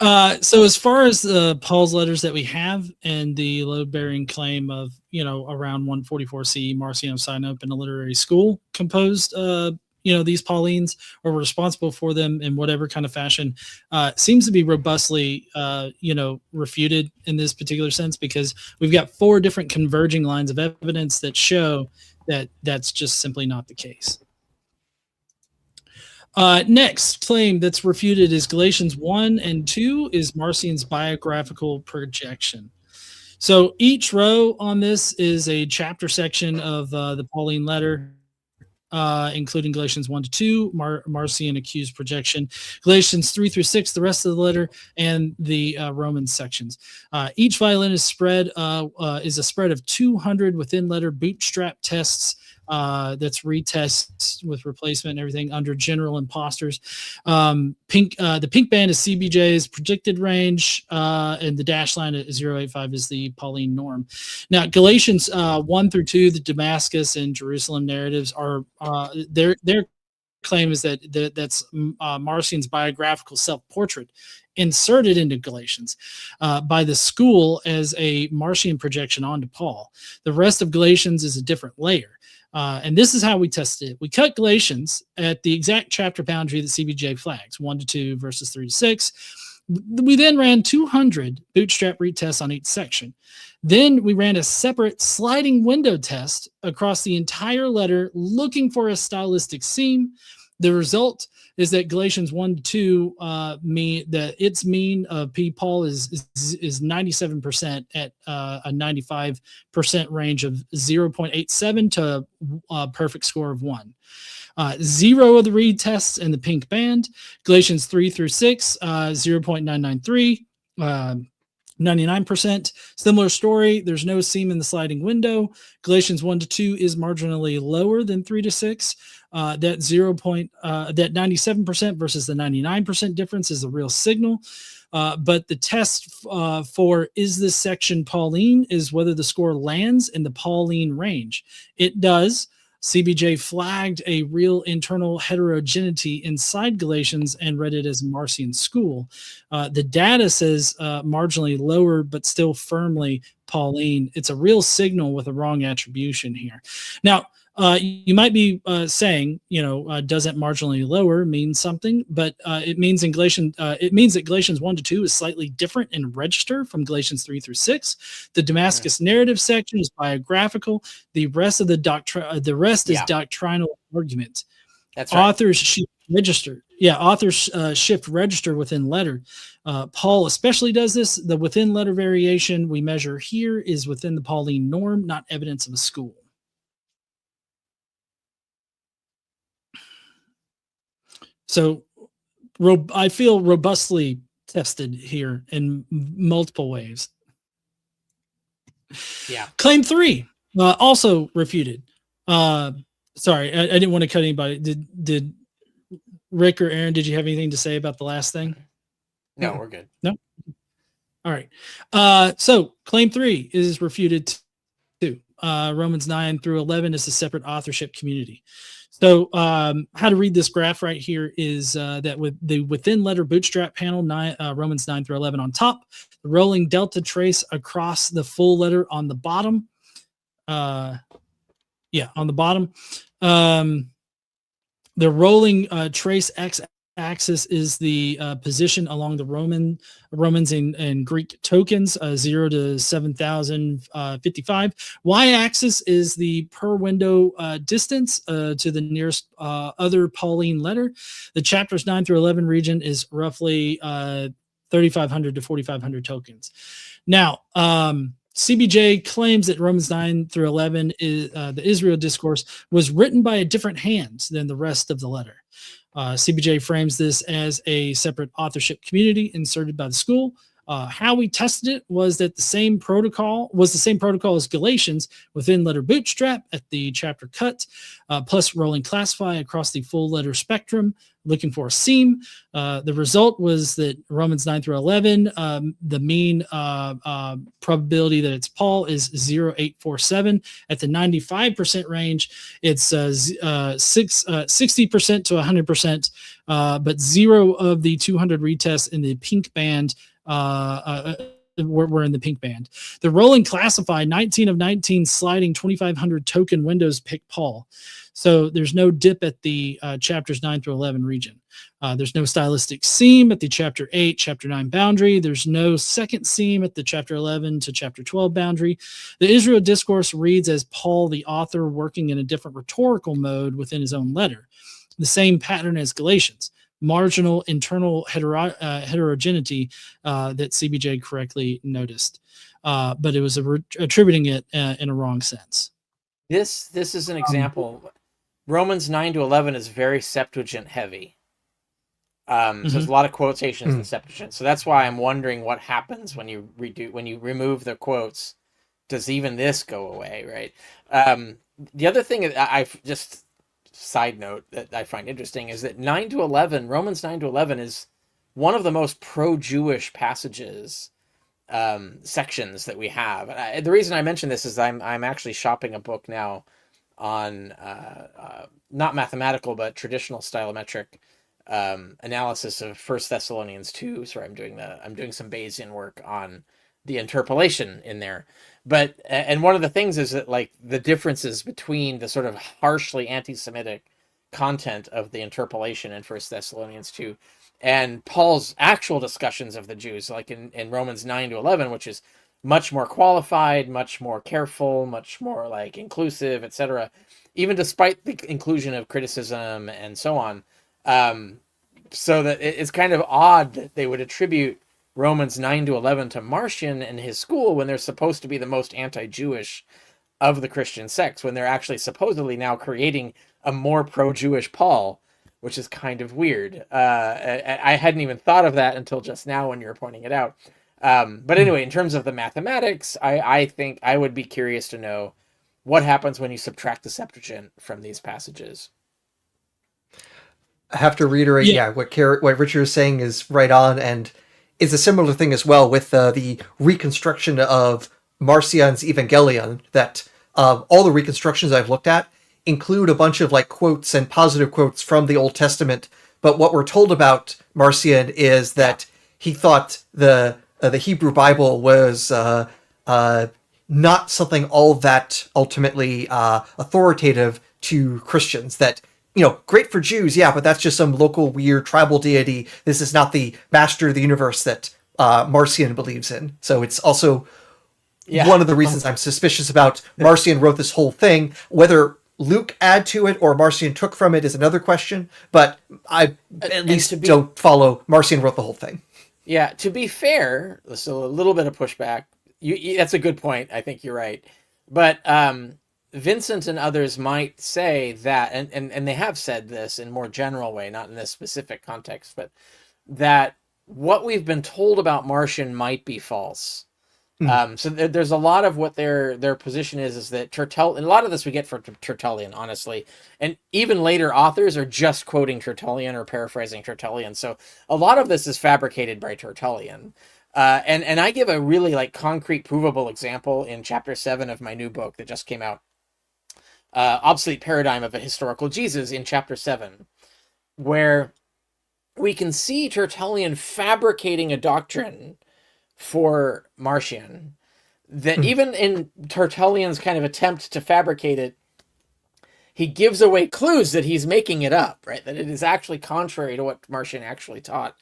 So as far as Paul's letters that we have and the load-bearing claim of, around 144 CE, Marcion of Sinope and a literary school composed, these Paulines or were responsible for them in whatever kind of fashion, seems to be robustly, refuted in this particular sense, because we've got 4 different converging lines of evidence that show that that's just simply not the case. Next claim that's refuted is Galatians 1 and 2 is Marcion's biographical projection. So each row on this is a chapter section of the Pauline letter, including Galatians 1 to 2, Marcion accused projection, Galatians 3 through 6, the rest of the letter, and the Romans sections. Each violin is is a spread of 200 within letter bootstrap tests. That's retests with replacement and everything under general imposters. The pink band is CBJ's predicted range, and the dash line at 085 is the Pauline norm. Now, Galatians 1 through 2, the Damascus and Jerusalem narratives are their claim is that's Marcion's biographical self-portrait inserted into Galatians by the school as a Marcion projection onto Paul. The rest of Galatians is a different layer. And this is how we tested it. We cut Galatians at the exact chapter boundary that CBJ flags, 1 to 2, verses 3 to 6. We then ran 200 bootstrap retests on each section. Then we ran a separate sliding window test across the entire letter, looking for a stylistic seam. The result is that Galatians 1 to 2 mean that its mean of P Paul is 97% at a 95% range of 0.87 to a perfect score of 1. 0 of the read tests in the pink band. Galatians 3 through 6, 0.993. 99%. Similar story. There's no seam in the sliding window. Galatians 1 to 2 is marginally lower than 3 to 6. that 97% versus the 99% difference is a real signal. But the test for is this section Pauline is whether the score lands in the Pauline range. It does. CBJ flagged a real internal heterogeneity inside Galatians and read it as Marcion school. The data says marginally lower, but still firmly Pauline. It's a real signal with a wrong attribution here. Now, you might be saying, doesn't marginally lower mean something? But it means in Galatians, it means that Galatians 1-2 is slightly different in register from Galatians 3-6. The Damascus narrative section is biographical. The rest of the is doctrinal argument. That's right. Authors shift register. Yeah, authors shift register within letter. Paul especially does this. The within letter variation we measure here is within the Pauline norm, not evidence of a school. So I feel robustly tested here in multiple ways. Yeah. Claim 3, also refuted. Sorry, I didn't want to cut anybody. Did Rick or Aaron, did you have anything to say about the last thing? No, we're good. No? All right. So claim 3 is refuted too. Romans 9-11 is a separate authorship community. So how to read this graph right here is that with the within letter bootstrap panel, Romans 9-11 on top, the rolling delta trace across the full letter on the bottom. On the bottom. The rolling trace x-axis is the position along the Romans and Greek tokens, 0 to 7,055. Y-axis is the per window distance to the nearest other Pauline letter. The chapters 9-11 region is roughly 3,500 to 4,500 tokens. Now, CBJ claims that Romans 9-11 is the Israel discourse was written by a different hand than the rest of the letter. CBJ frames this as a separate authorship community inserted by the school. How we tested it was that the same protocol as Galatians within letter bootstrap at the chapter cut, plus rolling classify across the full letter spectrum, looking for a seam. The result was that Romans 9-11, the mean probability that it's Paul is 0.847. At the 95% range, it's 60% to 100%, but 0 of the 200 retests in the pink band we're in the pink band. The rolling classify 19 of 19 sliding 2,500 token windows pick Paul. So there's no dip at the chapters 9-11 region. There's no stylistic seam at the chapter 8, chapter 9 boundary. There's no second seam at the chapter 11 to chapter 12 boundary. The Israel discourse reads as Paul, the author, working in a different rhetorical mode within his own letter. The same pattern as Galatians. Marginal internal heterogeneity that CBJ correctly noticed, but it was attributing it in a wrong sense. This is an example. Romans 9-11 is very Septuagint heavy. So there's a lot of quotations in the Septuagint. So that's why I'm wondering what happens when you remove the quotes. Does even this go away, right? The other thing I've just side note that I find interesting is that Romans 9-11 is one of the most pro-Jewish passages, sections that we have. And the reason I mention this is I'm actually shopping a book now on not mathematical but traditional stylometric analysis of 1 Thessalonians 2. So I'm doing some Bayesian work on the interpolation in there. But and one of the things is that like the differences between the sort of harshly anti-Semitic content of the interpolation in 1 Thessalonians 2 and Paul's actual discussions of the Jews, like in Romans 9-11, which is much more qualified, much more careful, much more like inclusive, etc. Even despite the inclusion of criticism and so on. So that it's kind of odd that they would attribute Romans 9-11 to Marcion and his school when they're supposed to be the most anti-Jewish of the Christian sects, when they're actually supposedly now creating a more pro-Jewish Paul, which is kind of weird. I hadn't even thought of that until just now when you were pointing it out. But anyway, in terms of the mathematics, I think I would be curious to know what happens when you subtract the Septuagint from these passages. I have to reiterate, Yeah. what Richard is saying is right on, and is a similar thing as well with the reconstruction of Marcion's Evangelion. That all the reconstructions I've looked at include a bunch of like quotes and positive quotes from the Old Testament. But what we're told about Marcion is that he thought the Hebrew Bible was not something all that ultimately authoritative to Christians. That, great for Jews, yeah, but that's just some local weird tribal deity. This is not the master of the universe that Marcion believes in. So it's also one of the reasons I'm suspicious about Marcion wrote this whole thing. Whether Luke add to it or Marcion took from it is another question, but I at least don't follow Marcion wrote the whole thing. Yeah, to be fair, so a little bit of pushback. That's a good point. I think you're right. But Vincent and others might say that, and they have said this in a more general way, not in this specific context, but that what we've been told about Marcion might be false. So there's a lot of what their position is that Tertullian, and a lot of this we get from Tertullian, honestly, and even later authors are just quoting Tertullian or paraphrasing Tertullian. So a lot of this is fabricated by Tertullian. And I give a really like concrete, provable example in chapter 7 of my new book that just came out, Obsolete Paradigm of a Historical Jesus, in chapter 7, where we can see Tertullian fabricating a doctrine for Marcion that even in Tertullian's kind of attempt to fabricate it, he gives away clues that he's making it up, right? That it is actually contrary to what Marcion actually taught.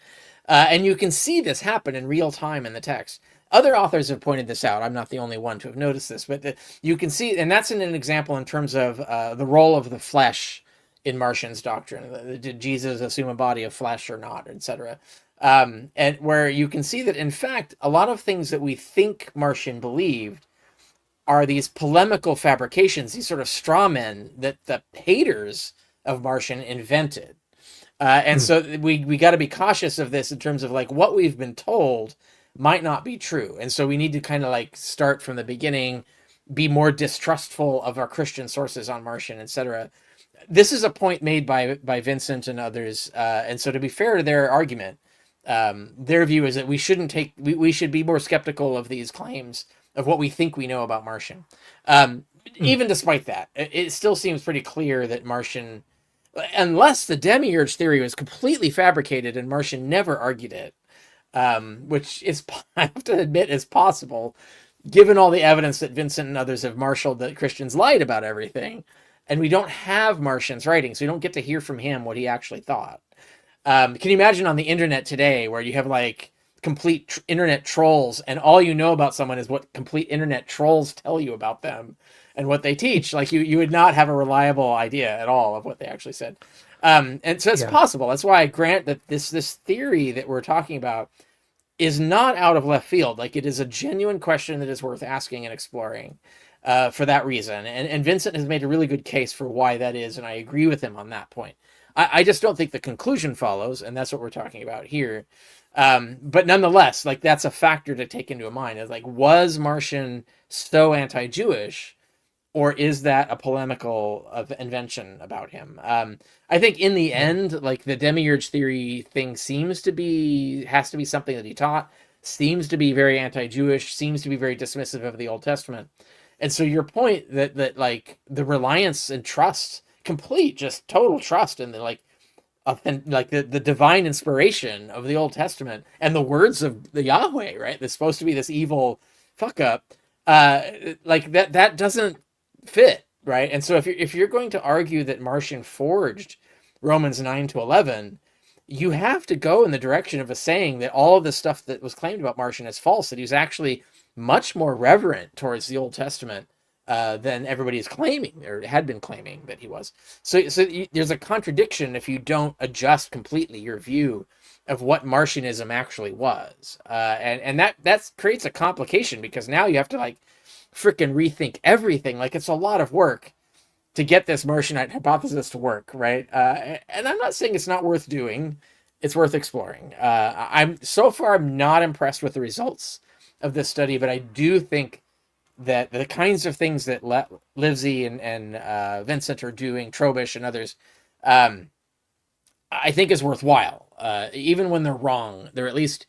And you can see this happen in real time in the text. Other authors have pointed this out. I'm not the only one to have noticed this, but you can see, and that's an example in terms of the role of the flesh in Marcion's doctrine. Did Jesus assume a body of flesh or not, etc.? And where you can see that, in fact, a lot of things that we think Marcion believed are these polemical fabrications, these sort of straw men that the haters of Marcion invented. And so we got to be cautious of this in terms of like what we've been told might not be true. And so we need to kind of like start from the beginning, be more distrustful of our Christian sources on Marcion, etc. This is a point made by Vincent and others. And so to be fair to their argument, their view is that we should be more skeptical of these claims of what we think we know about Marcion. Even despite that, it still seems pretty clear that Marcion, unless the demiurge theory was completely fabricated and Marcion never argued it, which is, I have to admit, is possible, given all the evidence that Vincent and others have marshaled that Christians lied about everything, and we don't have Marcion's writings, so we don't get to hear from him what he actually thought. Can you imagine on the internet today where you have like complete internet trolls and all you know about someone is what complete internet trolls tell you about them and what they teach? Like you would not have a reliable idea at all of what they actually said. And so it's possible. That's why I grant that this theory that we're talking about is not out of left field. Like it is a genuine question that is worth asking and exploring for that reason. And Vincent has made a really good case for why that is, and I agree with him on that point. I just don't think the conclusion follows, and that's what we're talking about here. But nonetheless, like that's a factor to take into mind. Is like, was Marcion so anti-Jewish, or is that a polemical invention about him? I think in the end, like the demiurge theory thing has to be something that he taught, seems to be very anti-Jewish, seems to be very dismissive of the Old Testament. And so your point that like the reliance and trust, complete, just total trust in the the divine inspiration of the Old Testament and the words of the Yahweh, right? That's supposed to be this evil fuck up. Like that doesn't fit, right? And so if you're going to argue that Marcion forged Romans 9-11, you have to go in the direction of saying that all of the stuff that was claimed about Marcion is false, that he was actually much more reverent towards the Old Testament than everybody is claiming or had been claiming that he was. So there's a contradiction if you don't adjust completely your view of what Marcionism actually was. And that creates a complication because now you have to like freaking rethink everything. Like it's a lot of work to get this Marcionite hypothesis to work, right? And I'm not saying it's not worth doing. It's worth exploring. I'm not impressed with the results of this study, but I do think that the kinds of things that Livesey and Vincent are doing, Trobish and others, I think is worthwhile. Even when they're wrong, they're at least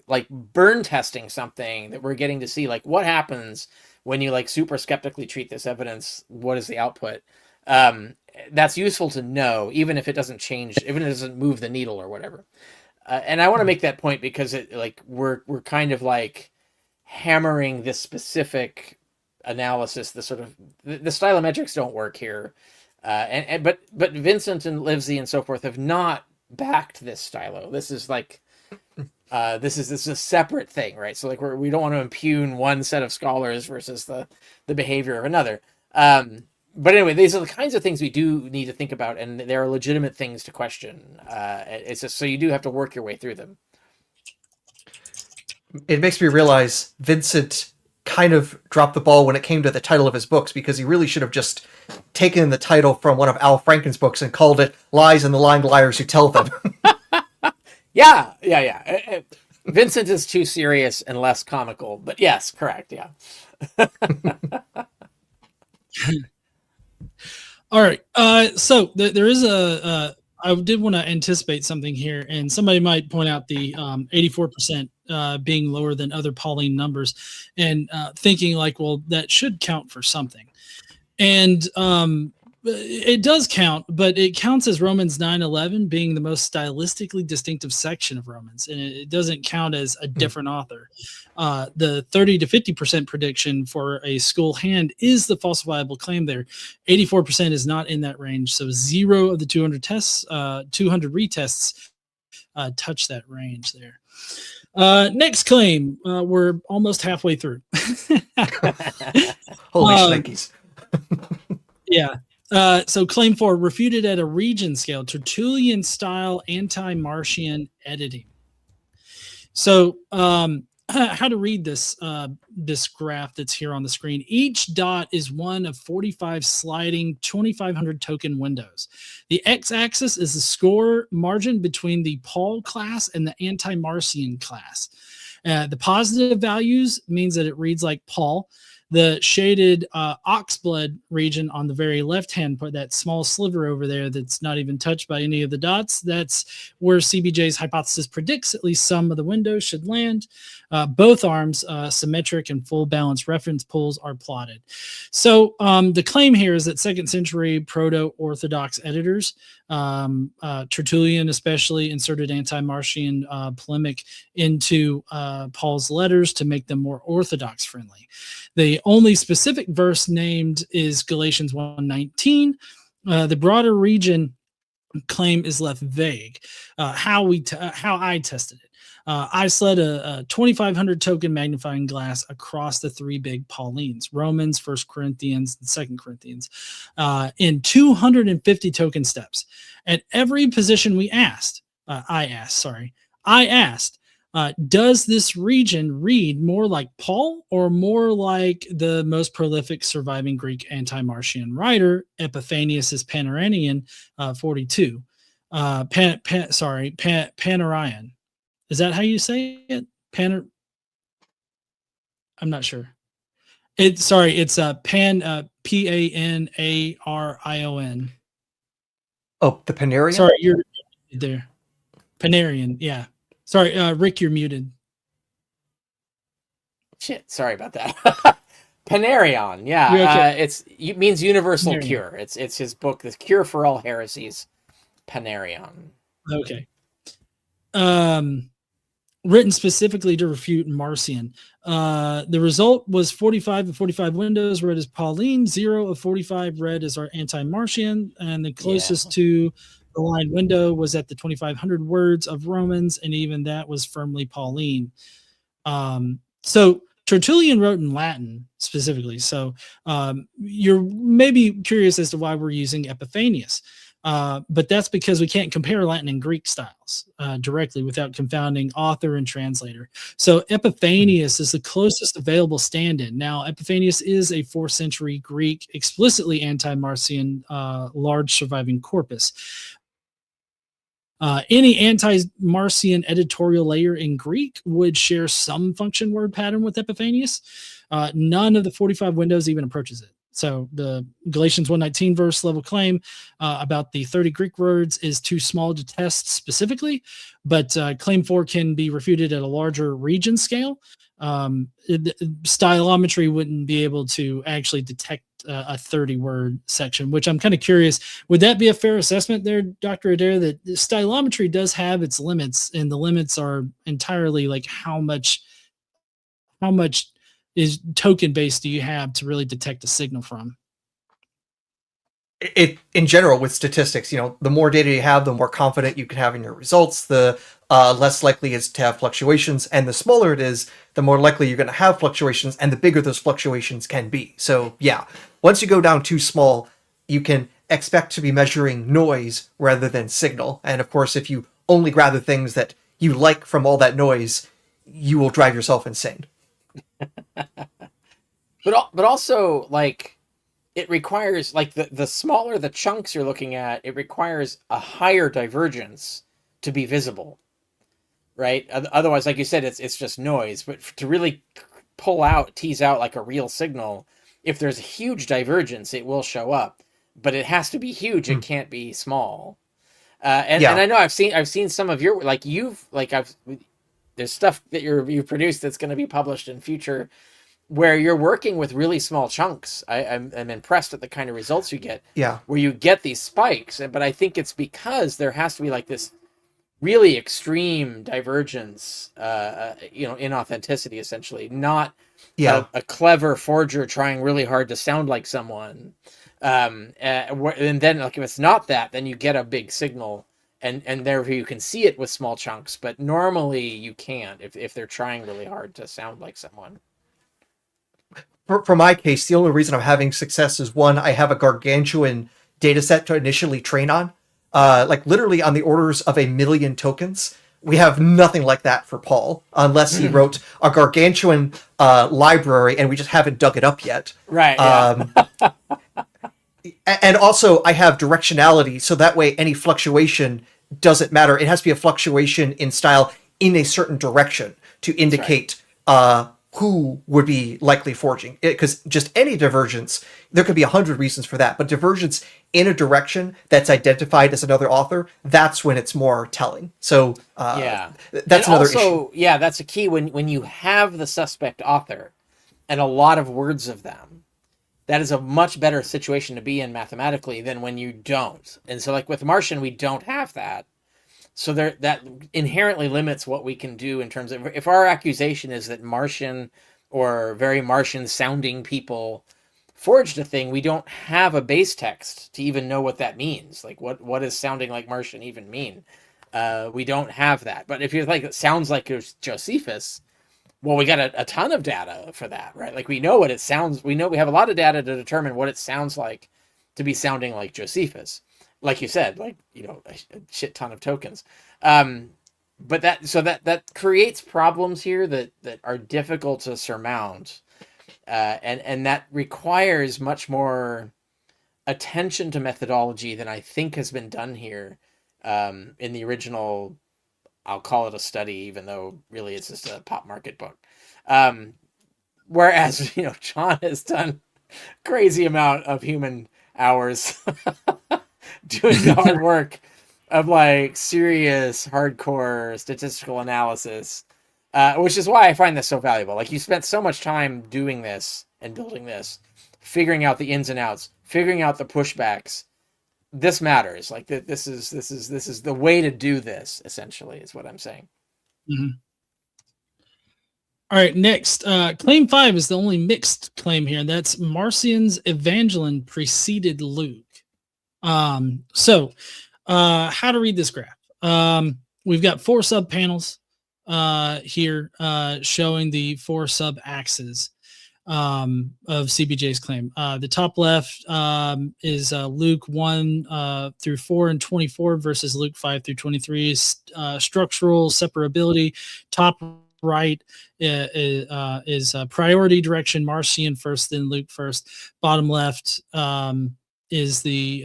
like burn testing something that we're getting to see, like what happens when you like super skeptically treat this evidence. What is the output? That's useful to know, even if it doesn't change, even if it doesn't move the needle or whatever. And I want to make that point because it like we're kind of like hammering this specific analysis. The sort of the stylometrics don't work here, but Vincent and Livesey and so forth have not backed this stylo. This is like this is a separate thing, right? So like we don't want to impugn one set of scholars versus the behavior of another. But anyway, these are the kinds of things we do need to think about, and there are legitimate things to question. It's just so you do have to work your way through them. It makes me realize Vincent kind of dropped the ball when it came to the title of his books, because he really should have just taken the title from one of Al Franken's books and called it Lies and the Lying Liars Who Tell Them. Yeah. Vincent is too serious and less comical, but yes, correct. Yeah. All right. So there is I did want to anticipate something here, and somebody might point out the 84% being lower than other Pauline numbers, and thinking like, well, that should count for something. And it does count, but it counts as Romans 9:11 being the most stylistically distinctive section of Romans, and it doesn't count as a different author. The 30 to 50% prediction for a school hand is the falsifiable claim there. 84% is not in that range, so 0 of the 200 tests, 200 retests touch that range there. Next claim, we're almost halfway through. Holy shnikes. Yeah. So claim 4, refuted at a region scale, Tertullian style anti-Marcion editing. So how to read this this graph that's here on the screen. Each dot is one of 45 sliding 2,500 token windows. The x-axis is the score margin between the Paul class and the anti-Marcion class. The positive values means that it reads like Paul. The shaded oxblood region on the very left-hand part, that small sliver over there that's not even touched by any of the dots, that's where CBJ's hypothesis predicts at least some of the windows should land. Both arms, symmetric and full balance reference pools, are plotted. So the claim here is that 2nd century proto-Orthodox editors, Tertullian especially, inserted anti-Marcion polemic into Paul's letters to make them more Orthodox friendly. The only specific verse named is Galatians 1:19. The broader region claim is left vague. How I tested it. I slid a 2,500 token magnifying glass across the 3 big Paulines, Romans, 1 Corinthians, and 2 Corinthians, in 250 token steps. At every position we asked, I asked, does this region read more like Paul or more like the most prolific surviving Greek anti-Marcion writer, Epiphanius' Panarion, 42? Panarion. Is that how you say it? I'm not sure. It's Pan, Panarion. Oh, the Panarion? Sorry, you're there. Panarion, yeah. Sorry, Rick, you're muted. Shit, sorry about that. Panarion, yeah. Okay. It means universal Panarion. cure. It's his book, The Cure for All Heresies. Panarion. Okay. Written specifically to refute Marcion. The result was 45 of 45 windows read as Pauline, 0 of 45 read as our anti-Marcion, and the closest to the line window was at the 2,500 words of Romans, and even that was firmly Pauline. So Tertullian wrote in Latin specifically. So you're maybe curious as to why we're using Epiphanius. But that's because we can't compare Latin and Greek styles directly without confounding author and translator. So Epiphanius is the closest available stand-in. Now, Epiphanius is a 4th century Greek, explicitly anti-Marcion, large surviving corpus. Any anti-Marcion editorial layer in Greek would share some function word pattern with Epiphanius. None of the 45 windows even approaches it. So the Galatians 1:19 verse level claim about the 30 Greek words is too small to test specifically, but claim 4 can be refuted at a larger region scale. Stylometry wouldn't be able to actually detect a 30 word section, which I'm kind of curious. Would that be a fair assessment there, Dr. Adair, that stylometry does have its limits, and the limits are entirely like how much is token based do you have to really detect a signal from? It in general with statistics, the more data you have, the more confident you can have in your results, the less likely it's to have fluctuations, and the smaller it is, the more likely you're going to have fluctuations, and the bigger those fluctuations can be. So yeah, once you go down too small, you can expect to be measuring noise rather than signal. And of course, if you only grab the things that you like from all that noise, you will drive yourself insane. But also, like, it requires, like, the smaller the chunks you're looking at, it requires a higher divergence to be visible, right? Otherwise, like you said, it's just noise. But to really tease out like a real signal, if there's a huge divergence, it will show up. But it has to be huge. It can't be small. And I know I've seen some of your, like, there's stuff that you've produced that's going to be published in future where you're working with really small chunks. I'm impressed at the kind of results you get. Yeah. Where you get these spikes, but I think it's because there has to be like this really extreme divergence, in authenticity, essentially, not a clever forger trying really hard to sound like someone. And then, like, if it's not that, then you get a big signal, and therefore you can see it with small chunks. But normally you can't if they're trying really hard to sound like someone. For my case, the only reason I'm having success is, one, I have a gargantuan data set to initially train on, like literally on the orders of 1 million tokens. We have nothing like that for Paul, unless he wrote a gargantuan library and we just haven't dug it up yet. Right. Yeah. And also, I have directionality, so that way any fluctuation doesn't matter. It has to be a fluctuation in style in a certain direction to indicate who would be likely forging. Because just any divergence, there could be 100 reasons for that, but divergence in a direction that's identified as another author, that's when it's more telling. So that's another issue. Yeah, that's a key when you have the suspect author and a lot of words of them. That is a much better situation to be in mathematically than when you don't. And so, like with Marcion, we don't have that. So that inherently limits what we can do in terms of, if our accusation is that Marcion or very Marcion sounding people forged a thing, we don't have a base text to even know what that means. Like, what does sounding like Marcion even mean? We don't have that. But if you're like, it sounds like Josephus, well, we got a ton of data for that, right? Like, we know what it sounds. We know we have a lot of data to determine what it sounds like to be sounding like Josephus. Like you said, like, a shit ton of tokens. But that creates problems here that are difficult to surmount. And that requires much more attention to methodology than I think has been done here in the original. I'll call it a study, even though really it's just a pop market book. Whereas, John has done crazy amount of human hours doing the hard work of like serious, hardcore statistical analysis, which is why I find this so valuable. Like, you spent so much time doing this and building this, figuring out the ins and outs, figuring out the pushbacks. This matters. Like, this is the way to do this, essentially, is what I'm saying. Mm-hmm. All right, next, claim 5 is the only mixed claim here, and that's Marcion's Evangelion preceded Luke. So how to read this graph? We've got 4 sub panels here showing the 4 sub axes of CBJ's claim. The top left is Luke 1 through 4 and 24 versus Luke 5 through 23. Structural separability. Top right is priority direction, Marcion first, then Luke first. Bottom left is the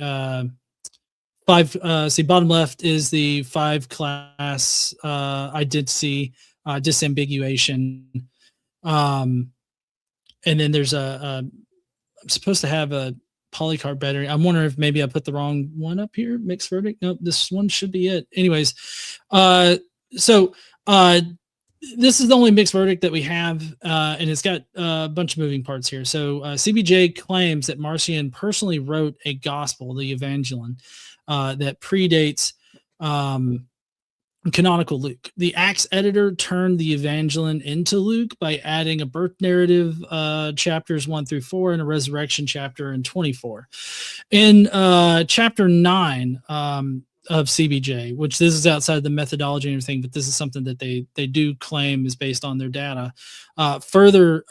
bottom left is the 5 class identity disambiguation. And then there's a I'm supposed to have a Polycarp battery. I'm wondering if maybe I put the wrong one up here. Mixed verdict. Nope, this one should be it. Anyways, so this is the only mixed verdict that we have, and it's got a bunch of moving parts here. So CBJ claims that Marcion personally wrote a gospel, the Evangelion, that predates canonical Luke. The Acts editor turned the Evangelion into Luke by adding a birth narrative, chapters 1 through 4, and a resurrection chapter in 24. In chapter 9 of CBJ, which this is outside the methodology and everything, but this is something that they do claim is based on their data, further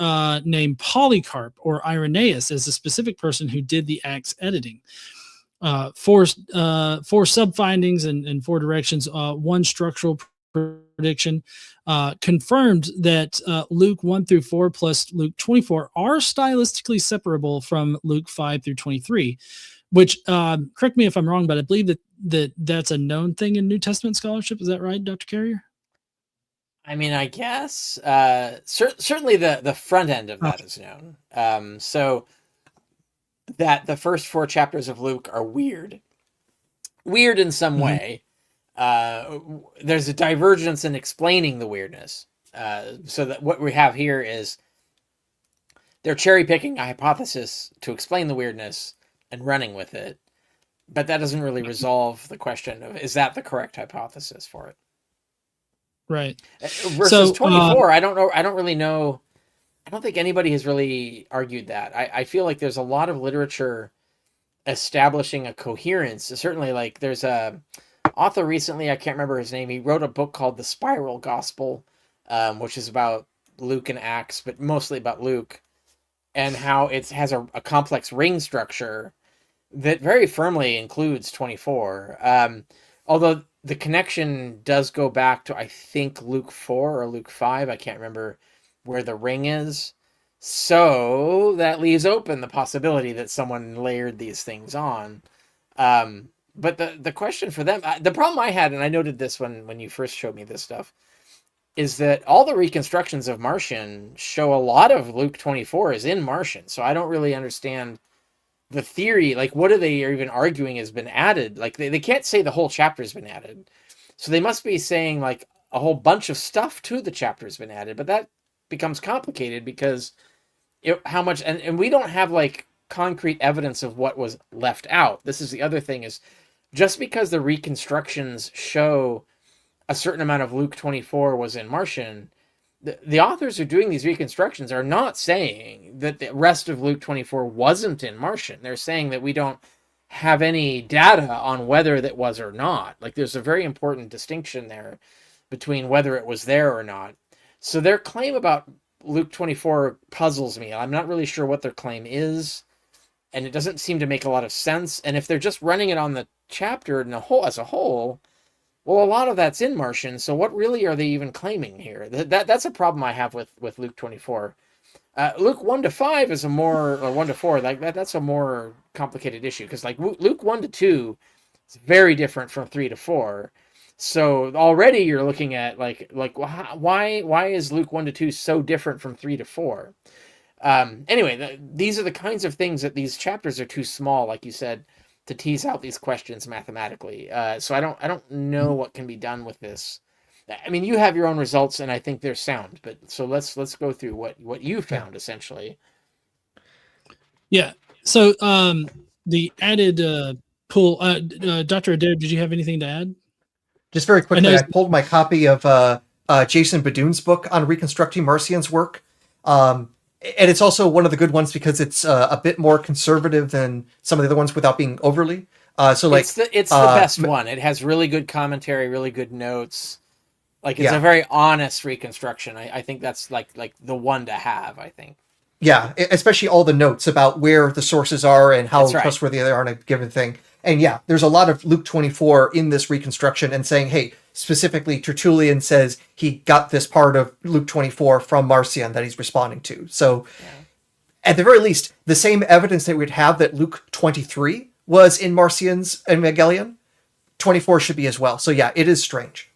named Polycarp or Irenaeus as a specific person who did the Acts editing. Four sub findings and 4 directions. One structural prediction confirmed that Luke 1 through 4 plus Luke 24 are stylistically separable from Luke 5 through 23, which, correct me if I'm wrong, but I believe that's a known thing in New Testament scholarship. Is that right, Dr. Carrier? I mean, I guess certainly the front end of that is known. So that the first 4 chapters of Luke are weird in some way. There's a divergence in explaining the weirdness. So that what we have here is they're cherry picking a hypothesis to explain the weirdness and running with it, but that doesn't really resolve the question of, is that the correct hypothesis for it? Right. Versus 24, I don't know. I don't really know. I don't think anybody has really argued that. I feel like there's a lot of literature establishing a coherence. Certainly, like there's a author recently, I can't remember his name. He wrote a book called The Spiral Gospel, which is about Luke and Acts, but mostly about Luke, and how it has a complex ring structure that very firmly includes 24. Although the connection does go back to, I think, Luke 4 or Luke 5. I can't remember where the ring is. So that leaves open the possibility that someone layered these things on. But the question for them, the problem I had, and I noted this when you first showed me this stuff, is that all the reconstructions of Marcion show a lot of Luke 24 is in Marcion. So I don't really understand the theory. Like, what are they even arguing has been added? Like, they can't say the whole chapter has been added. So they must be saying, like, a whole bunch of stuff to the chapter has been added. But that becomes complicated because how much, and we don't have, like, concrete evidence of what was left out. This is the other thing, is just because the reconstructions show a certain amount of Luke 24 was in Marcion, the authors who are doing these reconstructions are not saying that the rest of Luke 24 wasn't in Marcion. They're saying that we don't have any data on whether that was or not. Like, there's a very important distinction there between whether it was there or not. So their claim about Luke 24 puzzles me. I'm not really sure what their claim is, and it doesn't seem to make a lot of sense. And if they're just running it on the chapter as a whole, well, a lot of that's in Marcion, so what really are they even claiming here? That's a problem I have with Luke 24. Luke 1 to 5 is a more, or 1 to 4, like that's a more complicated issue, because like Luke 1 to 2 is very different from 3 to 4. So already you're looking at like why is Luke 1 to 2 so different from 3 to 4? Anyway, these are the kinds of things that these chapters are too small, like you said, to tease out these questions mathematically. So I don't know what can be done with this. I mean, you have your own results, and I think they're sound. But so let's go through what you found essentially. Yeah. So the added pool, Dr. Adair, did you have anything to add? Just very quickly, I pulled my copy of Jason Badoon's book on reconstructing Marcion's work. And it's also one of the good ones because it's a bit more conservative than some of the other ones without being overly. So like it's the best one. It has really good commentary, really good notes. Like, it's a very honest reconstruction. I think that's like the one to have, I think. Yeah, especially all the notes about where the sources are and how trustworthy they are in a given thing. And yeah, there's a lot of Luke 24 in this reconstruction and saying, hey, specifically Tertullian says he got this part of Luke 24 from Marcion that he's responding to. So at the very least, the same evidence that we'd have that Luke 23 was in Marcion's Evangelion, 24 should be as well. So yeah, it is strange.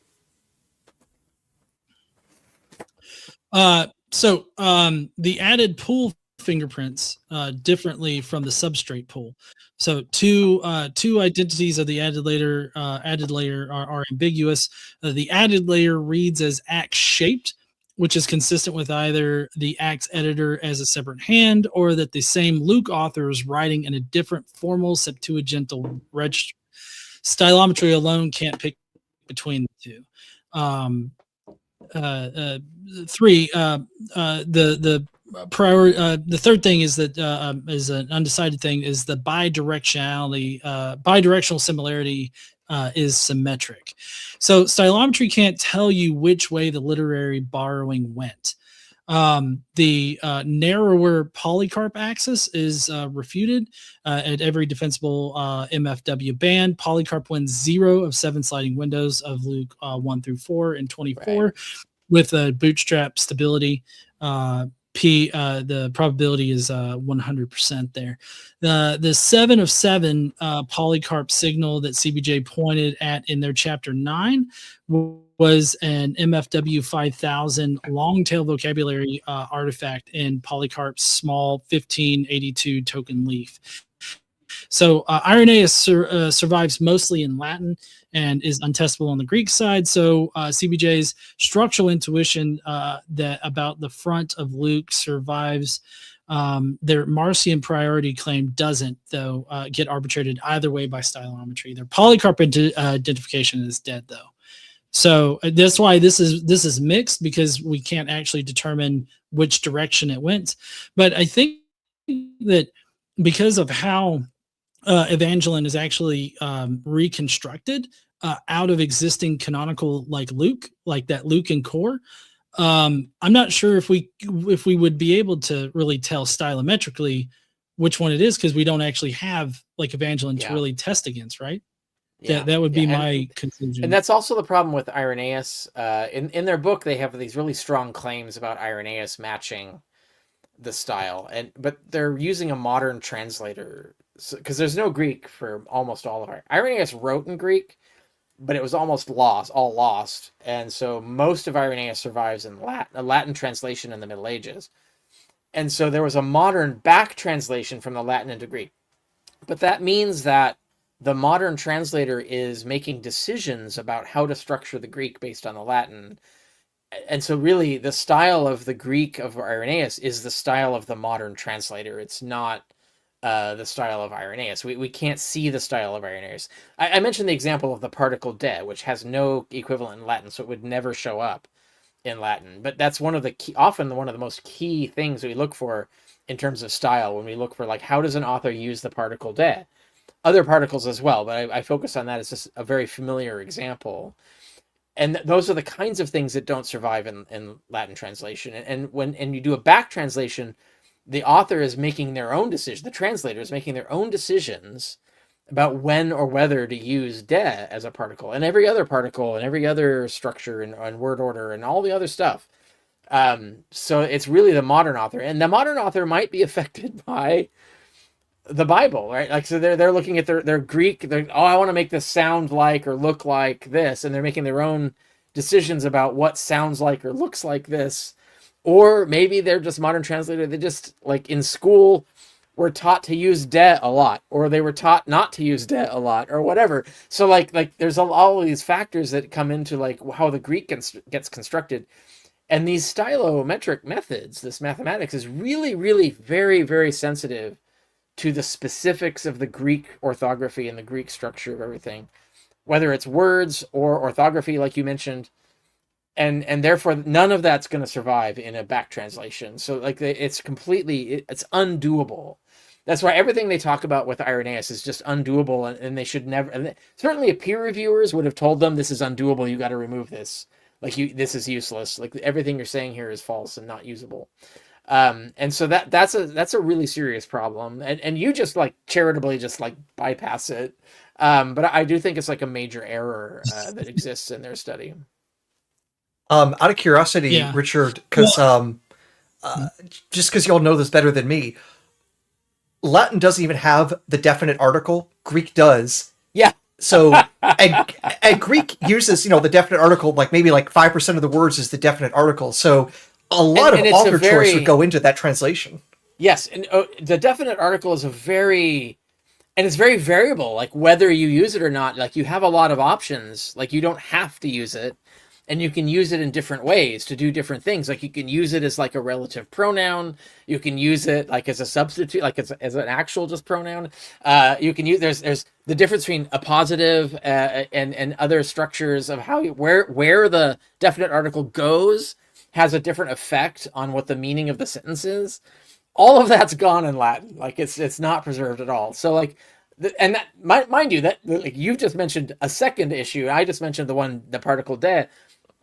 So the added pool fingerprints differently from the substrate pool. So two identities of the added layer are ambiguous. The added layer reads as axe shaped, which is consistent with either the Acts editor as a separate hand or that the same Luke author is writing in a different formal Septuagintal register. Stylometry alone can't pick between the two. The third thing is that is an undecided thing is the bidirectional similarity is symmetric. So stylometry can't tell you which way the literary borrowing went. The narrower Polycarp axis is refuted at every defensible MFW band. Polycarp wins 0 of 7 sliding windows of Luke 1 through 4 and 24 Right. with a bootstrap stability. The probability is 100% there. The 7 of 7 Polycarp signal that CBJ pointed at in their chapter 9 was an MFW 5000 long tail vocabulary artifact in Polycarp's small 1582 token leaf. So Irenaeus survives mostly in Latin and is untestable on the Greek side. So CBJ's structural intuition that about the front of Luke survives. Their Marcion-priority claim doesn't, though, get arbitrated either way by stylometry. Their Polycarp identification is dead, though. So that's why this is mixed, because we can't actually determine which direction it went. But I think that because of how Evangelion is actually reconstructed out of existing canonical like Luke, like that Lucan core, I'm not sure if we would be able to really tell stylometrically which one it is, because we don't actually have like Evangelion to really test against, right? Yeah, that would be my conclusion. And that's also the problem with Irenaeus. In their book, they have these really strong claims about Irenaeus matching the style, but they're using a modern translator because there's no Greek for almost all of it. Irenaeus wrote in Greek, but it was almost lost, and so most of Irenaeus survives in a Latin translation in the Middle Ages. And so there was a modern back translation from the Latin into Greek, but that means that the modern translator is making decisions about how to structure the Greek based on the Latin. And so really the style of the Greek of Irenaeus is the style of the modern translator. It's not the style of Irenaeus. We can't see the style of Irenaeus. I mentioned the example of the particle de, which has no equivalent in Latin, so it would never show up in Latin. But that's often one of the most key things we look for in terms of style, when we look for like, how does an author use the particle de? Other particles as well, but I focus on that as just a very familiar example. And those are the kinds of things that don't survive in Latin translation. And when you do a back translation, the author is making their own decision. The translator is making their own decisions about when or whether to use de as a particle, and every other particle and every other structure and word order and all the other stuff. So it's really the modern author, and the modern author might be affected by the Bible, right? Like, so they're looking at their Greek, I want to make this sound like or look like this, and they're making their own decisions about what sounds like or looks like this. Or maybe they're just modern translator, they just, like, in school were taught to use de a lot, or they were taught not to use de a lot, or whatever. So like there's all these factors that come into like how the Greek gets constructed. And these stylometric methods, this mathematics, is really, really very, very sensitive to the specifics of the Greek orthography and the Greek structure of everything, whether it's words or orthography, like you mentioned, and therefore none of that's going to survive in a back translation. So like it's undoable. That's why everything they talk about with Irenaeus is just undoable, and they should never. And certainly, peer reviewers would have told them this is undoable. You got to remove this. This is useless. Like everything you're saying here is false and not usable. And so that's a really serious problem, and you just like charitably just like bypass it, but I do think it's like a major error that exists in their study. Out of curiosity, Richard, because just because y'all know this better than me, Latin doesn't even have the definite article. Greek does. Yeah. So and Greek uses the definite article, like maybe like 5% of the words is the definite article. So a lot of author choice would go into that translation. Yes, and the definite article is it's very variable, like whether you use it or not. Like you have a lot of options. Like you don't have to use it, and you can use it in different ways to do different things. Like you can use it as like a relative pronoun. You can use it like as a substitute, like as an actual just pronoun. You can use there's the difference between appositive and other structures of how where the definite article goes has a different effect on what the meaning of the sentence is. All of that's gone in Latin. Like it's not preserved at all. So like, and that mind you, that like you've just mentioned a second issue. I just mentioned the particle de.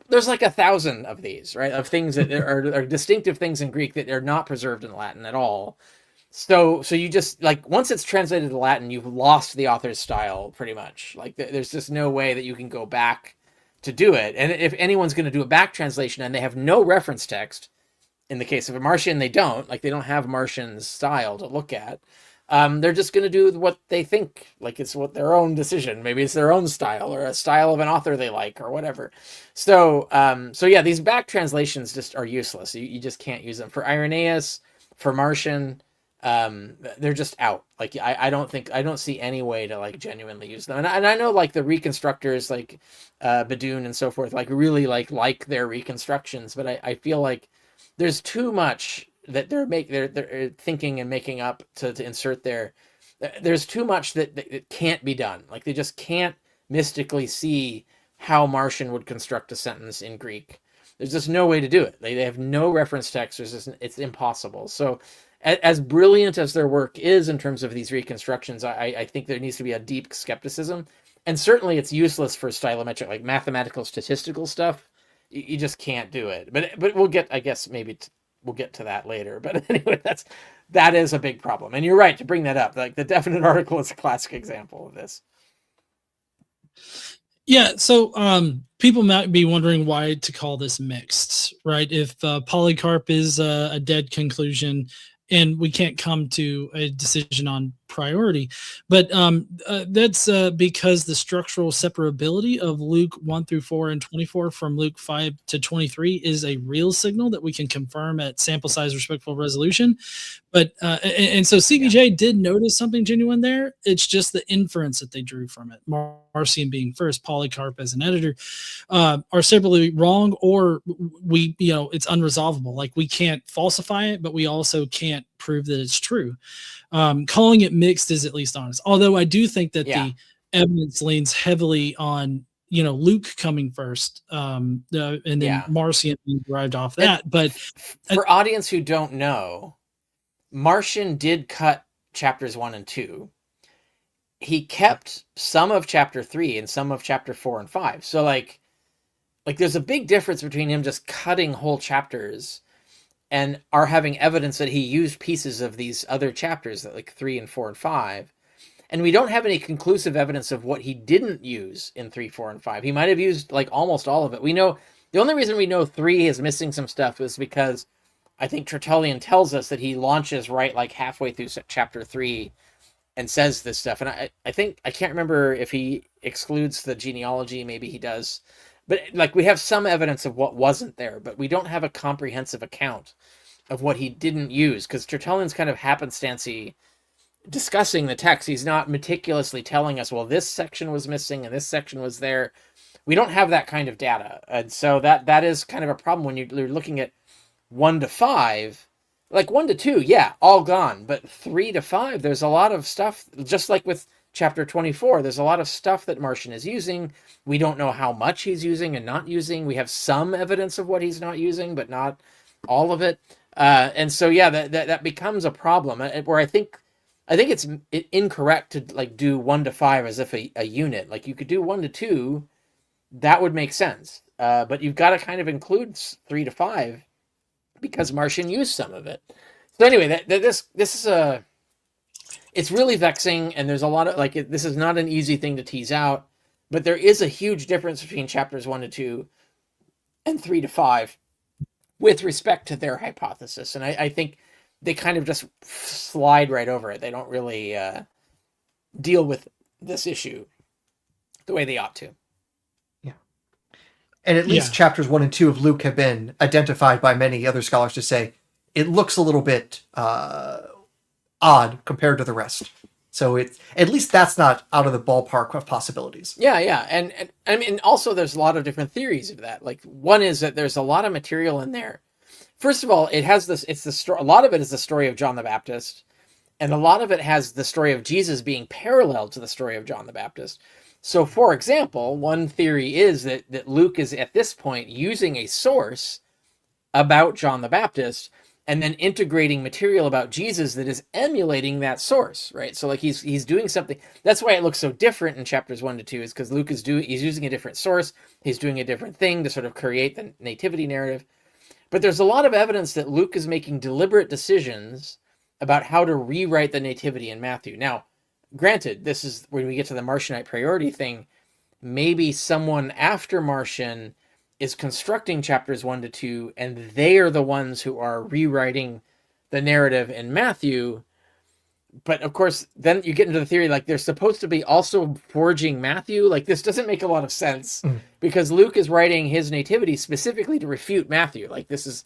There's like 1,000 of these, right? Of things that are distinctive things in Greek that are not preserved in Latin at all. So you just like once it's translated to Latin, you've lost the author's style pretty much. Like there's just no way that you can go back to do it. And if anyone's going to do a back translation and they have no reference text, in the case of a Marcion, they don't have Marcion's style to look at. They're just going to do what they think, like it's what their own decision. Maybe it's their own style or a style of an author they like or whatever. So yeah, these back translations just are useless. You just can't use them for Irenaeus, for Marcion. They're just out. Like I don't see any way to like genuinely use them. And I know like the reconstructors like Badun and so forth like really like their reconstructions, but I feel like there's too much that they're thinking and making up to insert there. There's too much that it can't be done. Like they just can't mystically see how Marcion would construct a sentence in Greek. There's just no way to do it. They have no reference text. It's impossible. So as brilliant as their work is in terms of these reconstructions, I think there needs to be a deep skepticism. And certainly it's useless for stylometric, like mathematical statistical stuff. You just can't do it. But we'll get, I guess maybe we'll get to that later. But anyway, that is a big problem. And you're right to bring that up. Like the definite article is a classic example of this. Yeah, so people might be wondering why to call this mixed, right? If Polycarp is a dead conclusion and we can't come to a decision on priority, but that's because the structural separability of Luke 1-4 and 24 from Luke 5-23 is a real signal that we can confirm at sample size respectful resolution. But and so CBJ did notice something genuine there. It's just the inference that they drew from it. Marcion being first, Polycarp as an editor, are separately wrong, or it's unresolvable. Like we can't falsify it, but we also can't prove that it's true. Calling it mixed is at least honest. Although I do think that the evidence leans heavily on Luke coming first, and then Marcion being derived off that. But for audience who don't know, Marcion did cut chapters 1 and 2. He kept some of chapter 3 and some of chapter 4 and 5. So like there's a big difference between him just cutting whole chapters and are having evidence that he used pieces of these other chapters, like 3 and 4 and 5. And we don't have any conclusive evidence of what he didn't use in 3, 4, and 5. He might have used like almost all of it. We know the only reason we know 3 is missing some stuff is because I think Tertullian tells us that he launches right like halfway through chapter 3 and says this stuff. And I think, I can't remember if he excludes the genealogy, maybe he does. But like we have some evidence of what wasn't there, but we don't have a comprehensive account of what he didn't use, because Tertullian's kind of happenstancy discussing the text. He's not meticulously telling us, well, this section was missing and this section was there. We don't have that kind of data. And so that is kind of a problem when you're looking at 1-5, like 1-2, yeah, all gone. But 3-5, there's a lot of stuff, just like with chapter 24, there's a lot of stuff that Marcion is using. We don't know how much he's using and not using. We have some evidence of what he's not using, but not all of it. And so, yeah, that becomes a problem where I think it's incorrect to like do 1-5 as if a unit. Like you could do 1-2, that would make sense. But you've got to kind of include 3-5 because Marcion used some of it. So anyway, this is it's really vexing, and there's a lot of this is not an easy thing to tease out, but there is a huge difference between chapters 1-2 and 3-5 with respect to their hypothesis. And I think they kind of just slide right over it. They don't really deal with this issue the way they ought to. Yeah. And at least chapters 1 and 2 of Luke have been identified by many other scholars to say it looks a little bit odd compared to the rest. So at least that's not out of the ballpark of possibilities. Yeah, yeah, and I mean, also there's a lot of different theories of that. Like, one is that there's a lot of material in there. First of all, it has this. It's the story. A lot of it is the story of John the Baptist, and a lot of it has the story of Jesus being parallel to the story of John the Baptist. So, for example, one theory is that Luke is at this point using a source about John the Baptist and then integrating material about Jesus that is emulating that source, right? So like he's doing something. That's why it looks so different in chapters 1 to 2, is because Luke he's using a different source. He's doing a different thing to sort of create the nativity narrative. But there's a lot of evidence that Luke is making deliberate decisions about how to rewrite the nativity in Matthew. Now, granted, this is when we get to the Marcion-priority thing. Maybe someone after Marcion is constructing chapters 1 to 2, and they are the ones who are rewriting the narrative in Matthew. But of course, then you get into the theory, like, they're supposed to be also forging Matthew. Like, this doesn't make a lot of sense because Luke is writing his nativity specifically to refute Matthew. Like, these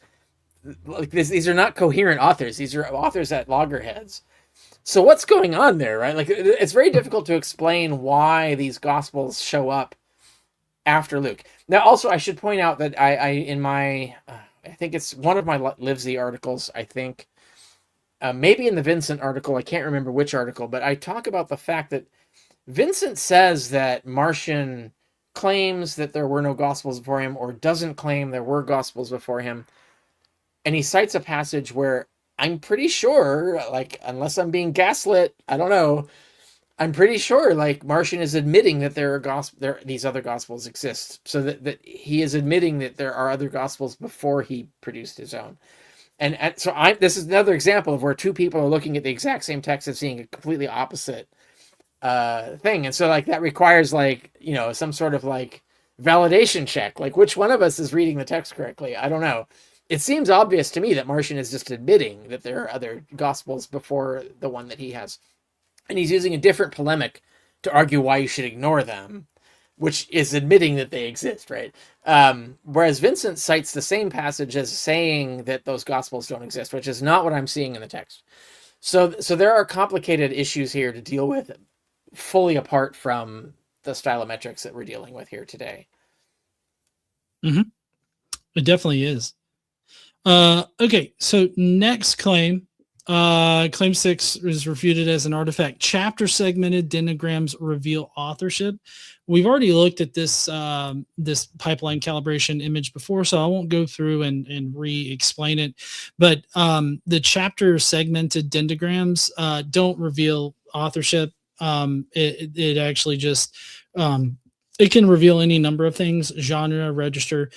are not coherent authors. These are authors at loggerheads. So what's going on there, right? Like, it's very difficult to explain why these gospels show up after Luke. Now, also, I should point out that I think it's one of my Livesey articles, I think, maybe in the Vincent article, I can't remember which article, but I talk about the fact that Vincent says that Marcion claims that there were no gospels before him, or doesn't claim there were gospels before him. And he cites a passage where I'm pretty sure, like, unless I'm being gaslit, I don't know, I'm pretty sure, like, Marcion is admitting that these other gospels exist, so that he is admitting that there are other gospels before he produced his own. And so this is another example of where two people are looking at the exact same text and seeing a completely opposite thing. And so, like, that requires, like, you know, some sort of, like, validation check. Like, which one of us is reading the text correctly? I don't know. It seems obvious to me that Marcion is just admitting that there are other gospels before the one that he has. And he's using a different polemic to argue why you should ignore them, which is admitting that they exist, right? Whereas Vincent cites the same passage as saying that those gospels don't exist, which is not what I'm seeing in the text. So there are complicated issues here to deal with, fully apart from the stylometrics that we're dealing with here today. Mm-hmm. It definitely is. Okay, so next claim. Claim 6 is refuted as an artifact. Chapter segmented dendrograms reveal authorship. We've already looked at this this pipeline calibration image before, so I won't go through and re-explain it. But the chapter segmented dendrograms don't reveal authorship. It actually just it can reveal any number of things: genre, register.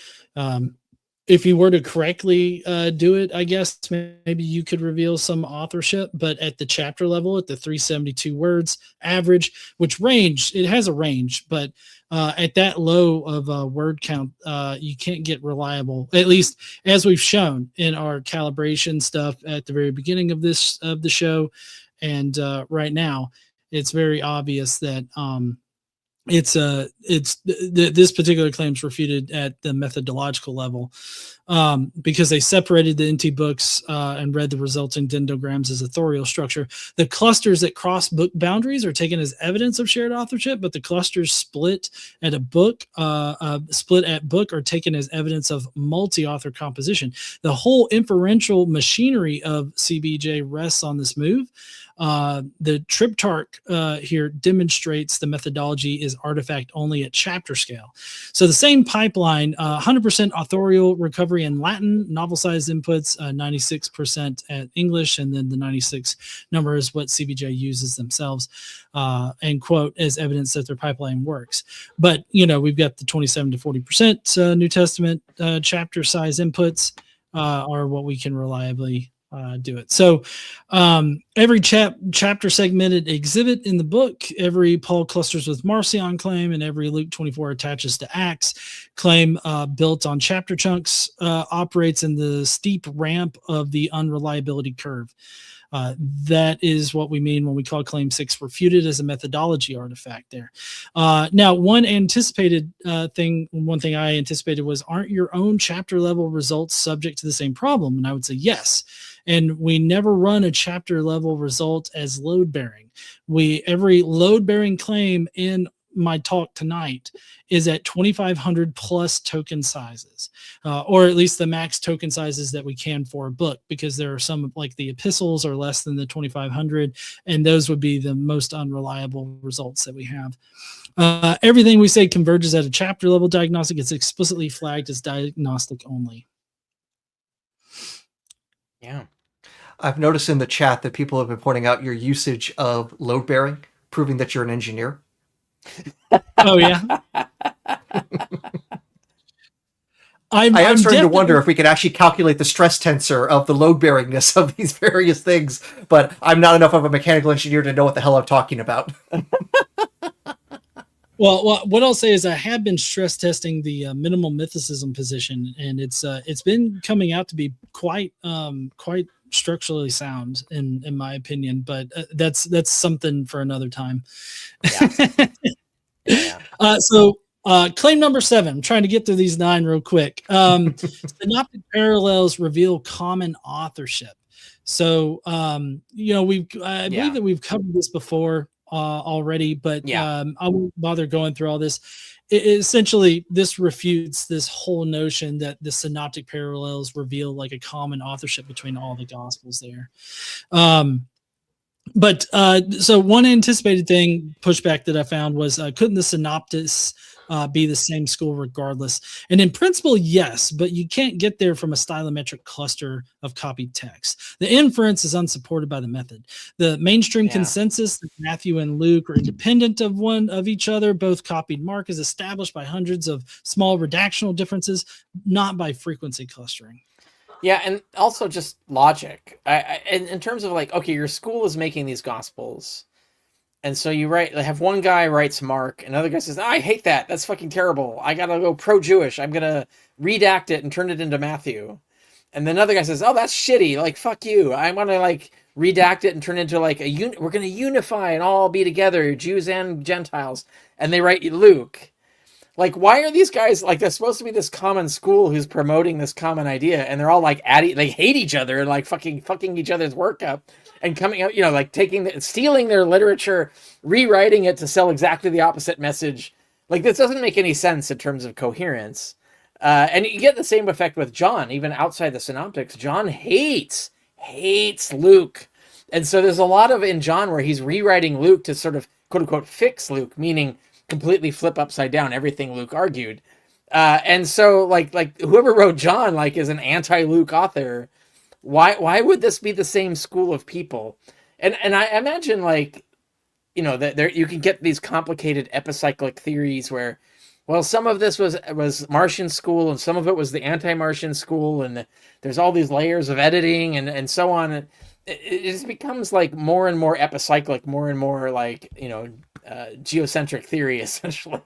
If you were to correctly do it, I guess maybe you could reveal some authorship, but at the chapter level, at the 372 words average, which range, it has a range, but at that low of a word count, you can't get reliable, at least as we've shown in our calibration stuff at the very beginning of the show. And right now, it's very obvious that this particular claim is refuted at the methodological level because they separated the NT books and read the resulting dendrograms as authorial structure. The clusters that cross book boundaries are taken as evidence of shared authorship, but the clusters split at book are taken as evidence of multi-author composition. The whole inferential machinery of CBJ rests on this move. The triptych here demonstrates the methodology is artifact only at chapter scale. So the same pipeline, 100% authorial recovery in Latin, novel size inputs, 96% at English, and then the 96 number is what CBJ uses themselves and quote as evidence that their pipeline works. But, you know, we've got the 27 to 40% New Testament chapter size inputs are what we can reliably do it. So every chapter segmented exhibit in the book, every Paul clusters with Marcion claim, and every Luke 24 attaches to Acts claim built on chapter chunks operates in the steep ramp of the unreliability curve. That is what we mean when we call Claim 6 refuted as a methodology artifact there. Now, one thing I anticipated was, aren't your own chapter level results subject to the same problem? And I would say yes. And we never run a chapter level result as load bearing. Every load bearing claim in my talk tonight is at 2,500 plus token sizes, or at least the max token sizes that we can for a book, because there are some, like the epistles, are less than the 2,500, and those would be the most unreliable results that we have. Everything we say converges at a chapter level diagnostic. It's explicitly flagged as diagnostic only. Yeah. I've noticed in the chat that people have been pointing out your usage of load bearing, proving that you're an engineer. Oh yeah. I am starting to wonder if we could actually calculate the stress tensor of the load bearingness of these various things, but I'm not enough of a mechanical engineer to know what the hell I'm talking about. Well, what I'll say is I have been stress testing the minimal mythicism position, and it's been coming out to be quite structurally sound in my opinion, but that's something for another time. Yeah. Yeah. So claim number 7, I'm trying to get through these 9 real quick. Synoptic parallels reveal common authorship. So I believe that we've covered this before already, but I won't bother going through all this. Essentially, this refutes this whole notion that the synoptic parallels reveal like a common authorship between all the gospels there. But so one anticipated pushback that I found was, couldn't the synoptists be the same school regardless? And in principle, yes, but you can't get there from a stylometric cluster of copied text. The inference is unsupported by the method. The mainstream consensus that Matthew and Luke are independent of each other, both copied Mark, is established by hundreds of small redactional differences, not by frequency clustering. Yeah, and also just logic. In terms of like, okay, your school is making these gospels, and so you have one guy writes Mark, another guy says, I hate that. That's fucking terrible. I gotta go pro-Jewish. I'm gonna redact it and turn it into Matthew. And then another guy says, oh, that's shitty. Like, fuck you. I want to like redact it and turn it into like we're gonna unify and all be together, Jews and Gentiles. And they write Luke. Like, why are these guys, like, they're supposed to be this common school who's promoting this common idea, and they're all like they hate each other and like fucking each other's work up and coming out, like stealing their literature, rewriting it to sell exactly the opposite message. Like, this doesn't make any sense in terms of coherence. And you get the same effect with John, even outside the synoptics. John hates Luke. And so there's a lot of in John where he's rewriting Luke to sort of quote unquote fix Luke, meaning completely flip upside down everything Luke argued. And so like whoever wrote John like is an anti-Luke author. Why would this be the same school of people? And I imagine like, that there you can get these complicated epicyclic theories where, well, some of this was Marcion school and some of it was the anti-Marcion school, and there's all these layers of editing and so on. It just becomes like more and more epicyclic, more and more like, geocentric theory, essentially,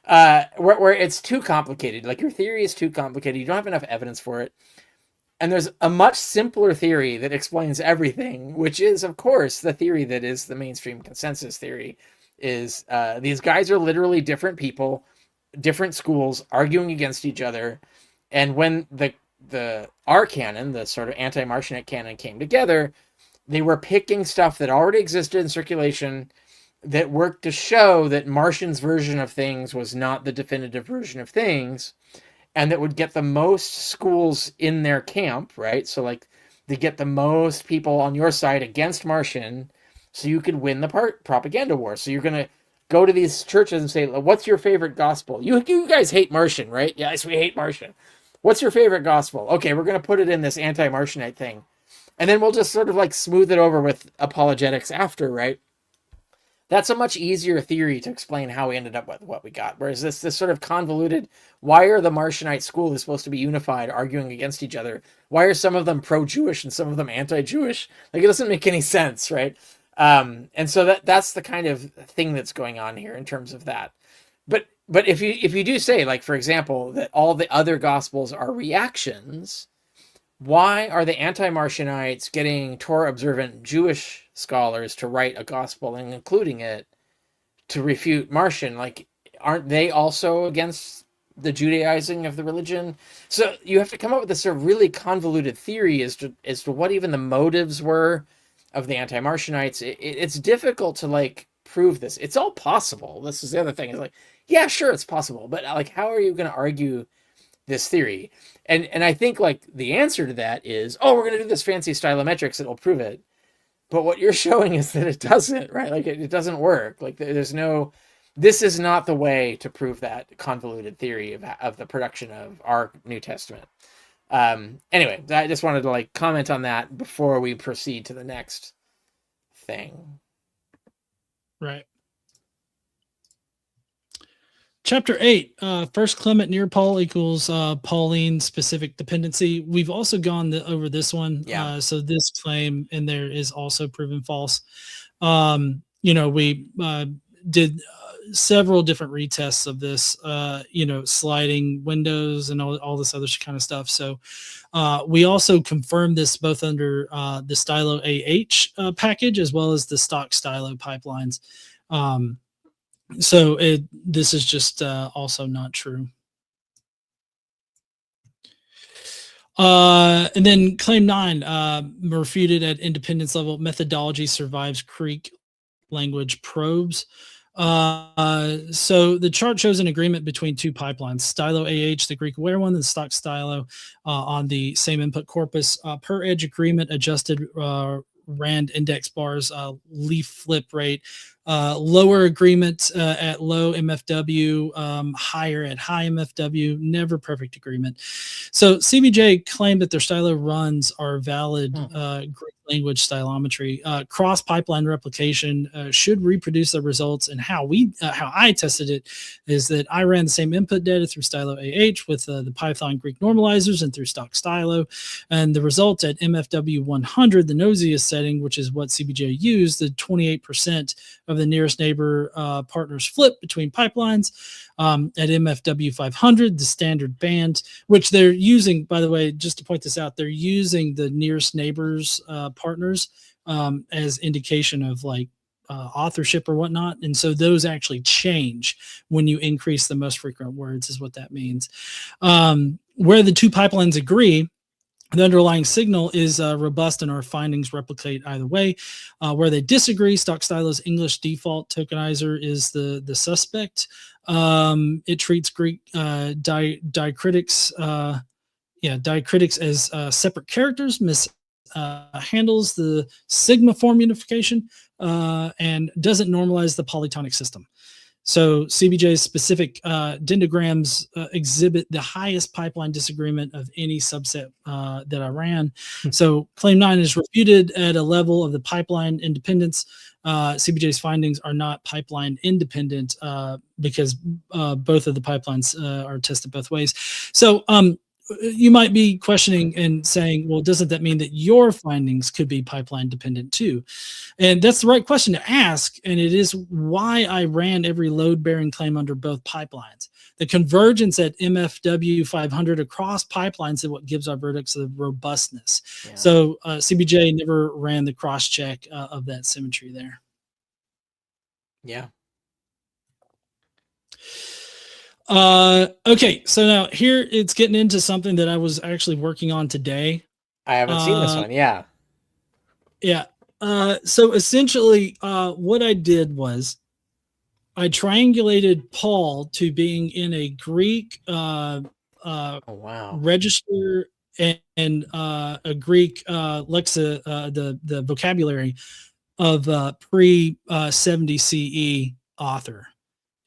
where it's too complicated. Like, your theory is too complicated. You don't have enough evidence for it. And there's a much simpler theory that explains everything, which is, of course, the theory that is the mainstream consensus theory, is these guys are literally different people, different schools arguing against each other. And when our canon, the sort of anti-Marcionite canon, came together, they were picking stuff that already existed in circulation that worked to show that Marcion's version of things was not the definitive version of things, and that would get the most schools in their camp, right? So like they get the most people on your side against Marcion, so you could win the propaganda war. So you're going to go to these churches and say, what's your favorite gospel? You guys hate Marcion, right? Yes, we hate Marcion. What's your favorite gospel? Okay, we're going to put it in this anti-Marcionite thing. And then we'll just sort of like smooth it over with apologetics after, right? That's a much easier theory to explain how we ended up with what we got. Whereas this sort of convoluted, why are the Marcionite school is supposed to be unified, arguing against each other? Why are some of them pro-Jewish and some of them anti-Jewish? Like, it doesn't make any sense, right? And so that's the kind of thing that's going on here in terms of that. But if you do say, like, for example, that all the other gospels are reactions, why are the anti-Marcionites getting Torah observant Jewish scholars to write a gospel and including it to refute Marcion? Like, aren't they also against the Judaizing of the religion? So you have to come up with this sort of really convoluted theory as to what even the motives were of the anti-Marcionites. It's difficult to like prove this. It's all possible. This is the other thing. It's like, yeah, sure, it's possible, but like, how are you going to argue this theory? And I think like the answer to that is, oh, we're going to do this fancy stylometrics that will prove it. But what you're showing is that it doesn't, right? Like it doesn't work. Like there's no, this is not the way to prove that convoluted theory of the production of our New Testament. Anyway, I just wanted to like comment on that before we proceed to the next thing. Right. Chapter 8, first Clement near Paul equals Pauline specific dependency. We've also gone over this one. Yeah. So this claim in there is also proven false. We did several different retests of this, sliding windows and all this other kind of stuff. So we also confirmed this both under the Stylo AH package as well as the stock Stylo pipelines. So this is just also not true. And then claim 9, refuted at independence level. Methodology survives Greek language probes. So the chart shows an agreement between two pipelines, Stylo AH, the Greek aware one, and stock Stylo on the same input corpus. Per edge agreement adjusted RAND index bars, leaf flip rate, lower agreement at low MFW, higher at high MFW, never perfect agreement. So CBJ claimed that their stylo runs are valid Greek language stylometry. Cross pipeline replication should reproduce the results. And how I tested it is that I ran the same input data through Stylo AH with the Python Greek normalizers and through stock Stylo, and the result at MFW 100, the nosiest setting, which is what CBJ used, the 28% of the nearest neighbor partners flip between pipelines. At MFW 500, the standard band, which they're using, by the way, just to point this out, they're using the nearest neighbors partners as indication of like authorship or whatnot. And so those actually change when you increase the most frequent words is what that means. Where the two pipelines agree, the underlying signal is robust and our findings replicate either way. Where they disagree, stock Stylo's English default tokenizer is the suspect. It treats Greek diacritics as separate characters, handles the sigma form unification, and doesn't normalize the polytonic system. So CBJ's specific dendrograms exhibit the highest pipeline disagreement of any subset that I ran. So claim 9 is refuted at a level of the pipeline independence. CBJ's findings are not pipeline independent because both of the pipelines are tested both ways. So you might be questioning and saying, well, doesn't that mean that your findings could be pipeline dependent too? And that's the right question to ask. And it is why I ran every load bearing claim under both pipelines. The convergence at MFW 500 across pipelines is what gives our verdicts the robustness. Yeah. So CBJ never ran the cross check of that symmetry there. Yeah. Okay, so now here it's getting into something that I was actually working on today. I haven't seen this one. Yeah. Yeah. So essentially, what I did was I triangulated Paul to being in a Greek register and a Greek the vocabulary of pre 70 CE author.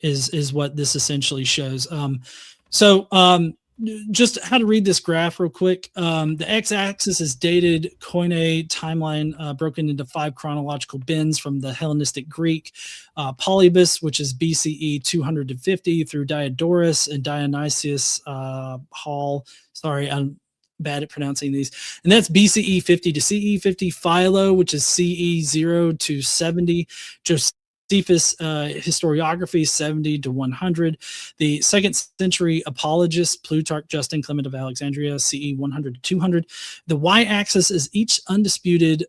Is what this essentially shows. Just how to read this graph real quick. The x-axis is dated Koine timeline broken into 5 chronological bins from the Hellenistic Greek. Polybus, which is BCE 200 to 50 through Diodorus and Dionysius Hall. Sorry, I'm bad at pronouncing these. And that's BCE 50 to CE 50. Philo, which is CE 0 to 70. Cephas historiography 70 to 100. The 2nd century apologists, Plutarch, Justin, Clement of Alexandria, CE 100 to 200. The y-axis is each undisputed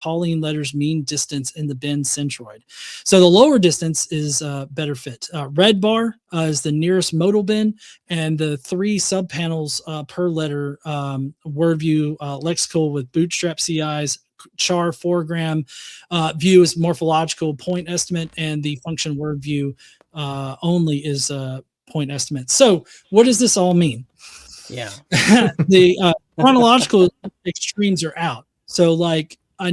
Pauline letters mean distance in the bin centroid. So the lower distance is better fit. Red bar is the nearest modal bin, and the 3 subpanels per letter, word view, lexical with bootstrap CIs, char 4-gram view is morphological point estimate, and the function word view only is point estimate. So what does this all mean? Yeah. The chronological extremes are out. So like, I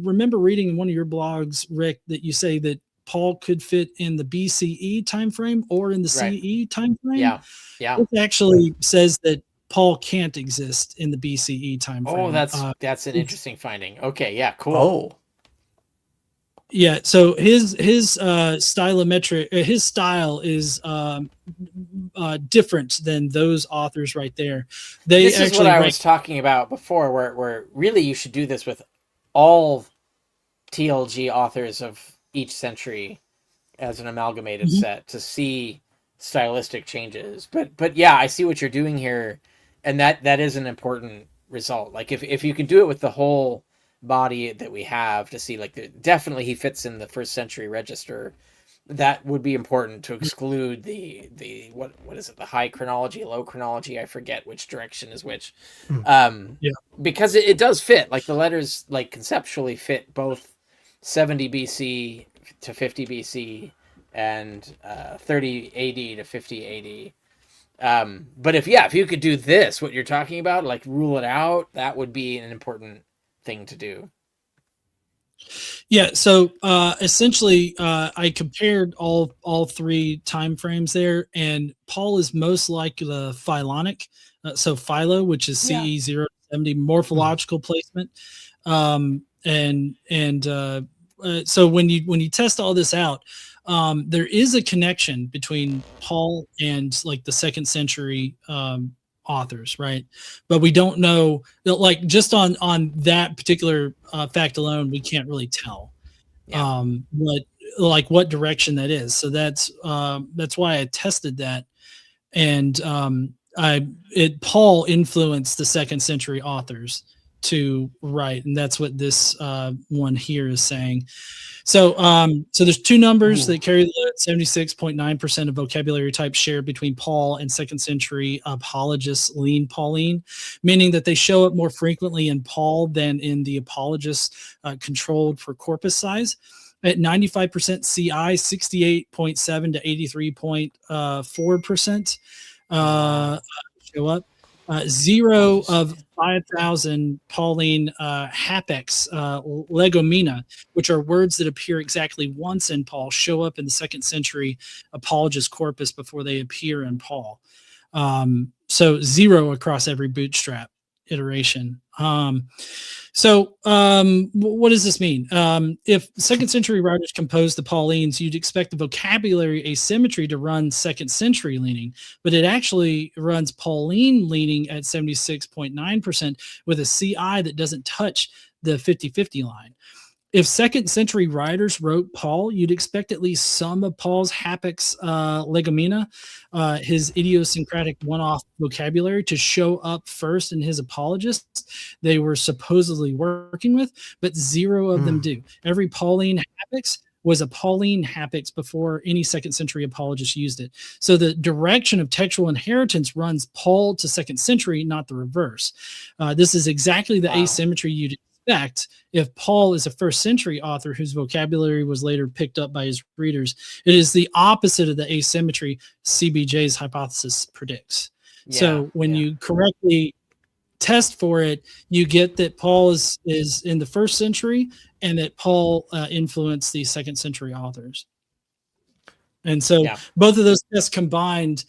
remember reading in one of your blogs, Rick, that you say that Paul could fit in the BCE timeframe or in the CE timeframe. Yeah. It actually says that Paul can't exist in the BCE timeframe. Oh, that's an interesting finding. Okay, yeah, cool. Oh. Yeah, so his stylometric, his style is different than those authors right there. This is what I was talking about before, where really you should do this with all TLG authors of each century as an amalgamated set to see stylistic changes. But yeah, I see what you're doing here, and that is an important result. Like if you can do it with the whole body that we have to see, like definitely he fits in the 1st century register. That would be important to exclude the what is it, the high chronology, low chronology, I forget which direction is which. Because it does fit, like the letters like conceptually fit both 70 BC to 50 BC and 30 AD to 50 AD. But if you could do this, what you're talking about, like rule it out, that would be an important thing to do. Yeah, so essentially, I compared all 3 time frames there, and Paul is most like the Philonic, so Philo, which is CE 0 to 70 morphological placement, so when you test all this out, there is a connection between Paul and like the 2nd century authors, right? But we don't know, like just on that particular fact alone, we can't really tell what direction that is. So that's why I tested that, and Paul influenced the 2nd century authors to write, and that's what this one here is saying. So there's 2 numbers that carry the 76.9% of vocabulary types shared between Paul and 2nd century apologists lean Pauline, meaning that they show up more frequently in Paul than in the apologists controlled for corpus size. At 95% CI, 68.7 to 83.4% show up. 0 of 5,000 Pauline hapex legomena, which are words that appear exactly once in Paul, show up in the 2nd century apologist corpus before they appear in Paul. So 0 across every bootstrap iteration. What does this mean? If 2nd century writers composed the Paulines, you'd expect the vocabulary asymmetry to run 2nd century leaning, but it actually runs Pauline leaning at 76.9% with a CI that doesn't touch the 50-50 line. If 2nd century writers wrote Paul, you'd expect at least some of Paul's hapex legomena, his idiosyncratic one-off vocabulary, to show up first in his apologists they were supposedly working with, but 0 of them do. Every Pauline hapex was a Pauline hapex before any 2nd century apologist used it. So the direction of textual inheritance runs Paul to 2nd century, not the reverse. This is exactly the asymmetry you'd expect if Paul is a 1st century author whose vocabulary was later picked up by his readers. It is the opposite of the asymmetry CBJ's hypothesis predicts. So when you correctly test for it, you get that Paul is in the 1st century and that Paul influenced the 2nd century authors. And so both of those tests combined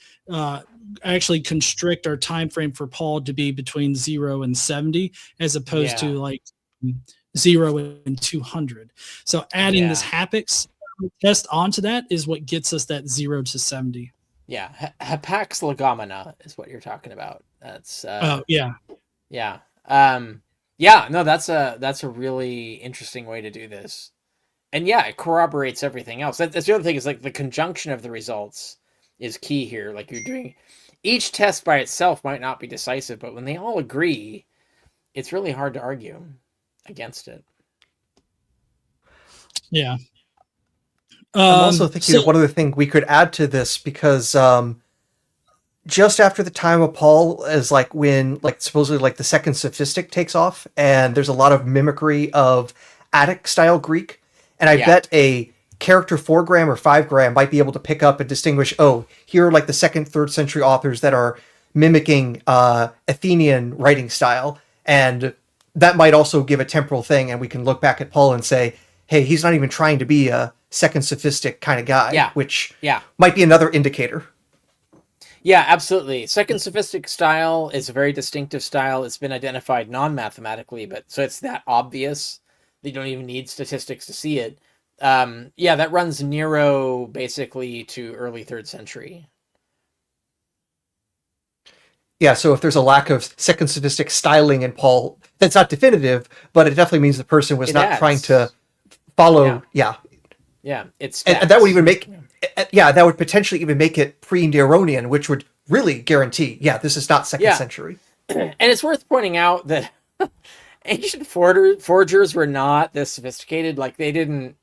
actually constrict our time frame for Paul to be between 0 and 70, as opposed to like 0 and 200. So adding this hapex test onto that is what gets us that 0 to 70. Yeah, hapax legomena is what you're talking about. That's no, that's a really interesting way to do this. And yeah, it corroborates everything else. That's the other thing, is like the conjunction of the results is key here. Like, you're doing each test by itself might not be decisive, but when they all agree, it's really hard to argue against it. Yeah. I'm also thinking of one other thing we could add to this, because just after the time of Paul is like when like supposedly like the second sophistic takes off, and there's a lot of mimicry of Attic style Greek, and I bet a character 4-gram or 5-gram might be able to pick up and distinguish, oh, here are like the 2nd, 3rd century authors that are mimicking Athenian writing style, and that might also give a temporal thing, and we can look back at Paul and say, hey, he's not even trying to be a second sophistic kind of guy, which might be another indicator. Yeah, absolutely. Second sophistic style is a very distinctive style. It's been identified non-mathematically, but so it's that obvious that you don't even need statistics to see it. Yeah, that runs Nero basically to early 3rd century. Yeah, so if there's a lack of second sophistic styling in Paul, that's not definitive, but it definitely means the person was not trying to follow. Yeah, it's and that would even make that would potentially even make it pre-Neronian, which would really guarantee this is not 2nd century. And it's worth pointing out that ancient forgers were not this sophisticated. Like, they didn't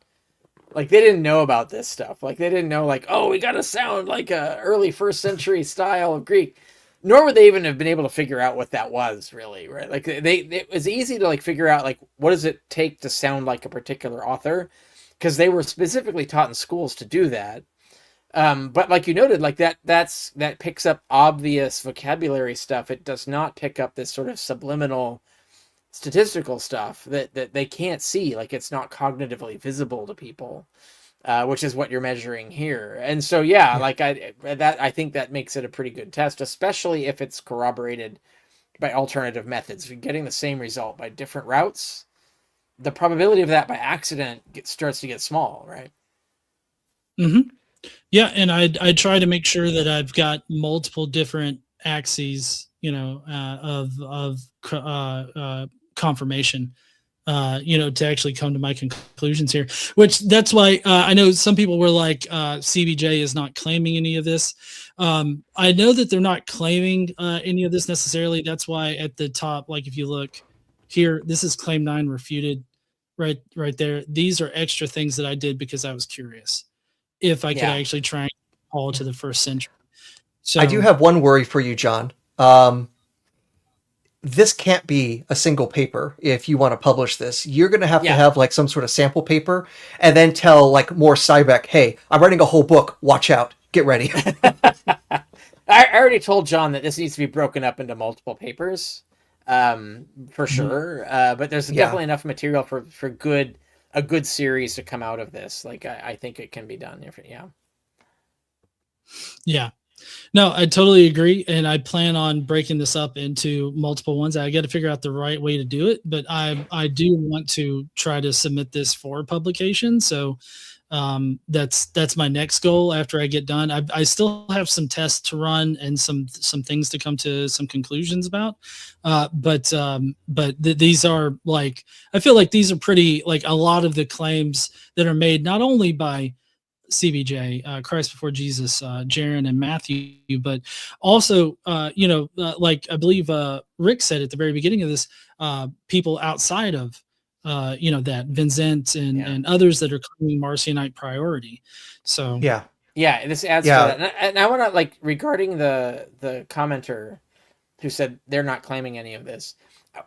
know about this stuff. Like, they didn't know, like, oh, we got to sound like a early 1st century style of Greek. Nor would they even have been able to figure out what that was, really, right? Like, it was easy to like figure out, like, what does it take to sound like a particular author, because they were specifically taught in schools to do that. But like you noted, like that picks up obvious vocabulary stuff. It does not pick up this sort of subliminal statistical stuff that they can't see. Like, it's not cognitively visible to people, which is what you're measuring here. And so, like I think that makes it a pretty good test, especially if it's corroborated by alternative methods. If you're getting the same result by different routes, the probability of that by accident starts to get small, right? Mm-hmm. Yeah, and I try to make sure that I've got multiple different axes, of confirmation, to actually come to my conclusions here. Which that's why I know some people were like, CBJ is not claiming any of this. I know that they're not claiming any of this necessarily. That's why at the top, like if you look here, this is claim 9 refuted, right there. These are extra things that I did because I was curious if I could actually try and Paul to the 1st century. So I do have one worry for you, John. This can't be a single paper. If you want to publish this, you're going to have like some sort of sample paper, and then tell like Moore Sybeck, hey, I'm writing a whole book. Watch out. Get ready. I already told John that this needs to be broken up into multiple papers, for sure. But there's definitely enough material for a good series to come out of this. Like, I think it can be done. Yeah. No, I totally agree. And I plan on breaking this up into multiple ones. I got to figure out the right way to do it, but I do want to try to submit this for publication. So that's my next goal after I get done. I still have some tests to run and some things to come to some conclusions about. But these are like, I feel like these are pretty, like a lot of the claims that are made, not only by CBJ, Christ before Jesus, Jaron and Matthew, but also, like I believe Rick said at the very beginning of this, people outside of, that Vincent and others that are claiming Marcionite priority. So this adds to that. And I want to, like, regarding the commenter who said they're not claiming any of this,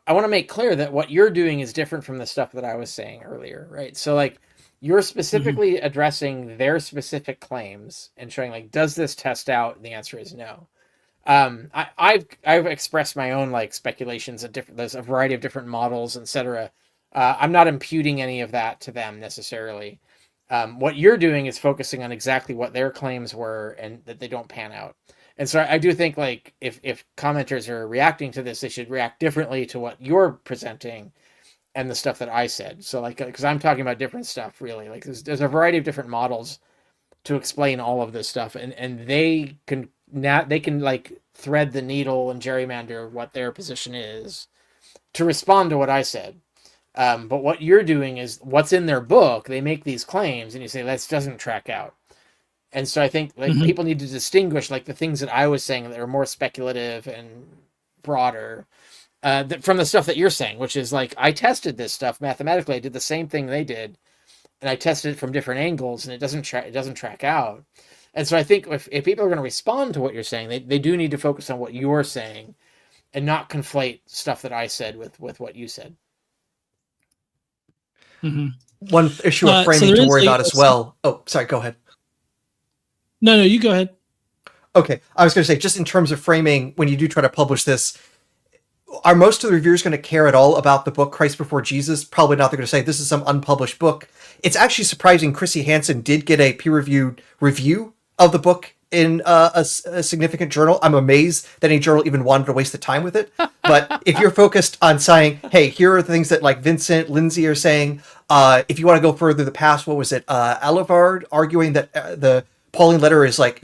I want to make clear that what you're doing is different from the stuff that I was saying earlier, right? So, like, you're specifically addressing their specific claims and showing, like, does this test out? And the answer is no. I've expressed my own, like, speculations of there's a variety of different models, etc. I'm not imputing any of that to them necessarily. What you're doing is focusing on exactly what their claims were and that they don't pan out. And so I do think, like, if commenters are reacting to this, they should react differently to what you're presenting and the stuff that I said. So, like, because I'm talking about different stuff, really. Like, there's a variety of different models to explain all of this stuff, and they can like thread the needle and gerrymander what their position is to respond to what I said. But what you're doing is what's in their book. They make these claims, and you say that doesn't track out. And so I think like people need to distinguish like the things that I was saying that are more speculative and broader from the stuff that you're saying, which is like I tested this stuff mathematically. I did the same thing they did, and I tested it from different angles, and it doesn't track out. And so I think if people are going to respond to what you're saying, they do need to focus on what you're saying, and not conflate stuff that I said with what you said. One issue of framing to worry about as well. Oh, sorry, go ahead. No, you go ahead. Okay, I was going to say, just in terms of framing, when you do try to publish this, are most of the reviewers going to care at all about the book Christ Before Jesus? Probably not. They're going to say, this is some unpublished book. It's actually surprising Chrissy Hansen did get a peer-reviewed review of the book in a significant journal. I'm amazed that any journal even wanted to waste the time with it. But if you're focused on saying, hey, here are the things that like Vincent, Lindsay are saying, if you want to go further the past, what was it? Alivard arguing that the Pauline letter is like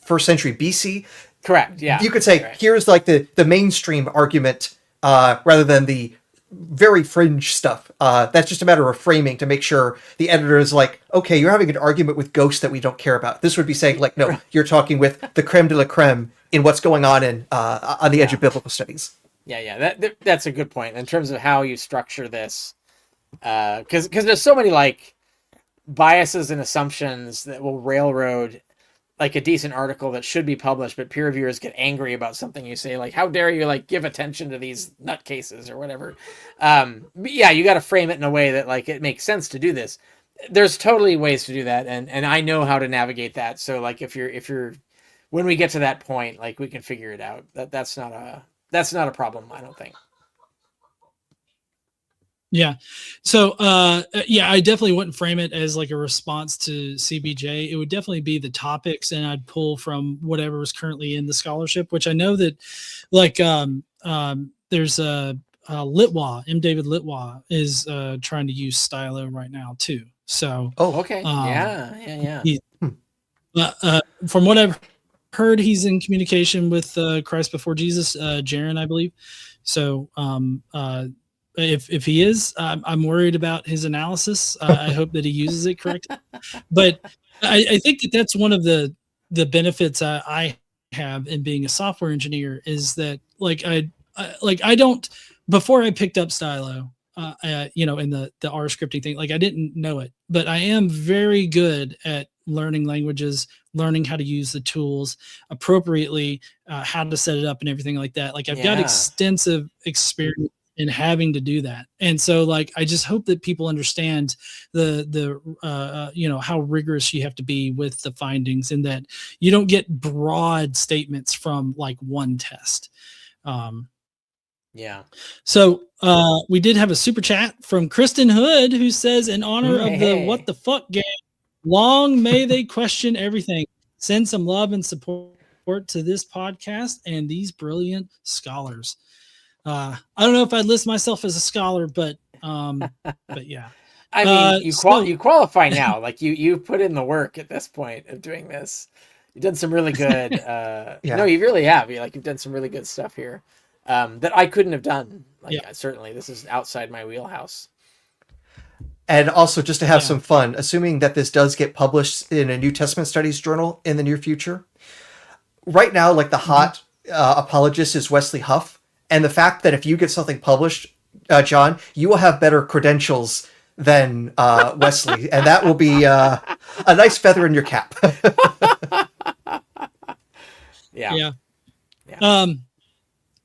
first century BC. Correct. Yeah. You could say here's like the mainstream argument rather than the very fringe stuff. That's just a matter of framing to make sure the editor is like, okay, you're having an argument with ghosts that we don't care about. This would be saying like, no, you're talking with the creme de la creme in what's going on on the edge of biblical studies. Yeah. That's a good point in terms of how you structure this. Because there's so many like biases and assumptions that will railroad like a decent article that should be published, but peer reviewers get angry about something you say, like, how dare you like give attention to these nutcases or whatever. But yeah, you got to frame it in a way that like it makes sense to do this. There's totally ways to do that, and I know how to navigate that. So like if you're when we get to that point, like we can figure it out. That's not a problem, I don't think. Yeah. So, I definitely wouldn't frame it as like a response to CBJ. It would definitely be the topics, and I'd pull from whatever is currently in the scholarship, which I know that like, there's Litwa, M. David Litwa is trying to use Stylo right now too. So, okay. Yeah. From what I've heard, he's in communication with Christ Before Jesus, Jaron, I believe. So, if he is, I'm worried about his analysis. I hope that he uses it correctly. But I think that's one of the benefits I have in being a software engineer is that like I don't, before I picked up Stylo, in the R scripting thing, like I didn't know it, but I am very good at learning languages, learning how to use the tools appropriately, how to set it up and everything like that. Like I've got extensive experience in having to do that. And so like, I just hope that people understand the how rigorous you have to be with the findings, and that you don't get broad statements from like one test. So we did have a super chat from Kristen Hood, who says, in honor of the What the Fuck game, long may they question everything. Send some love and support to this podcast and these brilliant scholars. I don't know if I'd list myself as a scholar, but yeah. I mean, you qualify now. Like you put in the work at this point of doing this. You've done some really good. No, you really have. You've done some really good stuff here that I couldn't have done. Certainly, this is outside my wheelhouse. And also, just to have some fun, assuming that this does get published in a New Testament Studies journal in the near future, right now, like the hot apologist is Wesley Huff. And the fact that if you get something published, John, you will have better credentials than Wesley. And that will be a nice feather in your cap. Yeah.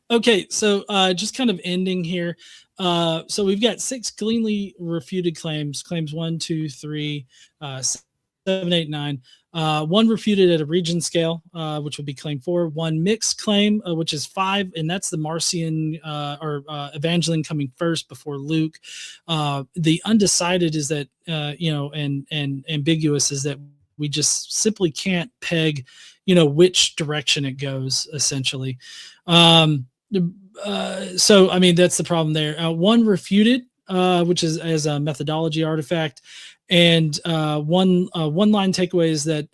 Okay, so just kind of ending here. So we've got 6 cleanly refuted claims 1, 2, 3, 7, 8, 9. 1 refuted at a region scale, which would be claim 4. 1 mixed claim, which is 5, and that's the Marcion or Evangeline coming first before Luke. The undecided is that and ambiguous is that we just simply can't peg, which direction it goes essentially. So I mean that's the problem there. 1 refuted, which is as a methodology artifact. And one line takeaway is that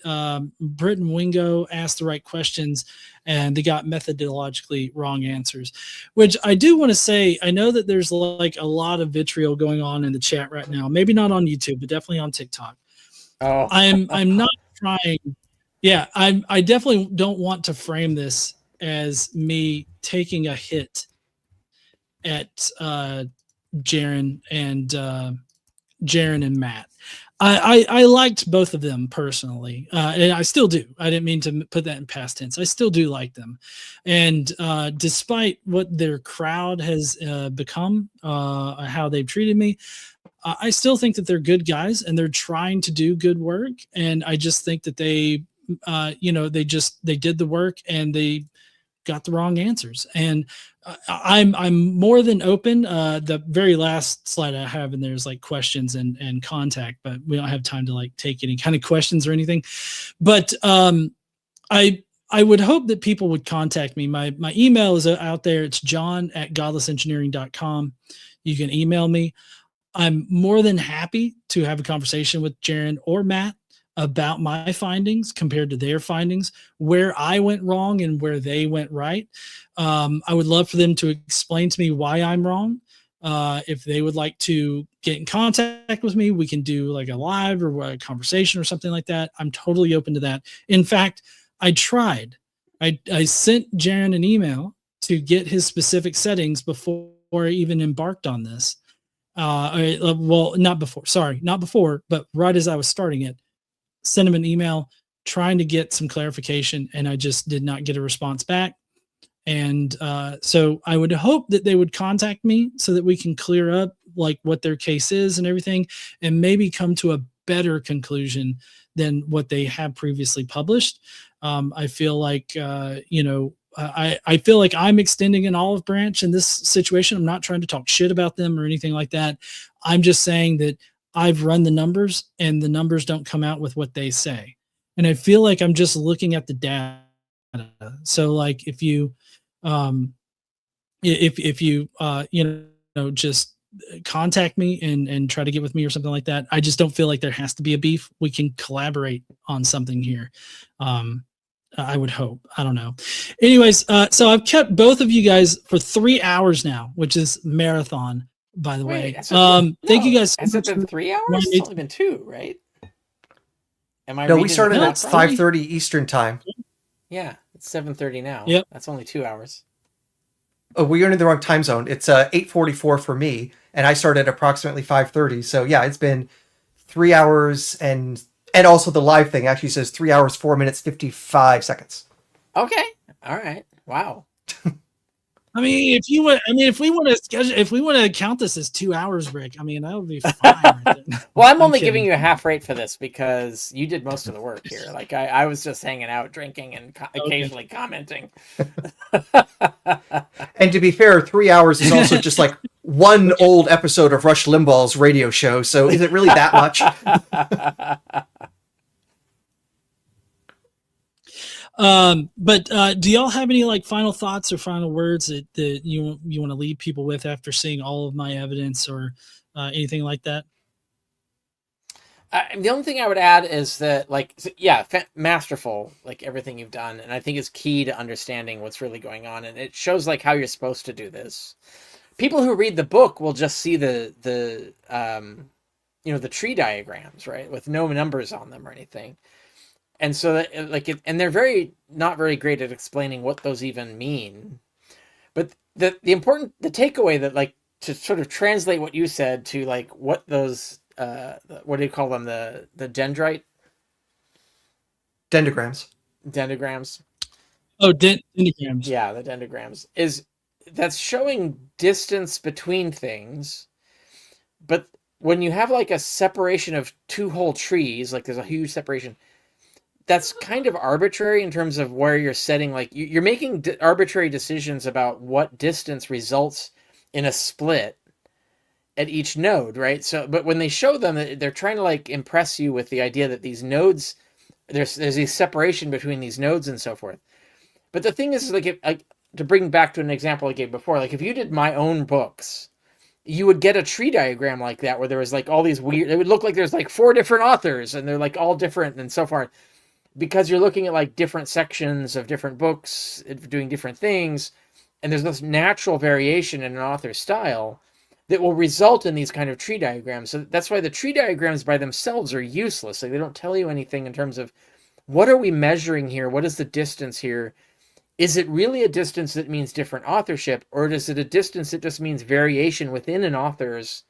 Britt and Wingo asked the right questions, and they got methodologically wrong answers. Which I do want to say, I know that there's like a lot of vitriol going on in the chat right now. Maybe not on YouTube, but definitely on TikTok. Oh, I'm not trying. Yeah, I definitely don't want to frame this as me taking a hit at Jaren and Matt. I liked both of them personally, and I still do. I didn't mean to put that in past tense. I still do like them, and despite what their crowd has become, how they've treated me, I still think that they're good guys and they're trying to do good work. And I just think that they did the work and they got the wrong answers. And I'm more than open. The very last slide I have in there is like questions and contact, but we don't have time to like take any kind of questions or anything. But I would hope that people would contact me. My email is out there. It's john@godlessengineering.com. You can email me. I'm more than happy to have a conversation with Jaren or Matt about my findings compared to their findings, where I went wrong and where they went right. I would love for them to explain to me why I'm wrong. If they would like to get in contact with me, we can do like a live or a conversation or something like that. I'm totally open to that. In fact, I tried. I sent Jaren an email to get his specific settings before I even embarked on this. Not before, but right as I was starting it, sent him an email trying to get some clarification, and I just did not get a response back. And so I would hope that they would contact me so that we can clear up like what their case is and everything, and maybe come to a better conclusion than what they have previously published. I feel like, I feel like I'm extending an olive branch in this situation. I'm not trying to talk shit about them or anything like that. I'm just saying that I've run the numbers and the numbers don't come out with what they say. And I feel like I'm just looking at the data. So like if you just contact me and try to get with me or something like that, I just don't feel like there has to be a beef. We can collaborate on something here. I would hope. I don't know. Anyways, so I've kept both of you guys for 3 hours now, which is marathon, by the way. Thank you guys. Has it been 3 hours? It's only been 2, right? No, we started at 5:30 Eastern time. Yeah, it's 7:30 now. Yep. That's only 2 hours. Oh, we are in the wrong time zone. It's 8:44 for me, and I started at approximately 5:30. So yeah, it's been 3 hours and also the live thing actually says 3 hours, 4 minutes, 55 seconds. Okay. All right. Wow. If we want to count this as 2 hours, Rick, that would be fine. Right. Well, I'm only giving you a half rate for this because you did most of the work here. Like I was just hanging out, drinking, and occasionally commenting. And to be fair, 3 hours is also just like one old episode of Rush Limbaugh's radio show. So is it really that much? But do y'all have any like final thoughts or final words that you want to leave people with after seeing all of my evidence or anything like that? The only thing I would add is that, masterful, like everything you've done, and I think is key to understanding what's really going on, and it shows like how you're supposed to do this. People who read the book will just see the tree diagrams, right, with no numbers on them or anything. And so that, and they're not very great at explaining what those even mean. But the takeaway that to sort of translate what you said to like what those, what do you call them? The dendrite? Dendrograms. Dendrograms. Oh, dendrograms. Yeah, the dendrograms that's showing distance between things. But when you have like a separation of two whole trees, like there's a huge separation, that's kind of arbitrary in terms of where you're setting, like you're making arbitrary decisions about what distance results in a split at each node, right? So, but when they show them, they're trying to like impress you with the idea that these nodes, there's a separation between these nodes and so forth. But the thing is, to bring back to an example I gave before, like if you did my own books you would get a tree diagram like that where there was like all these weird, it would look like there's like 4 different authors and they're like all different and so forth, because you're looking at like different sections of different books doing different things, and there's this natural variation in an author's style that will result in these kind of tree diagrams. So that's why the tree diagrams by themselves are useless. Like, they don't tell you anything in terms of what are we measuring here? What is the distance here? Is it really a distance that means different authorship, or is it a distance that just means variation within an author's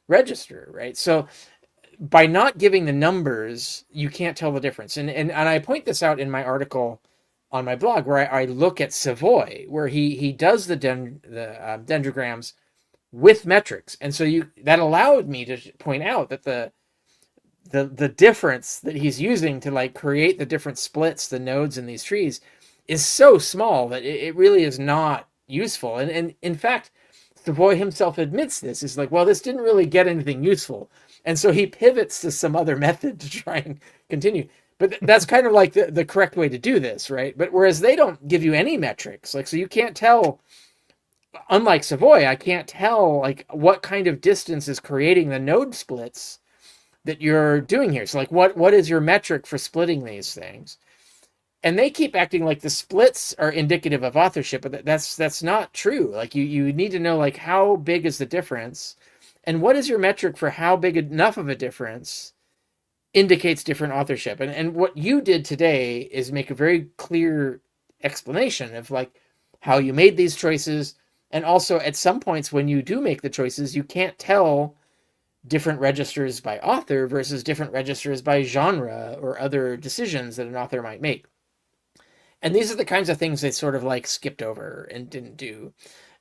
register, right? So by not giving the numbers, you can't tell the difference. And I point this out in my article on my blog, where I look at Savoy, where he does the dendrograms with metrics. And so that allowed me to point out that the difference that he's using to like create the different splits, the nodes in these trees, is so small that it really is not useful. And in fact, Savoy himself admits this. He's like, well, this didn't really get anything useful. And so he pivots to some other method to try and continue. But that's kind of like the correct way to do this, right? But whereas they don't give you any metrics, like, so you can't tell, unlike Savoy, I can't tell like what kind of distance is creating the node splits that you're doing here. So like, what is your metric for splitting these things? And they keep acting like the splits are indicative of authorship, but that's not true. Like, you need to know like how big is the difference, and what is your metric for how big enough of a difference indicates different authorship. And what you did today is make a very clear explanation of like how you made these choices, and also at some points when you do make the choices, you can't tell different registers by author versus different registers by genre or other decisions that an author might make. And these are the kinds of things they sort of like skipped over and didn't do.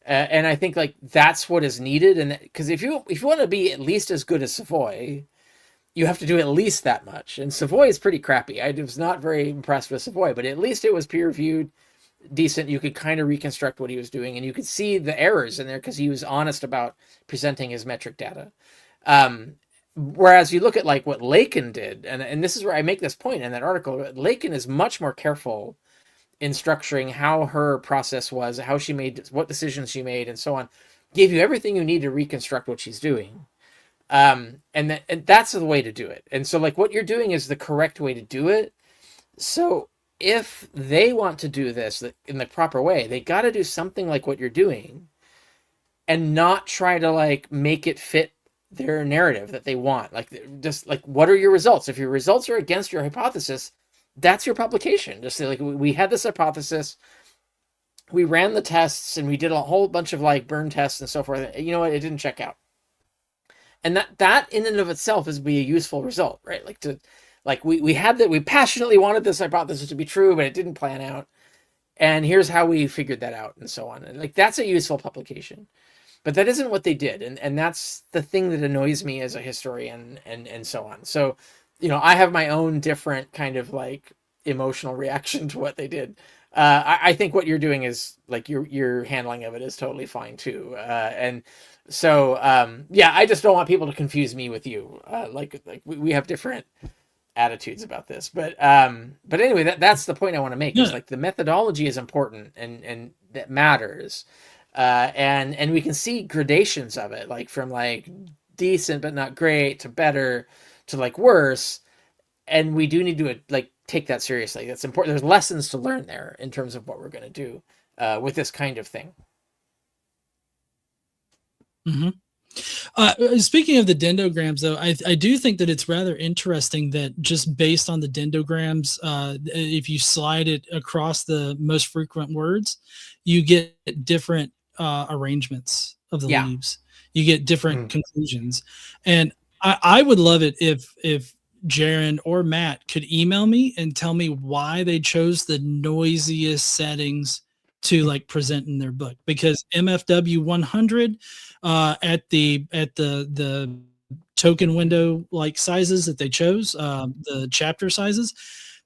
And I think like that's what is needed. And because if you want to be at least as good as Savoy, you have to do at least that much. And Savoy is pretty crappy. I was not very impressed with Savoy, but at least it was peer reviewed, decent. You could kind of reconstruct what he was doing, and you could see the errors in there because he was honest about presenting his metric data. Whereas you look at like what Lakin did, and this is where I make this point in that article, Lakin is much more careful in structuring how her process was, how she made, what decisions she made, and so on. Gave you everything you need to reconstruct what she's doing. And that's the way to do it. And so like what you're doing is the correct way to do it. So if they want to do this in the proper way, they got to do something like what you're doing and not try to like make it fit their narrative that they want. Like, just like, what are your results? If your results are against your hypothesis, that's your publication. Just say like, we had this hypothesis, we ran the tests, and we did a whole bunch of like burn tests and so forth. You know what? It didn't check out. And that in and of itself is be a useful result, right? Like we had that, we passionately wanted this hypothesis to be true, but it didn't plan out. And here's how we figured that out, and so on. And like, that's a useful publication. But that isn't what they did. And that's the thing that annoys me as a historian, and so on. So, you know, I have my own different kind of like emotional reaction to what they did. I think what you're doing is like your handling of it is totally fine too. And so, yeah, I just don't want people to confuse me with you. Like we have different attitudes about this, but anyway, that's the point I want to make. Is like the methodology is important and that matters. And we can see gradations of it, like from like decent but not great to better to like worse, and we do need to like take that seriously. That's important. There's lessons to learn there in terms of what we're going to do with this kind of thing. Mm-hmm. Speaking of the dendrograms, though, I do think that it's rather interesting that just based on the dendrograms, if you slide it across the most frequent words, you get different arrangements of the leaves. You get different conclusions. And I would love it if Jaron or Matt could email me and tell me why they chose the noisiest settings to like present in their book, because MFW 100 at the token window like sizes that they chose, the chapter sizes,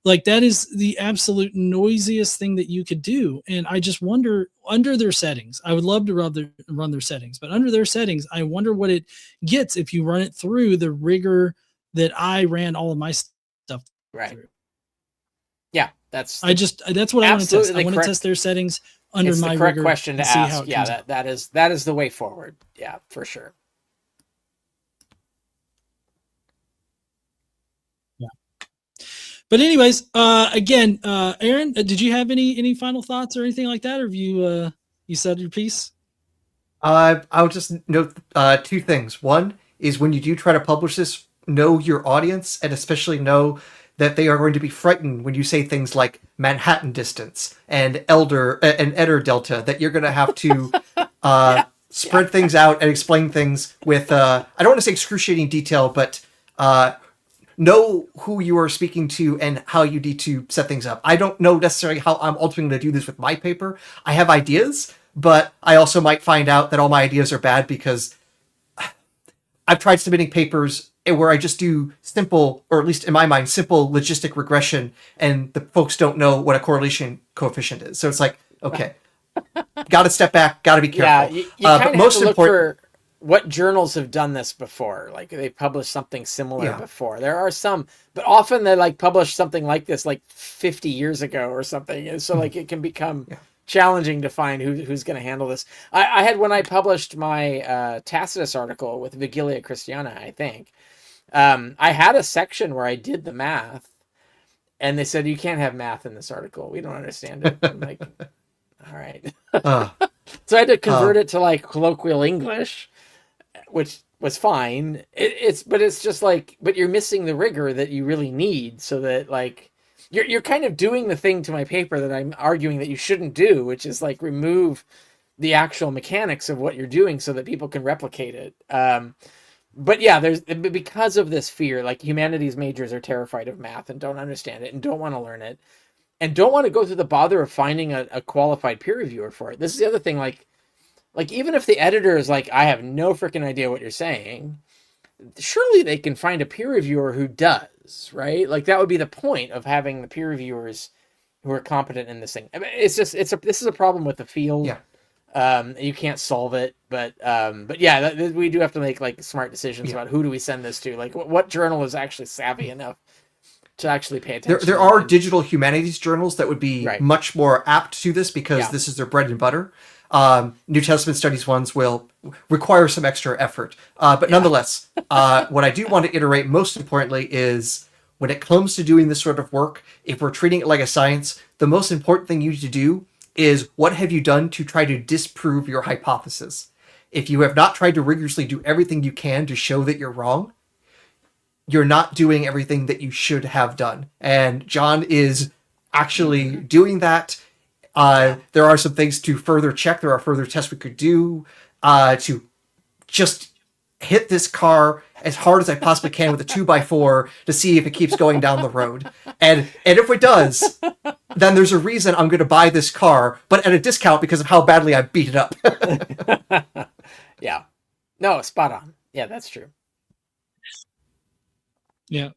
like that is the absolute noisiest thing that you could do. And I just wonder, under their settings, I would love to run their settings, but under their settings, I wonder what it gets if you run it through the rigor that I ran all of my stuff through. Yeah, that's what I want to test. I want to test their settings under my the correct rigor question to ask. Yeah, that is the way forward. Yeah, for sure. But anyways, again, Aaron, did you have any final thoughts or anything like that, or have you said your piece? I'll just note two things. One is when you do try to publish this, know your audience, and especially know that they are going to be frightened when you say things like Manhattan distance and Adair delta, that you're going to have to spread things out and explain things with, I don't want to say excruciating detail, but know who you are speaking to and how you need to set things up. I don't know necessarily how I'm ultimately going to do this with my paper. I have ideas, but I also might find out that all my ideas are bad because I've tried submitting papers where I just do simple, or at least in my mind, simple logistic regression, and the folks don't know what a correlation coefficient is. So it's like, okay, got to step back, got to be careful. Yeah, you kind of have to look for what journals have done this before. Like they published something similar before. There are some, but often they like publish something like this like 50 years ago or something. And so like it can become challenging to find who's going to handle this. I had, when I published my Tacitus article with Vigilia Christiana, I think, I had a section where I did the math, and they said, you can't have math in this article. We don't understand it. I'm like, all right. So I had to convert it to like colloquial English, which was fine. But it's just like, but you're missing the rigor that you really need, so that like, you're kind of doing the thing to my paper that I'm arguing that you shouldn't do, which is like remove the actual mechanics of what you're doing so that people can replicate it. But yeah, because of this fear, like humanities majors are terrified of math and don't understand it and don't want to learn it and don't want to go through the bother of finding a qualified peer reviewer for it. This is the other thing. Like even if the editor is like, I have no freaking idea what you're saying, surely they can find a peer reviewer who does, right? Like that would be the point of having the peer reviewers who are competent in this thing. I mean, this is a problem with the field. Yeah. You can't solve it, but yeah, we do have to make like smart decisions about who do we send this to. Like what journal is actually savvy enough to actually pay attention. There are digital humanities journals that would be much more apt to this because this is their bread and butter. New Testament studies ones will require some extra effort. But nonetheless, what I do want to iterate most importantly is when it comes to doing this sort of work, if we're treating it like a science, the most important thing you need to do is what have you done to try to disprove your hypothesis? If you have not tried to rigorously do everything you can to show that you're wrong, you're not doing everything that you should have done. And John is actually doing that. There are some things to further check. There are further tests we could do to just hit this car as hard as I possibly can with a 2x4 to see if it keeps going down the road. And if it does, then there's a reason I'm going to buy this car, but at a discount because of how badly I beat it up. Yeah. No, spot on. Yeah, that's true. Yeah.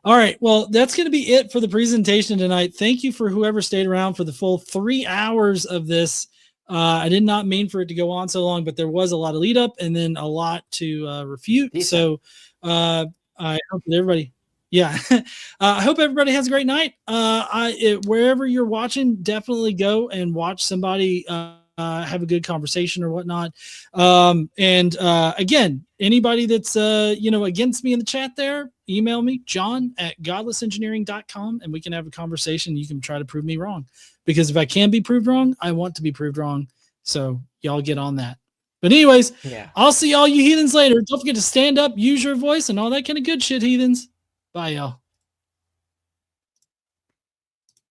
All right. Well, that's going to be it for the presentation tonight. Thank you for whoever stayed around for the full 3 hours of this. I did not mean for it to go on so long, but there was a lot of lead up and then a lot to refute. Decent. So I hope that everybody, I hope everybody has a great night. Wherever you're watching, definitely go and watch somebody have a good conversation or whatnot. Again, anybody that's against me in the chat there, email me, john@godlessengineering.com, and we can have a conversation. You can try to prove me wrong, because if I can be proved wrong, I want to be proved wrong. So y'all get on that. But anyways, I'll see all you heathens later. Don't forget to stand up, use your voice, and all that kind of good shit, heathens. Bye, y'all.